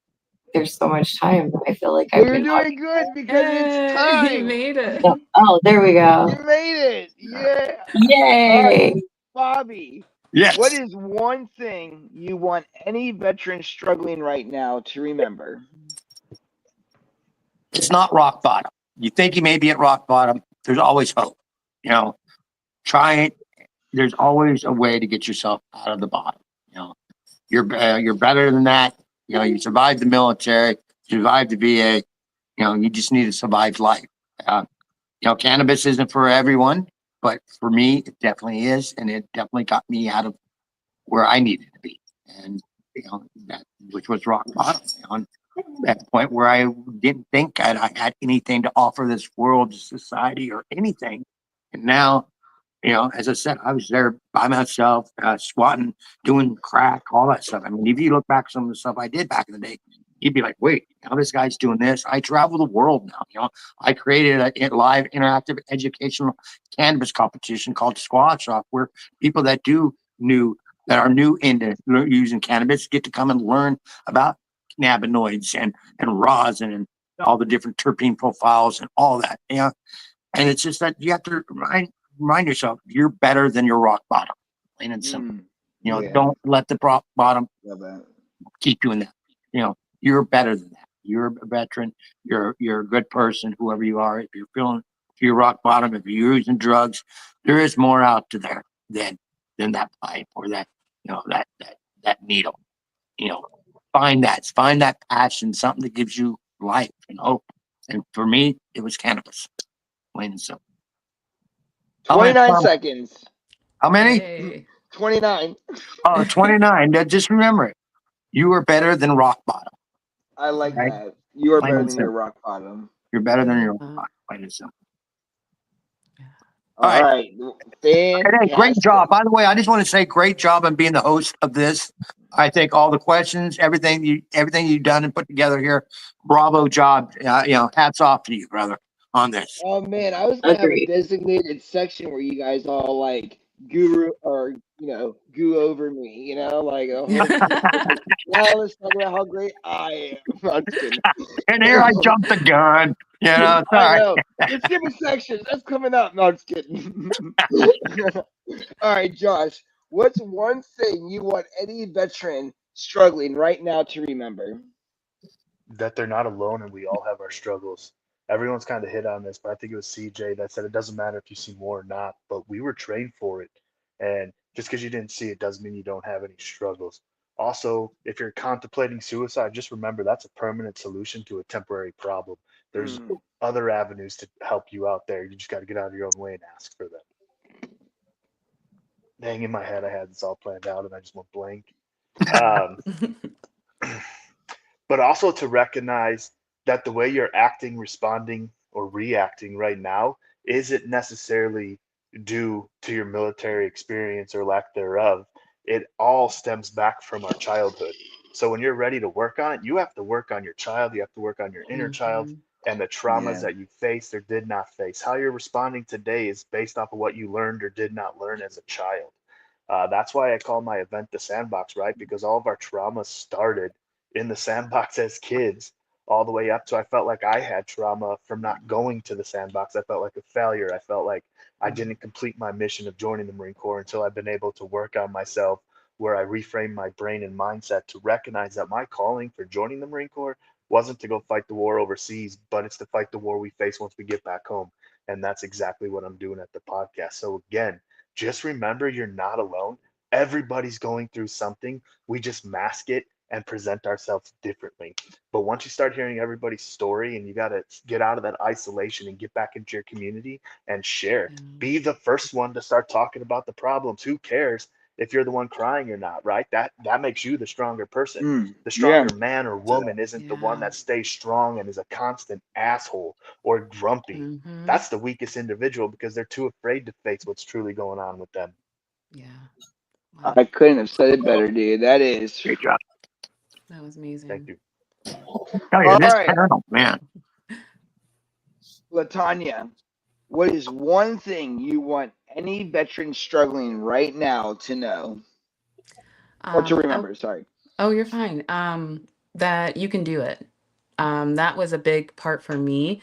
there's so much time. I feel like I've You're been doing good because it's time. You made it. Oh, there we go. You made it. Yeah. Yay. All right, Bobby. Yes. What is one thing you want any veteran struggling right now to remember? It's not rock bottom. You think you may be at rock bottom. There's always hope. Try it. There's always a way to get yourself out of the bottom. You're better than that. You survived the military, survived the VA. You just need to survive life. Cannabis isn't for everyone, but for me, it definitely is, and it definitely got me out of where I needed to be, and that which was rock bottom. At the point where I didn't think I had anything to offer this world, society, or anything, and now You know, as I said, I was there by myself, squatting, doing crack, all that stuff. I mean, if you look back at some of the stuff I did back in the day, you'd be like, wait, now this guy's doing this. I travel the world now. You know, I created a live interactive educational cannabis competition called Squatch Off, where people that are new into using cannabis get to come and learn about cannabinoids and rosin and all the different terpene profiles and all that. Yeah. And it's just that you have to remind yourself you're better than your rock bottom, plain and simple. You know, Yeah. don't let the bottom Love that. keep doing that. You know, you're better than that. You're a veteran. You're a good person, whoever you are. If you're rock bottom, if you're using drugs, there is more out to there than that pipe or that, you know, that needle. You know, find that passion, something that gives you life and hope. And for me, it was cannabis, plain and simple. 29 seconds. How many? Hey. 29. 29. Just remember it. You are better than rock bottom. I like Right? that. You are Plain better and than your simple. rock bottom. You're better than your rock Uh, bottom. Plain and simple. All All right. right. Hey, great Fantastic. job. By the way, I just want to say great job on being the host of this. I think all the questions, everything you've done and put together here, bravo job. You know, hats off to you, brother, on this. Oh man, I was gonna have a Agreed. designated section where you guys all like guru or goo over me, like a whole like, now let's talk about how great I am. No, I'm just kidding. And here I jumped the gun. You know, it's all I right. know. It's different sections. That's coming up. No, I'm just kidding. All right, Josh. What's one thing you want any veteran struggling right now to remember? That they're not alone and we all have our struggles. Everyone's kind of hit on this, but I think it was CJ that said it doesn't matter if you see more or not, but we were trained for it. And just because you didn't see it doesn't mean you don't have any struggles. Also, if you're contemplating suicide, just remember that's a permanent solution to a temporary problem. There's Mm. other avenues to help you out there. You just got to get out of your own way and ask for them. Dang, in my head, I had this all planned out and I just went blank. Um, but also to recognize that the way you're acting, responding, or reacting right now isn't necessarily due to your military experience or lack thereof. It all stems back from our childhood. So when you're ready to work on it, you have to work on your child, you have to work on your inner child Mhm. and the traumas Yeah. that you faced or did not face. How you're responding today is based off of what you learned or did not learn as a child. That's why I call my event the sandbox, right? Because all of our traumas started in the sandbox as kids all the way up to I felt like I had trauma from not going to the sandbox. I felt like a failure. I felt like I didn't complete my mission of joining the Marine Corps until I've been able to work on myself where I reframe my brain and mindset to recognize that my calling for joining the Marine Corps wasn't to go fight the war overseas, but it's to fight the war we face once we get back home. And that's exactly what I'm doing at the podcast. So again, just remember you're not alone. Everybody's going through something. We just mask it and present ourselves differently. But once you start hearing everybody's story and you got to get out of that isolation and get back into your community and share, Yeah. be the first one to start talking about the problems. Who cares if you're the one crying or not, right? That makes you the stronger person. The Yeah. stronger man or woman isn't the one Yeah. that stays strong and is a constant asshole or grumpy. Mhm. That's the weakest individual because they're too afraid to face what's truly going on with them. Yeah. Wow. I couldn't have said it better, dude. That is. Great job. That was Thank amazing. you. Tell you All this right, panel, man. Latanya. What is one thing you want any veteran struggling right now to know or to Oh, remember? Sorry. oh, you're fine. That you can do it. That was a big part for me.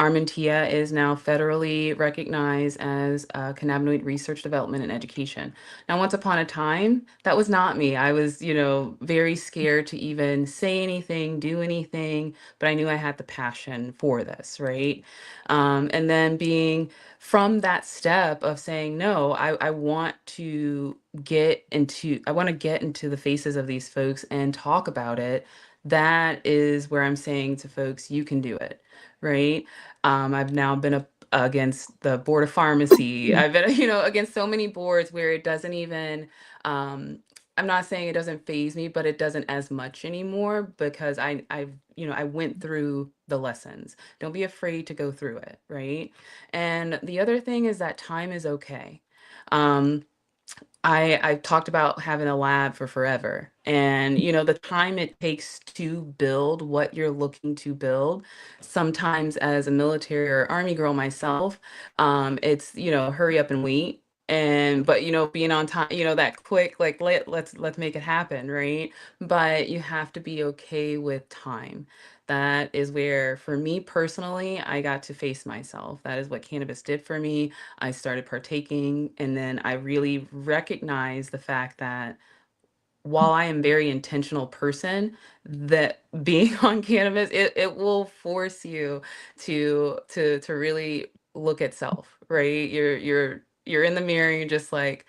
Armentia is now federally recognized as cannabinoid research development and education. Now, once upon a time, that was not me. I was, very scared to even say anything, do anything, but I knew I had the passion for this, right? And then being from that step of saying, no, I want to I want to get into the faces of these folks and talk about it. That is where I'm saying to folks, you can do it, right? I've now been up against the board of pharmacy. I've been, against so many boards where it doesn't even, um, I'm not saying it doesn't phase me, but it doesn't as much anymore because I went through the lessons. Don't be afraid to go through it, right? And the other thing is that time is okay. Um, I've talked about having a lab for forever. And, the time it takes to build what you're looking to build, sometimes as a military or army girl myself, it's, hurry up and wait. And but being on time, that quick, like let's make it happen, right? But you have to be okay with time. That is where, for me personally, I got to face myself. That is what cannabis did for me. I started partaking, and then I really recognized the fact that while I am a very intentional person, that being on cannabis, it will force you to really look at self, right? You're in the mirror, you're just like,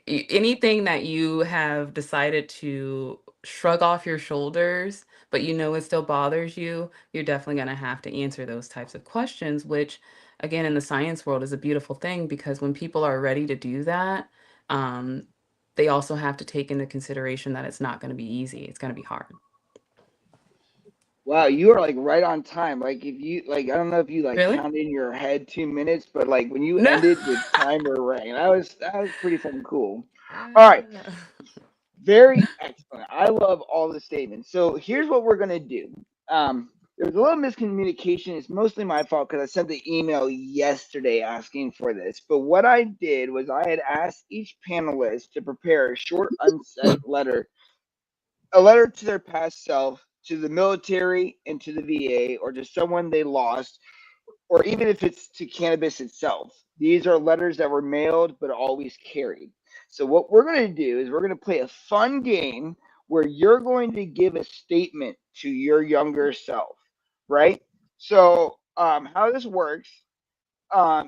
anything that you have decided to shrug off your shoulders, but it still bothers you, you're definitely going to have to answer those types of questions, which, again, in the science world is a beautiful thing because when people are ready to do that, um, they also have to take into consideration that it's not going to be easy. It's going to be hard. Wow, you are like right on time. Like if you like, I don't know if you like Really? counted in your head 2 minutes, but like when you No. ended, the timer rang. That was pretty fucking cool. All right, very excellent. I love all the statements. So here's what we're gonna do. There was a little miscommunication. It's mostly my fault because I sent the email yesterday asking for this. But what I did was I had asked each panelist to prepare a short, unsaid letter, a letter to their past self, to the military and to the VA, or to someone they lost, or even if it's to cannabis itself. These are letters that were mailed but always carried. So, what we're going to do is we're going to play a fun game where you're going to give a statement to your younger self, right? So, how this works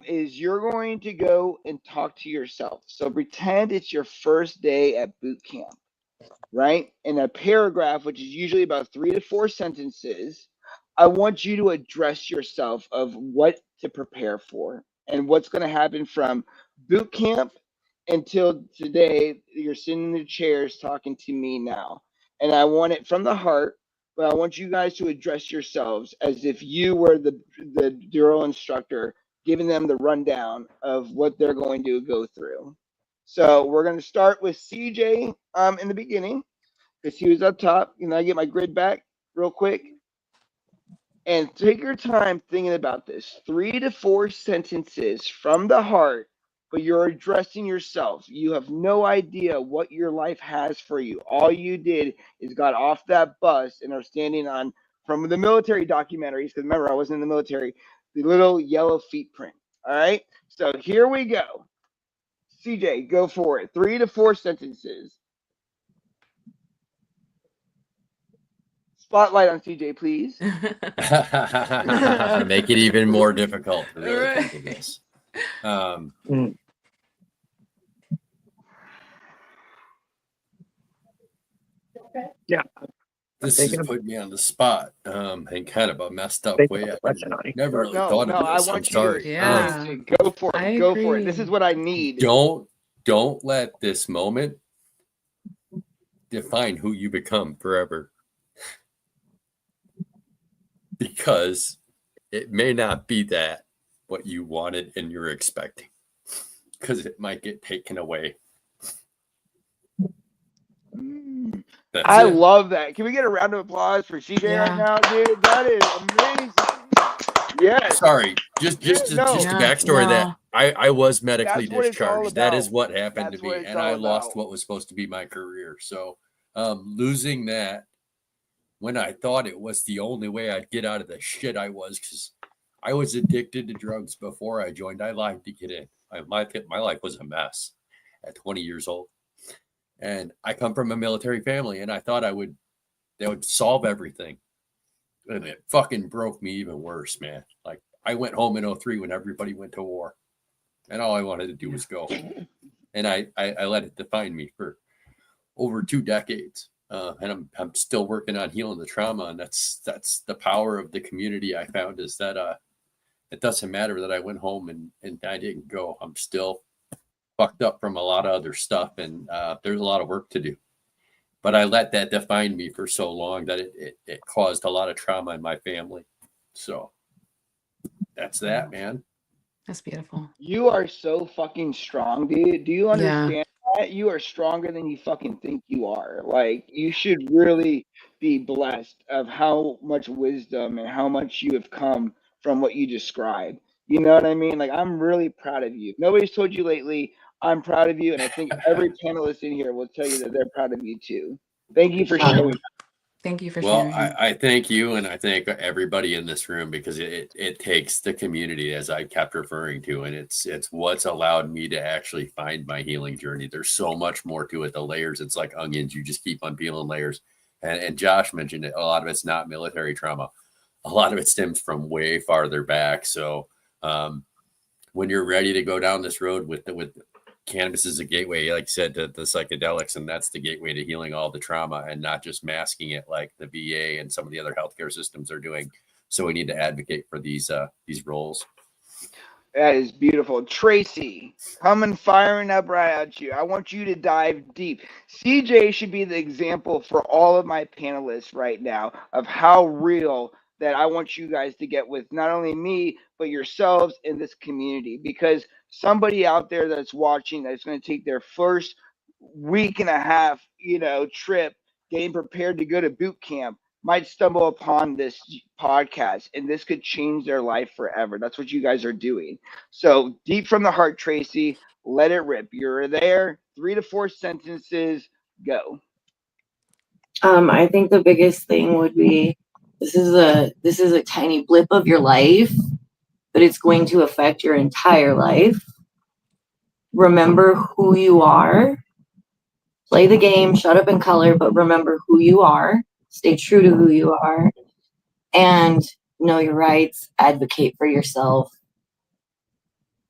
is you're going to go and talk to yourself. So, pretend it's your first day at boot camp, right? In a paragraph, which is usually about 3 to 4 sentences, I want you to address yourself of what to prepare for and what's going to happen from boot camp until today. You're sitting in the chairs talking to me now. And I want it from the heart, but I want you guys to address yourselves as if you were the drill instructor giving them the rundown of what they're going to go through. So we're going to start with CJ in the beginning because he was up top. I get my grid back real quick. And take your time thinking about this. 3 to 4 sentences from the heart, but you're addressing yourself. You have no idea what your life has for you. All you did is got off that bus and are standing on, from the military documentaries, because remember, I wasn't in the military, the little yellow feet print. All right. So here we go. CJ, go for it. 3 to 4 sentences. Spotlight on CJ, please. Make it even more difficult to really Right. come to this. Yeah. This has put me on the spot in kind of a messed up way. I never really No, thought no, of I this. I'm want you to sorry. experience Yeah. it. Go for I it. Go for it. This agree. is what I need. Don't let this moment define who you become forever. Because it may not be that what you wanted and you're expecting. Because it might get taken away. I love that. Can we get a round of applause for CJ right Yeah. now, dude? That is amazing. Yes. Sorry, just the backstory no. that I was medically That's what it's all discharged. That is about. what happened That's to what me, it's and all I lost about. what was supposed to be my career. So, losing that when I thought it was the only way I'd get out of the shit I was, because I was addicted to drugs before I joined. I lied to get in. My life was a mess at 20 years old, and I come from a military family, and I thought they would solve everything. And it fucking broke me even worse, man. Like, I went home in 03 when everybody went to war, and all I wanted to do was go. And I let it define me for over 2 decades. And I'm still working on healing the trauma. And that's the power of the community I found, is that it doesn't matter that I went home and I didn't go. I'm still fucked up from a lot of other stuff. And there's a lot of work to do. but I let that define me for so long that it caused a lot of trauma in my family. So that's that, man. That's beautiful. You are so fucking strong, dude. Do you Yeah. understand that? You are stronger than you fucking think you are. Like, you should really be blessed of how much wisdom and how much you have come from what you described. You know what I mean? Like, I'm really proud of you. If nobody's told you lately, I'm proud of you, and I think every panelist in here will tell you that they're proud of you too. Thank you for showing. Thank you for Well, sharing. I thank you, and I thank everybody in this room, because it takes the community, as I kept referring to, and it's what's allowed me to actually find my healing journey. There's so much more to it. The layers, it's like onions. You just keep on peeling layers. And Josh mentioned it. A lot of it's not military trauma. A lot of it stems from way farther back. So when you're ready to go down this road with cannabis is a gateway, like you said, to the psychedelics, and that's the gateway to healing all the trauma and not just masking it like the VA and some of the other healthcare systems are doing. So we need to advocate for these roles. That is beautiful. Tracy, coming firing up right at you. I want you to dive deep. CJ should be the example for all of my panelists right now of how real that I want you guys to get with not only me, but yourselves in this community. Because somebody out there that's watching that's going to take their first week and a half, trip getting prepared to go to boot camp might stumble upon this podcast, and this could change their life forever. That's what you guys are doing. So, deep from the heart, Tracy, let it rip. You're there. 3 to 4 sentences. Go. I think the biggest thing would be this is a tiny blip of your life, but it's going to affect your entire life. Remember who you are. Play the game, shut up and color, but remember who you are. Stay true to who you are, and know your rights. Advocate for yourself.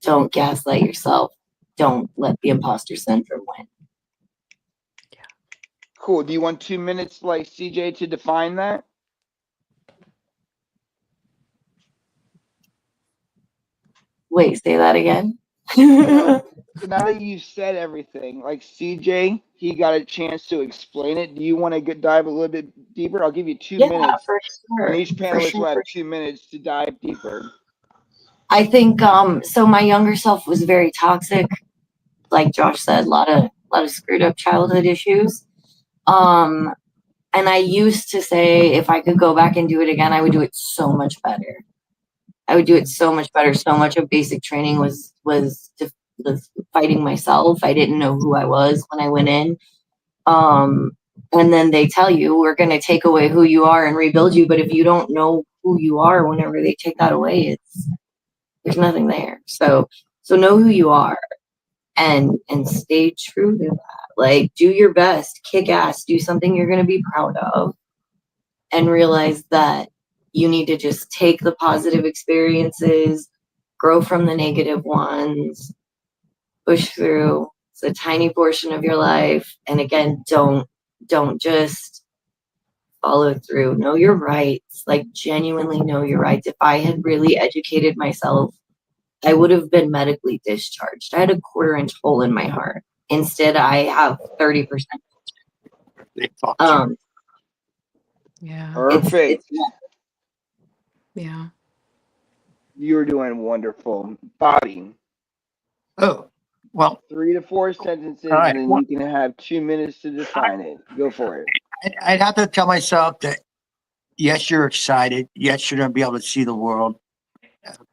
Don't gaslight yourself. Don't let the imposter syndrome win. Cool. Do you want 2 minutes like CJ to define that? Wait, say that again. So now that you've said everything, like CJ, he got a chance to explain it. Do you want to dive a little bit deeper? I'll give you 2 Yeah, minutes, for sure. and each For panelist sure. will have 2 minutes to dive deeper. I think so my younger self was very toxic. Like Josh said, a lot of screwed up childhood issues. And I used to say if I could go back and do it again, I would do it so much better. I would do it so much better. So much of basic training was fighting myself. I didn't know who I was when I went in. And then they tell you we're going to take away who you are and rebuild you. But if you don't know who you are, whenever they take that away, there's nothing there. So know who you are and stay true to that. Like, do your best, kick ass, do something you're going to be proud of, and realize that you need to just take the positive experiences, grow from the negative ones, push through. It's a tiny portion of your life. And again, don't just follow through. Know your rights, like genuinely know your rights. If I had really educated myself, I would have been medically discharged. I had a 1/4 inch hole in my heart. Instead, I have 30%. Yeah. Perfect. Yeah. You're doing wonderful. Bobby, Oh, well, 3 to 4 sentences, all and right. then Well, you can have 2 minutes to define it. Go for it. I'd have to tell myself that yes, you're excited. Yes, you're going to be able to see the world,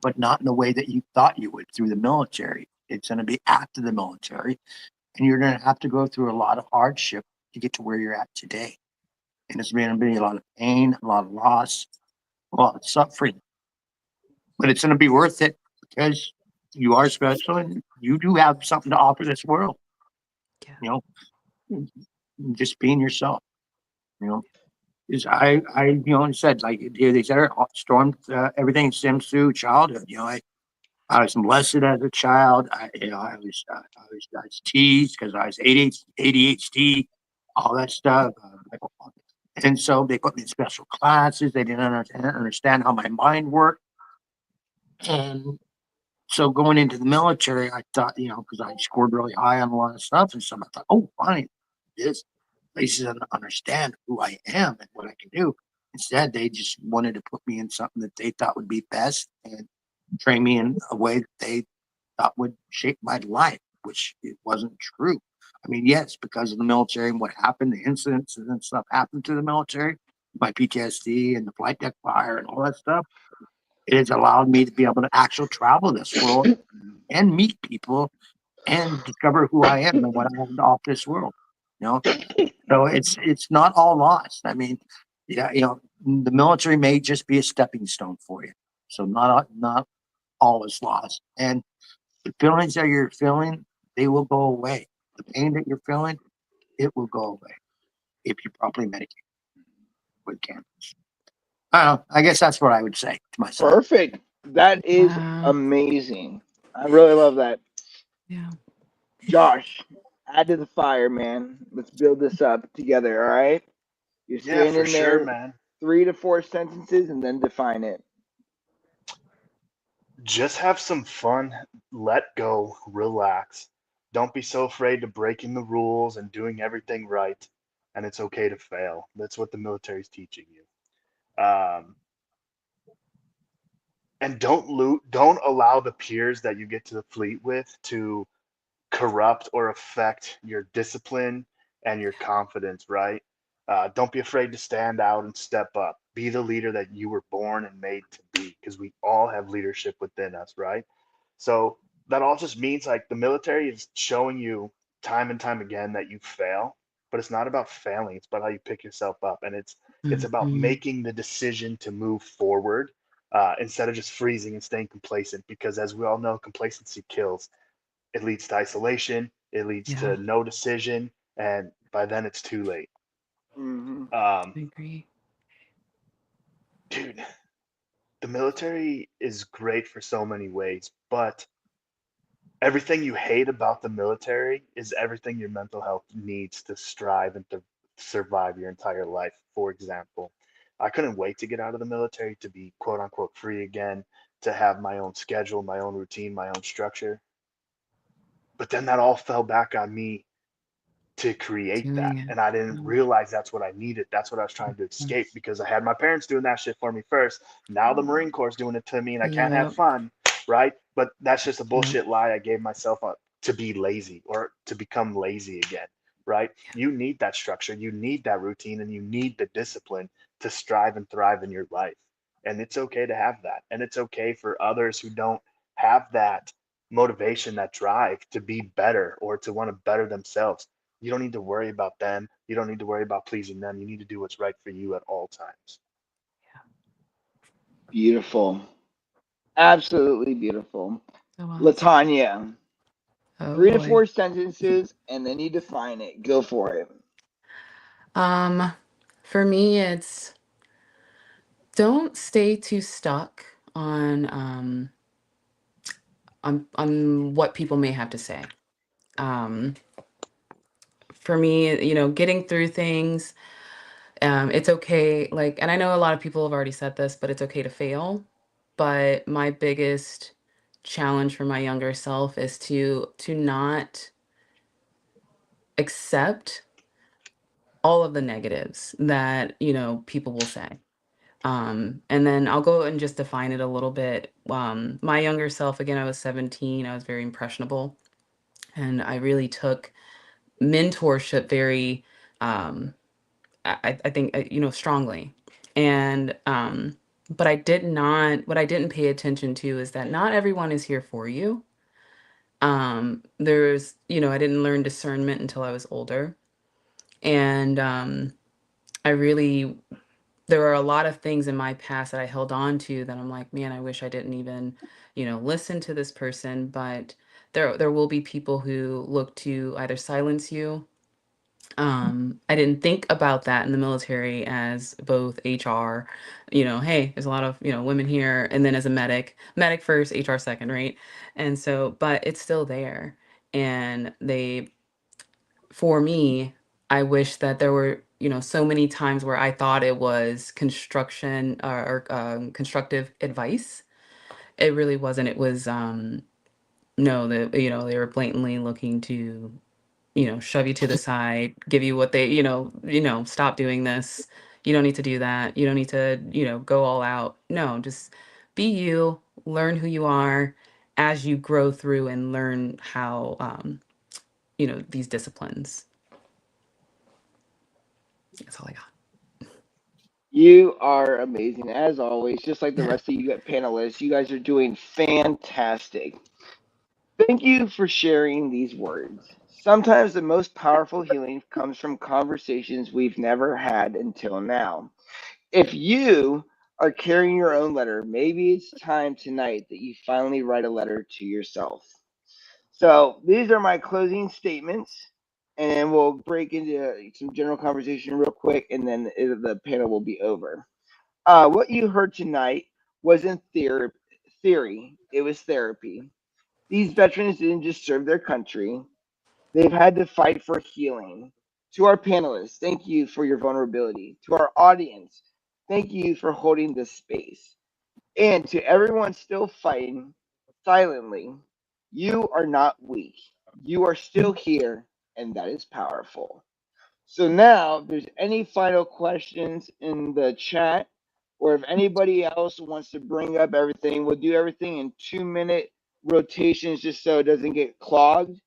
but not in the way that you thought you would through the military. It's going to be after the military, and you're going to have to go through a lot of hardship to get to where you're at today. And it's going to be a lot of pain, a lot of loss, a lot of suffering. But it's going to be worth it because you are special and you do have something to offer this world. Yeah. You know, just being yourself. You know, is said like here they said stormed everything stems through childhood. I was molested as a child. I was teased because I was ADHD, all that stuff. And so they put me in special classes. They didn't understand how my mind worked. And so going into the military, I thought, because I scored really high on a lot of stuff and stuff. I thought, oh, fine, this. places that understand who I am and what I can do. Instead, they just wanted to put me in something that they thought would be best and train me in a way that they thought would shape my life, which it wasn't true. I mean, yes, because of the military and what happened, the incidents and stuff happened to the military, my PTSD and the flight deck fire and all that stuff, it has allowed me to be able to actually travel this world and meet people and discover who I am and what I have to offer this world. You know, so it's not all lost. I mean, yeah, the military may just be a stepping stone for you. So not all is lost. And the feelings that you're feeling, they will go away. The pain that you're feeling, it will go away if you properly medicate with cannabis. I don't know. I guess that's what I would say to myself. Perfect. That is Wow. amazing. I really love that. Yeah. Josh, add to the fire, man. Let's build this up together, all right? You're Yeah, for standing sure, there, man. 3 to 4 sentences, and then define it. Just have some fun, let go, relax. Don't be so afraid to breaking the rules and doing everything right. And it's okay to fail. That's what the military's teaching you. Um, and don't allow the peers that you get to the fleet with to corrupt or affect your discipline and your confidence, right? Don't be afraid to stand out and step up. Be the leader that you were born and made to be, because we all have leadership within us, right? So that all just means like the military is showing you time and time again that you fail, but it's not about failing. It's about how you pick yourself up, and it's about Mhm. making the decision to move forward instead of just freezing and staying complacent. Because as we all know, complacency kills. It leads to isolation. It leads Yeah, to no decision, and by then it's too late. Hmm. Um, I agree. Dude, the military is great for so many ways, but everything you hate about the military is everything your mental health needs to strive and to survive your entire life. For example, I couldn't wait to get out of the military to be quote unquote free again, to have my own schedule, my own routine, my own structure. But then that all fell back on me to create that. Doing it. And I didn't Mm, realize that's what I needed. That's what I was trying to mm. escape, because I had my parents doing that shit for me first. Now the Marine Corps is doing it to me and I can't have Yep. fun, right? But that's just a Yep. bullshit lie I gave myself up to be lazy or to become lazy again, right? You need that structure, you need that routine, and you need the discipline to strive and thrive in your life. And it's okay to have that. And it's okay for others who don't have that motivation, that drive to be better or to want to better themselves. You don't need to worry about them. You don't need to worry about pleasing them. You need to do what's right for you at all times. Beautiful. Absolutely beautiful. So awesome. Latanya, Oh three to boy. four sentences, and then you define it. Go for it. Um, for me, it's don't stay too stuck on what people may have to say. Um, for me, getting through things, it's okay. Like, and I know a lot of people have already said this, but it's okay to fail. But my biggest challenge for my younger self is to not accept all of the negatives that people will say. And then I'll go and just define it a little bit. My younger self, again, I was 17. I was very impressionable, and I really took mentorship very, um, I think, strongly. And but I did not. What I didn't pay attention to is that not everyone is here for you. There's, I didn't learn discernment until I was older, and I really there were a lot of things in my past that I held on to that I'm like, man, I wish I didn't even, listen to this person. But there will be people who look to either silence you. I didn't think about that in the military as both HR, hey, there's a lot of, women here, and then as a medic first, HR second, right? And so, but it's still there. And for me, I wish that there were, so many times where I thought it was construction or constructive advice. It really wasn't. It was no, they were blatantly looking to shove you to the side, give you what they, stop doing this. You don't need to do that. You don't need to, go all out. No, just be you, learn who you are as you grow through and learn how, these disciplines. That's all I got. You are amazing as always, just like the rest of you panelists. You guys are doing fantastic. Thank you for sharing these words. Sometimes the most powerful healing comes from conversations we've never had until now. If you are carrying your own letter, maybe it's time tonight that you finally write a letter to yourself. So these are my closing statements, and then we'll break into some general conversation real quick, and then the panel will be over. What you heard tonight wasn't theory, it was therapy. These veterans didn't just serve their country, they've had to fight for healing. To our panelists, thank you for your vulnerability. To our audience, thank you for holding this space. And to everyone still fighting silently, you are not weak. You are still here, and that is powerful. So now, if there's any final questions in the chat, or if anybody else wants to bring up everything, we'll do everything in 2 minute rotations just so it doesn't get clogged.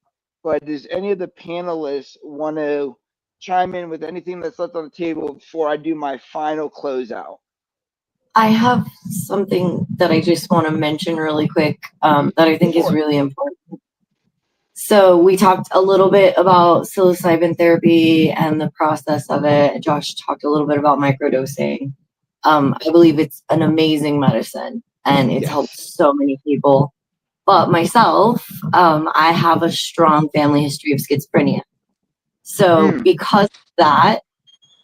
But does any of the panelists want to chime in with anything that's left on the table before I do my final closeout? I have something that I just want to mention really quick that I think is really important. So we talked a little bit about psilocybin therapy and the process of it. Josh talked a little bit about microdosing. I believe it's an amazing medicine and it's helped so many people. But myself, I have a strong family history of schizophrenia. So because of that,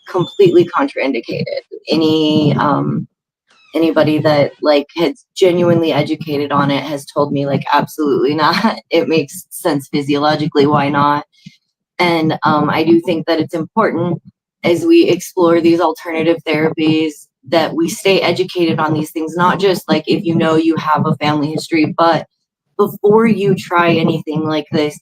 completely contraindicated. Anybody that like has genuinely educated on it has told me like absolutely not. It makes sense physiologically, why not? And I do think that it's important as we explore these alternative therapies that we stay educated on these things, not just like if you know you have a family history, but before you try anything like this,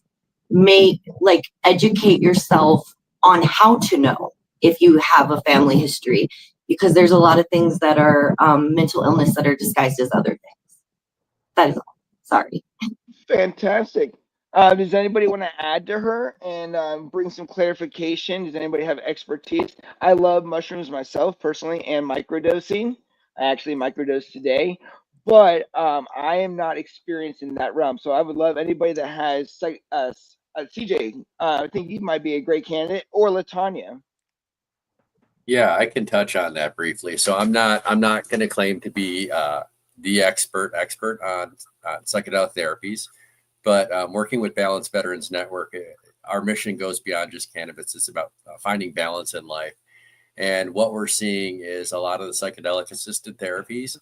educate yourself on how to know if you have a family history, because there's a lot of things that are mental illness that are disguised as other things. That is all. Sorry. Fantastic. Does anybody want to add to her and bring some clarification? Does anybody have expertise? I love mushrooms myself personally and microdosing. I actually microdosed today, but I am not experienced in that realm. So I would love anybody that has CJ. I think you might be a great candidate, or Latanya. Yeah, I can touch on that briefly. So I'm not going to claim to be the expert on psychedelic therapies, but working with Balanced Veterans Network, our mission goes beyond just cannabis. It's about finding balance in life. And what we're seeing is a lot of the psychedelic assisted therapies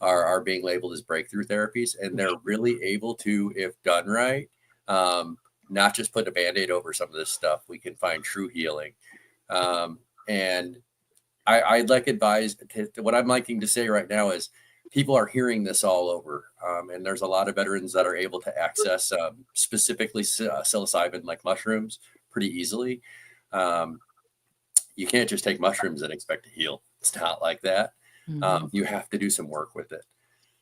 are being labeled as breakthrough therapies, and they're really able to, if done right, not just put a Band-Aid over some of this stuff. We can find true healing. And I'd like advise what I'm liking to say right now is people are hearing this all over. And there's a lot of veterans that are able to access specifically psilocybin like mushrooms pretty easily. You can't just take mushrooms and expect to heal. It's not like that. You have to do some work with it.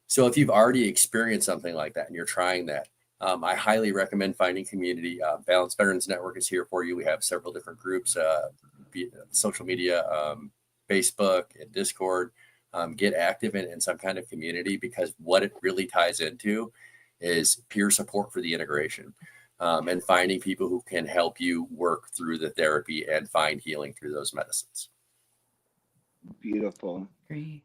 So if you've already experienced something like that and you're trying that, I highly recommend finding community. Balanced Veterans Network is here for you. We have several different groups, social media, Facebook and Discord. Get active in some kind of community, because what it really ties into is peer support for the integration, and finding people who can help you work through the therapy and find healing through those medicines. Beautiful. Great.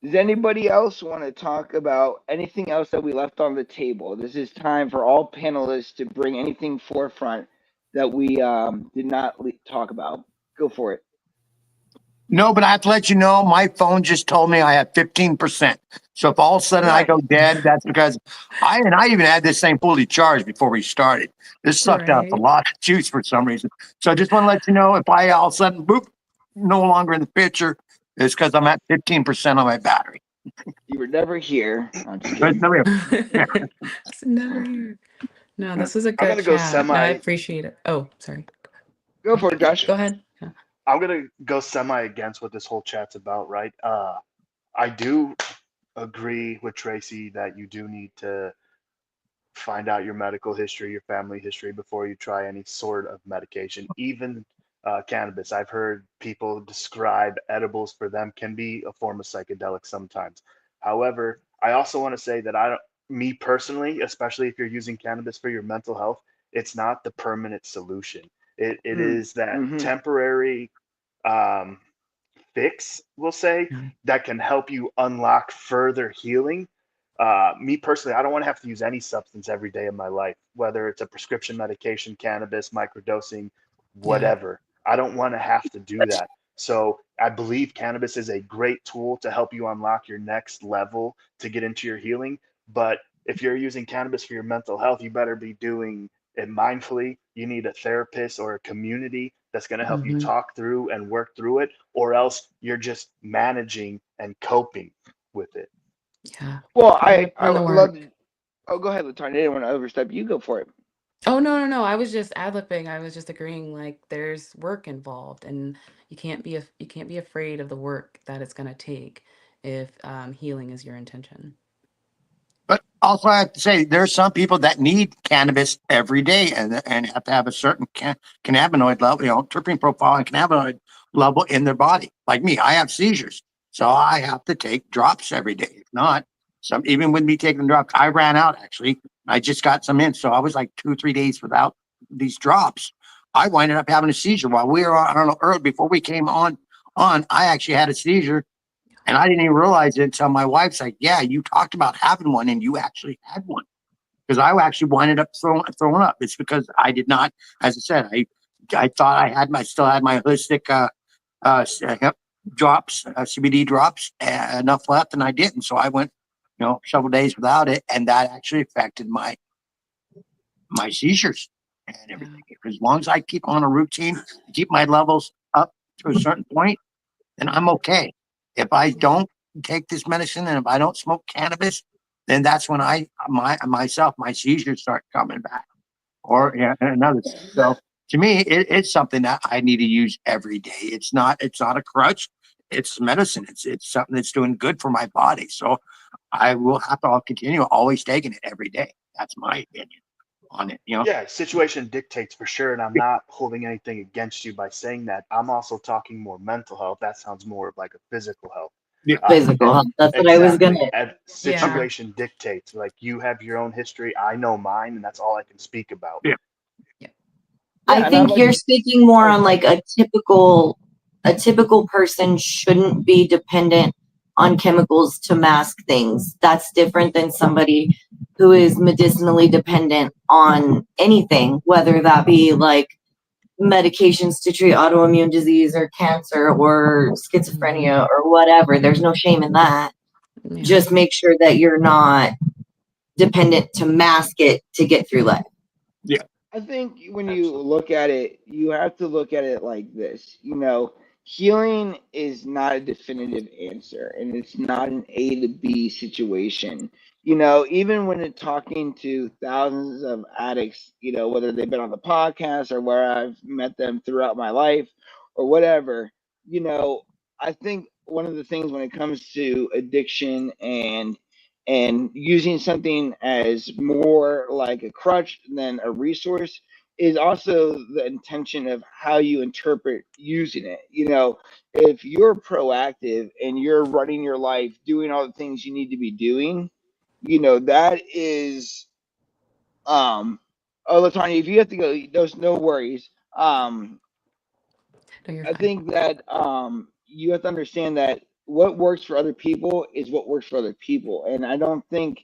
Does anybody else want to talk about anything else that we left on the table? This is time for all panelists to bring anything forefront that we did not talk about. Go for it. No, but I have to let you know, my phone just told me I have 15%. So if all of a sudden I go dead, that's because I even had this thing fully charged before we started. This sucked out a lot of juice for some reason. So I just want to let you know, if I all of a sudden, boop, no longer in the picture, it's because I'm at 15% on my battery. You were never here. I'm just But kidding. no, It's never here. No, this is a I'm good gonna go chat. No, I semi. appreciate it. Oh, sorry. Go for it, Josh. Go ahead. Yeah. I'm gonna go semi against what this whole chat's about, right? I do agree with Tracy that you do need to find out your medical history, your family history before you try any sort of medication, even cannabis. I've heard people describe edibles for them can be a form of psychedelic sometimes. However, I also want to say that I don't, me personally, especially if you're using cannabis for your mental health, it's not the permanent solution. It is that Mm-hmm. temporary um, fix, we'll say, Yeah. that can help you unlock further healing. Me personally, I don't want to have to use any substance every day of my life, whether it's a prescription medication, cannabis, microdosing, Yeah. whatever. I don't want to have to do that. So I believe cannabis is a great tool to help you unlock your next level to get into your healing. But if you're using cannabis for your mental health, you better be doing it mindfully. You need a therapist or a community that's going to help you Hmm. talk through and work through it, or else you're just managing and coping with it. Yeah. Well, You gotta I put in the would love work. to. Oh, go ahead, Latonya. I didn't want to overstep. You go for it. Oh, no, no, no. I was just ad-libbing. I was just agreeing, like, there's work involved, and you can't be afraid of the work that it's gonna take if healing is your intention. But also, I have to say, there are some people that need cannabis every day and have to have a certain cannabinoid level, terpene profile and cannabinoid level in their body. Like me, I have seizures, so I have to take drops every day. If not, even with me taking the drops, I ran out actually. I just got some in, so I was like 2 or 3 days without these drops. I winded up having a seizure while we were on, I don't know, early before we came on. I actually had a seizure and I didn't even realize it until my wife's like, "Yeah, you talked about having one, and you actually had one." Because I actually winded up throwing up. It's because I did not, as I said, I thought still had my holistic hemp drops, CBD drops, enough left, and I didn't. So I went, several days without it, and that actually affected my seizures and Yeah. everything. As long as I keep on a routine, keep my levels up to a certain point, then I'm okay. If I don't take this medicine and if I don't smoke cannabis, then that's when my seizures start coming back. Or another thing. So to me, it's something that I need to use every day. It's not a crutch. It's medicine. It's something that's doing good for my body. So I'll continue always taking it every day. That's my opinion on it. Yeah, situation dictates for sure, and I'm not holding anything against you by saying that. I'm also talking more mental health. That sounds more of like a physical health. Yeah. Physical health. That's what I was Exactly. gonna. Yeah. Situation dictates. Like you have your own history, I know mine, and that's all I can speak about. Yeah. Yeah. I Yeah, and I'd think like you're to. speaking more Oh, on like a typical person shouldn't be dependent on chemicals to mask things. That's different than somebody who is medicinally dependent on anything, whether that be like medications to treat autoimmune disease or cancer or Hmm. schizophrenia or whatever. There's no shame in that. Yeah. Just make sure that you're not dependent to mask it to get through life. Yeah. I think when you Absolutely. look at it, you have to look at it like this. Healing is not a definitive answer, and it's not an A to B situation. Even when it's talking to thousands of addicts, whether they've been on the podcast or where I've met them throughout my life or whatever, I think one of the things when it comes to addiction and using something as more like a crutch than a resource is also the intention of how you interpret using it. If you're proactive and you're running your life, doing all the things you need to be doing, that is oh, Latanya, if you have to go, there's no worries. No, you're I fine. think that you have to understand that what works for other people is what works for other people, and I don't think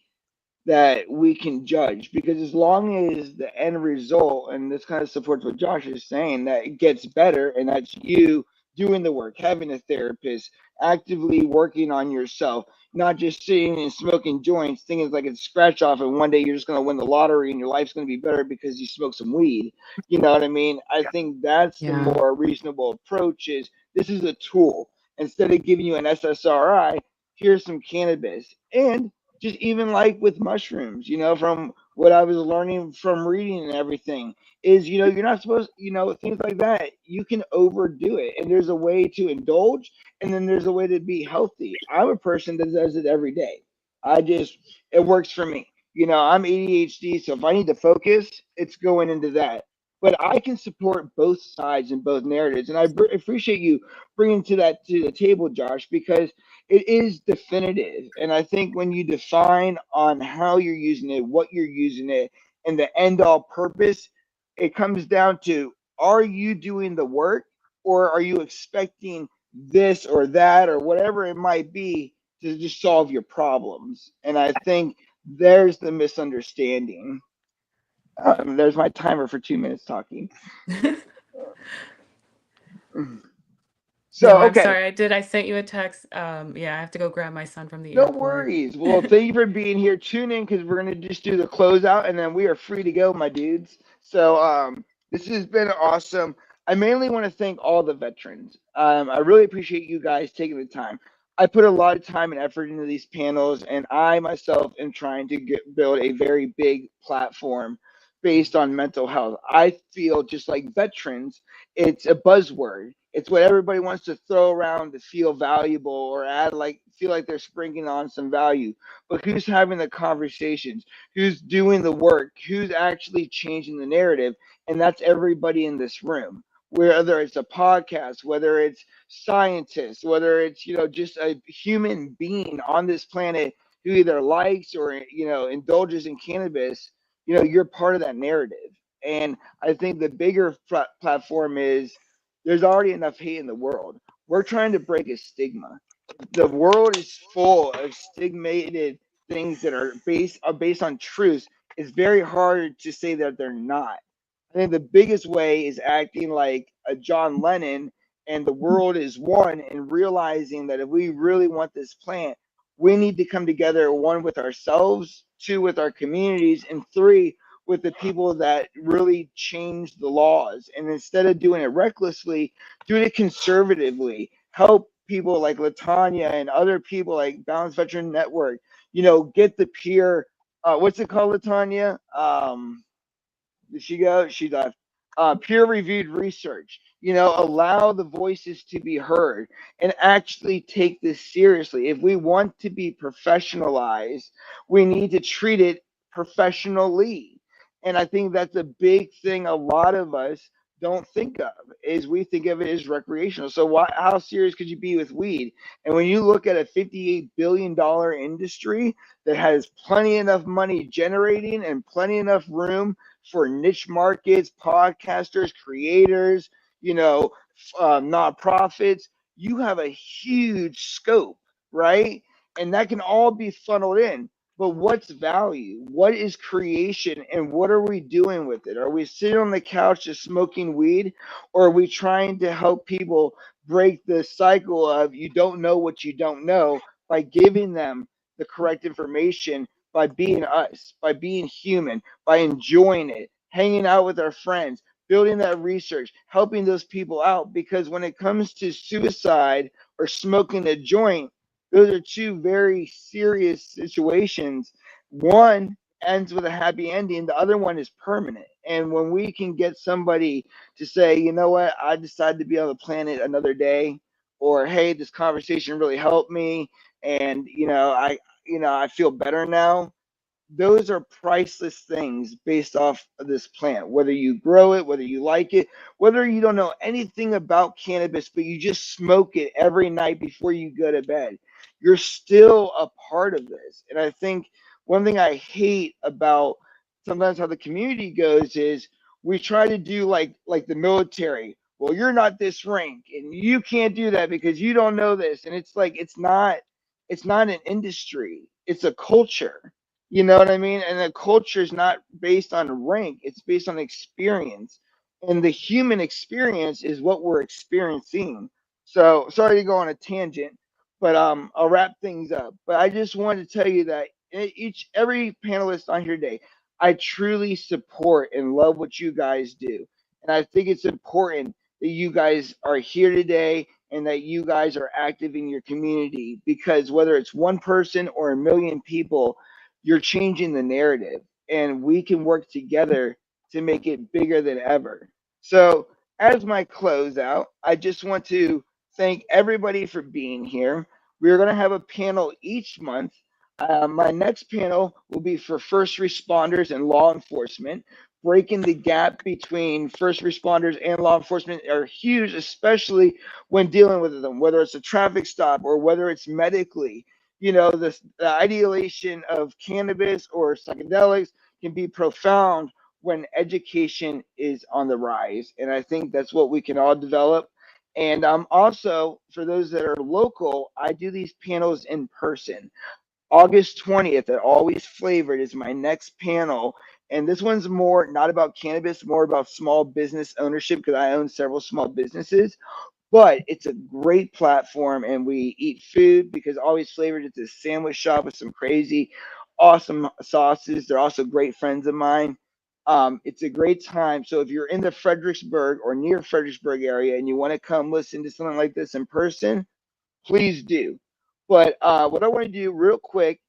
that we can judge, because as long as the end result, and this kind of supports what Josh is saying, that it gets better, and that's you doing the work, having a therapist, actively working on yourself, not just sitting and smoking joints thinking it's like it's a scratch off and one day you're just going to win the lottery and your life's going to be better because you smoke some weed. You know what I mean? I think that's the Yeah. more reasonable approach. Is this is a tool. Instead of giving you an SSRI, here's some cannabis. And just even like with mushrooms, from what I was learning from reading and everything is, you're not supposed, things like that. You can overdo it, and there's a way to indulge, and then there's a way to be healthy. I'm a person that does it every day. It works for me. I'm ADHD, so if I need to focus, it's going into that. But I can support both sides and both narratives, and I appreciate you bringing that to the table, Josh, because it is definitive. And I think when you define on how you're using it, what you're using it, and the end all purpose, it comes down to, are you doing the work, or are you expecting this or that or whatever it might be to just solve your problems? And I think there's the misunderstanding. There's my timer for 2 minutes talking. No, So, I'm okay. sorry. I sent you a text. Yeah, I have to go grab my son from the No airport. worries. Well, thank you for being here. Tune in because we're gonna just do the closeout, and then we are free to go, my dudes. So, this has been awesome. I mainly want to thank all the veterans. I really appreciate you guys taking the time. I put a lot of time and effort into these panels, and I myself am trying to build a very big platform based on mental health. I feel just like veterans, it's a buzzword. It's what everybody wants to throw around to feel valuable or add, like, feel like they're sprinkling on some value. But who's having the conversations? Who's doing the work? Who's actually changing the narrative? And that's everybody in this room. Whether it's a podcast, whether it's scientists, whether it's, just a human being on this planet who either likes or, indulges in cannabis, you're part of that narrative. And I think the bigger platform is, there's already enough hate in the world. We're trying to break a stigma. The world is full of stigmated things that are based on truth. It's very hard to say that they're not. I think the biggest way is acting like a John Lennon and the world is one, and realizing that if we really want this plant, we need to come together, one, with ourselves, two, with our communities, and three, with the people that really change the laws. And instead of doing it recklessly, do it conservatively. Help people like Latanya and other people like Balanced Veteran Network, get the peer, what's it called, Latanya? Did she go? She left. Peer reviewed research. Allow the voices to be heard and actually take this seriously. If we want to be professionalized, we need to treat it professionally. And I think that's a big thing a lot of us don't think of, is we think of it as recreational. So how serious could you be with weed? And when you look at a $58 billion industry that has plenty enough money generating and plenty enough room for niche markets, podcasters, creators, nonprofits, you have a huge scope, right? And that can all be funneled in. But what's value? What is creation? And what are we doing with it? Are we sitting on the couch just smoking weed? Or are we trying to help people break the cycle of you don't know what you don't know by giving them the correct information, by being us, by being human, by enjoying it, hanging out with our friends, building that research, helping those people out? Because when it comes to suicide or smoking a joint, those are two very serious situations. One ends with a happy ending, the other one is permanent. And when we can get somebody to say, you know what, I decided to be on the planet another day, or hey, this conversation really helped me, and I feel better now. Those are priceless things based off of this plant. Whether you grow it, whether you like it, whether you don't know anything about cannabis, but you just smoke it every night before you go to bed, you're still a part of this. And I think one thing I hate about sometimes how the community goes is we try to do like the military. Well, you're not this rank and you can't do that because you don't know this. And it's like it's not an industry, it's a culture. You know what I mean? And the culture is not based on rank, it's based on experience. And the human experience is what we're experiencing. So sorry to go on a tangent, but I'll wrap things up. But I just wanted to tell you that every panelist on here today, I truly support and love what you guys do. And I think it's important that you guys are here today and that you guys are active in your community, because whether it's one person or a million people, you're changing the narrative. and we can work together to make it bigger than ever. So, as my closeout, I just want to thank everybody for being here. We're going to have a panel each month. My next panel will be for first responders and law enforcement. Breaking the gap between first responders and law enforcement are huge, especially when dealing with them, whether it's a traffic stop or whether it's medically. The ideation of cannabis or psychedelics can be profound when education is on the rise. And I think that's what we can all develop. And also, for those that are local, I do these panels in person. August 20th at Always Flavored is my next panel. And this one's more not about cannabis, more about small business ownership because I own several small businesses. But it's a great platform, and we eat food because Always Flavored is a sandwich shop with some crazy, awesome sauces. They're also great friends of mine. It's a great time. So if you're in the Fredericksburg or near Fredericksburg area and you want to come listen to something like this in person, please do. But what I want to do real quick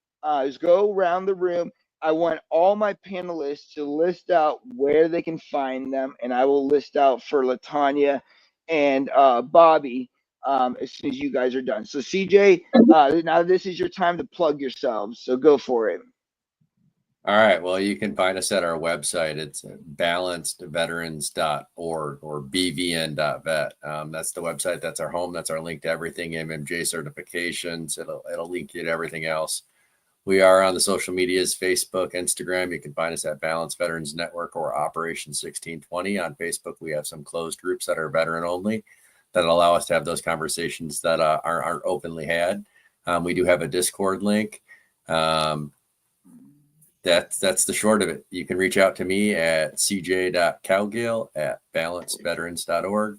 is go around the room. I want all my panelists to list out where they can find them, and I will list out for Latanya and Bobby as soon as you guys are done. So, CJ, now this is your time to plug yourselves. So go for it. All right. Well, you can find us at our website. It's balancedveterans.org or bvn.vet. That's the website. That's our home. That's our link to everything, MMJ certifications. It'll link you to everything else. We are on the social medias, Facebook, Instagram. You can find us at Balanced Veterans Network or Operation 1620. On Facebook, we have some closed groups that are veteran only that allow us to have those conversations that aren't openly had. We do have a Discord link. That's the short of it. You can reach out to me at cj.cowgill@balancedveterans.org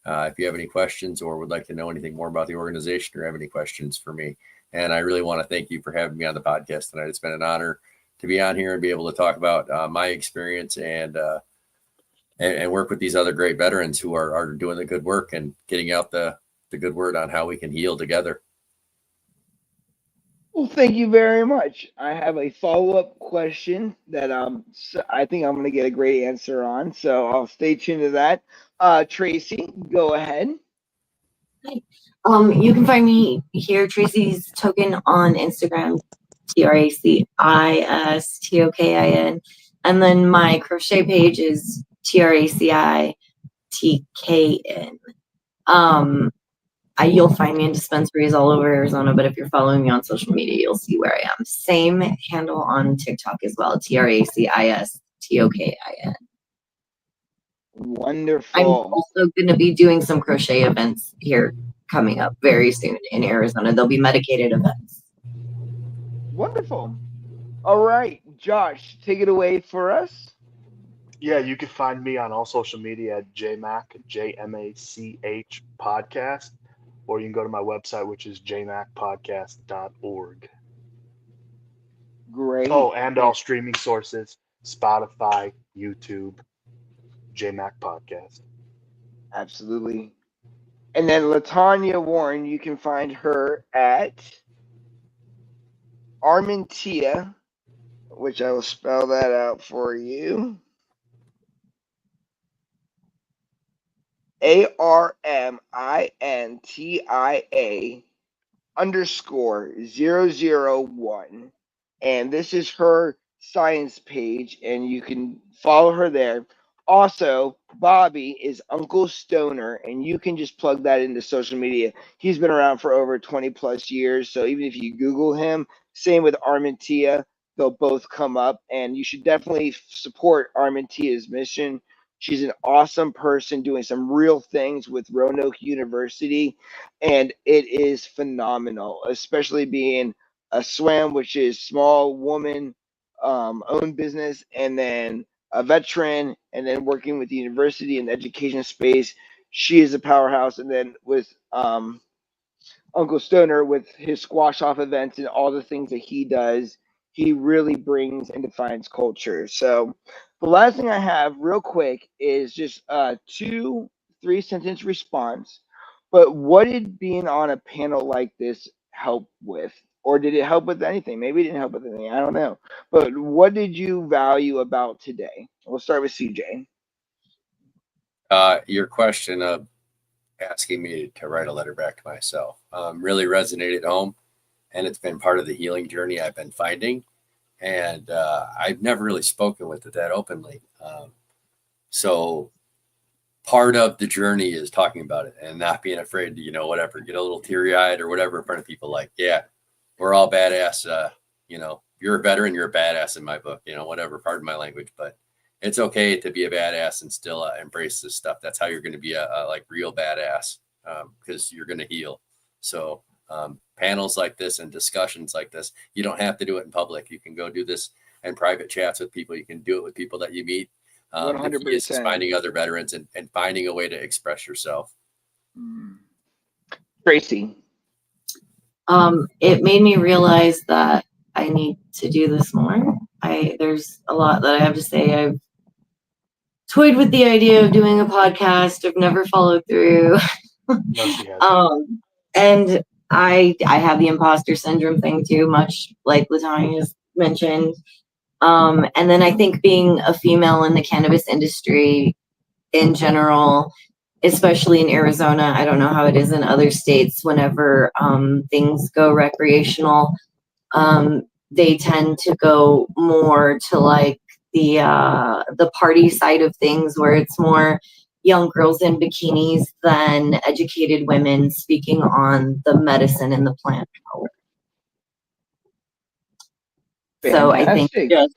if you have any questions or would like to know anything more about the organization or have any questions for me. And I really want to thank you for having me on the podcast tonight. It's been an honor to be on here and be able to talk about my experience and work with these other great veterans who are doing the good work and getting out the good word on how we can heal together. Well, thank you very much. I have a follow-up question that I think I'm going to get a great answer on, so I'll stay tuned to that. Tracy, go ahead. Hi. You can find me here, Tracy's Token, on Instagram, TRACISTOKIN, and then my crochet page is TRACITKN. You'll find me in dispensaries all over Arizona, but if you're following me on social media, you'll see where I am. Same handle on TikTok as well, TRACISTOKIN. Wonderful. I'm also going to be doing some crochet events here coming up very soon in Arizona. There'll be medicated events. Wonderful. All right, Josh, take it away for us. Yeah, you can find me on all social media at JMACH podcast, or you can go to my website, which is jmacpodcast.org. Great. Oh, and all streaming sources, Spotify, YouTube, JMac Podcast. Absolutely. And then Latanya Warren, you can find her at Armentia, which I will spell that out for you. ARMINTIA_001. And this is her science page, and you can follow her there. Also, Bobby is Uncle Stoner, and you can just plug that into social media. He's been around for over 20 plus years, so even if you Google him, same with Armentia, they'll both come up, and you should definitely support Armentia's mission. She's an awesome person doing some real things with Roanoke University, and it is phenomenal, especially being a SWAM, which is small woman owned business, and then a veteran, and then working with the university and education space. She is a powerhouse. And then with Uncle Stoner, with his squash off events and all the things that he does, he really brings and defines culture. So the last thing I have real quick is just 2 3 sentence response. But what did being on a panel like this help with? or did it help with anything? Maybe it didn't help with anything. I don't know. But what did you value about today? We'll start with CJ. Your question of asking me to write a letter back to myself really resonated home, and it's been part of the healing journey I've been finding. And I've never really spoken with it that openly. So part of the journey is talking about it and not being afraid to, whatever, get a little teary eyed or whatever in front of people. Like, yeah, we're all badass. You're a veteran, you're a badass in my book, whatever, pardon my language, but it's okay to be a badass and still embrace this stuff. That's how you're going to be a like real badass, because you're going to heal. So panels like this and discussions like this, you don't have to do it in public. You can go do this in private chats with people. You can do it with people that you meet. The key is 100%. finding other veterans and finding a way to express yourself. Tracy. It made me realize that I need to do this more. There's a lot that I have to say. I've toyed with the idea of doing a podcast. I've never followed through. No, she hasn't. And I have the imposter syndrome thing too, much like Latanya mentioned. And then I think being a female in the cannabis industry in general, especially in Arizona, I don't know how it is in other states, whenever things go recreational, they tend to go more to like the party side of things, where it's more young girls in bikinis than educated women speaking on the medicine and the plant power. So I think just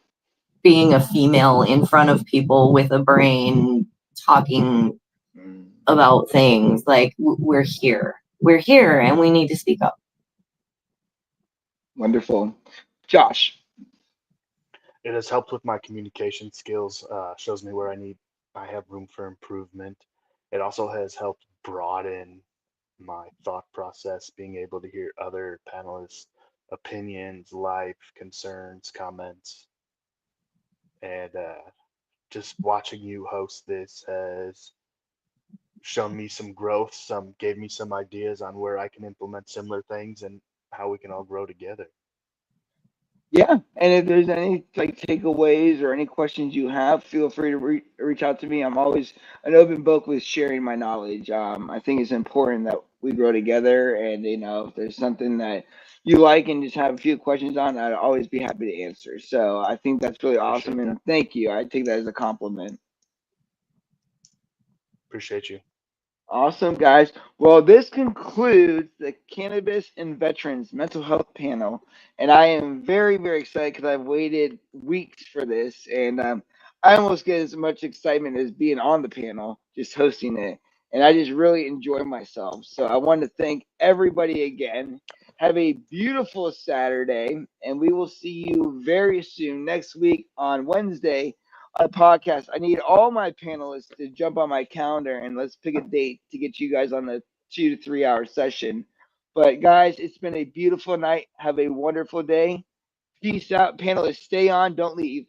being a female in front of people with a brain talking about things like we're here and we need to speak up. Wonderful. Josh. It has helped with my communication skills, shows me where I have room for improvement. It also has helped broaden my thought process, being able to hear other panelists' opinions, life concerns, comments, and just watching you host this has shown me some growth, gave me some ideas on where I can implement similar things and how we can all grow together. Yeah, and if there's any like takeaways or any questions you have, feel free to reach out to me. I'm always an open book with sharing my knowledge. I think it's important that we grow together, and if there's something that you like and just have a few questions on, I'd always be happy to answer. So I think that's really awesome, and thank you. I take that as a compliment. Appreciate you. Awesome, guys. Well, this concludes the Cannabis and Veterans Mental Health Panel. And I am very, very excited because I've waited weeks for this. And I almost get as much excitement as being on the panel, just hosting it. And I just really enjoy myself. So I want to thank everybody again. Have a beautiful Saturday. And we will see you very soon next week on Wednesday on a podcast. I need all my panelists to jump on my calendar and let's pick a date to get you guys on the 2 to 3 hour session. But guys, it's been a beautiful night. Have a wonderful day. Peace out, panelists. Stay on. Don't leave.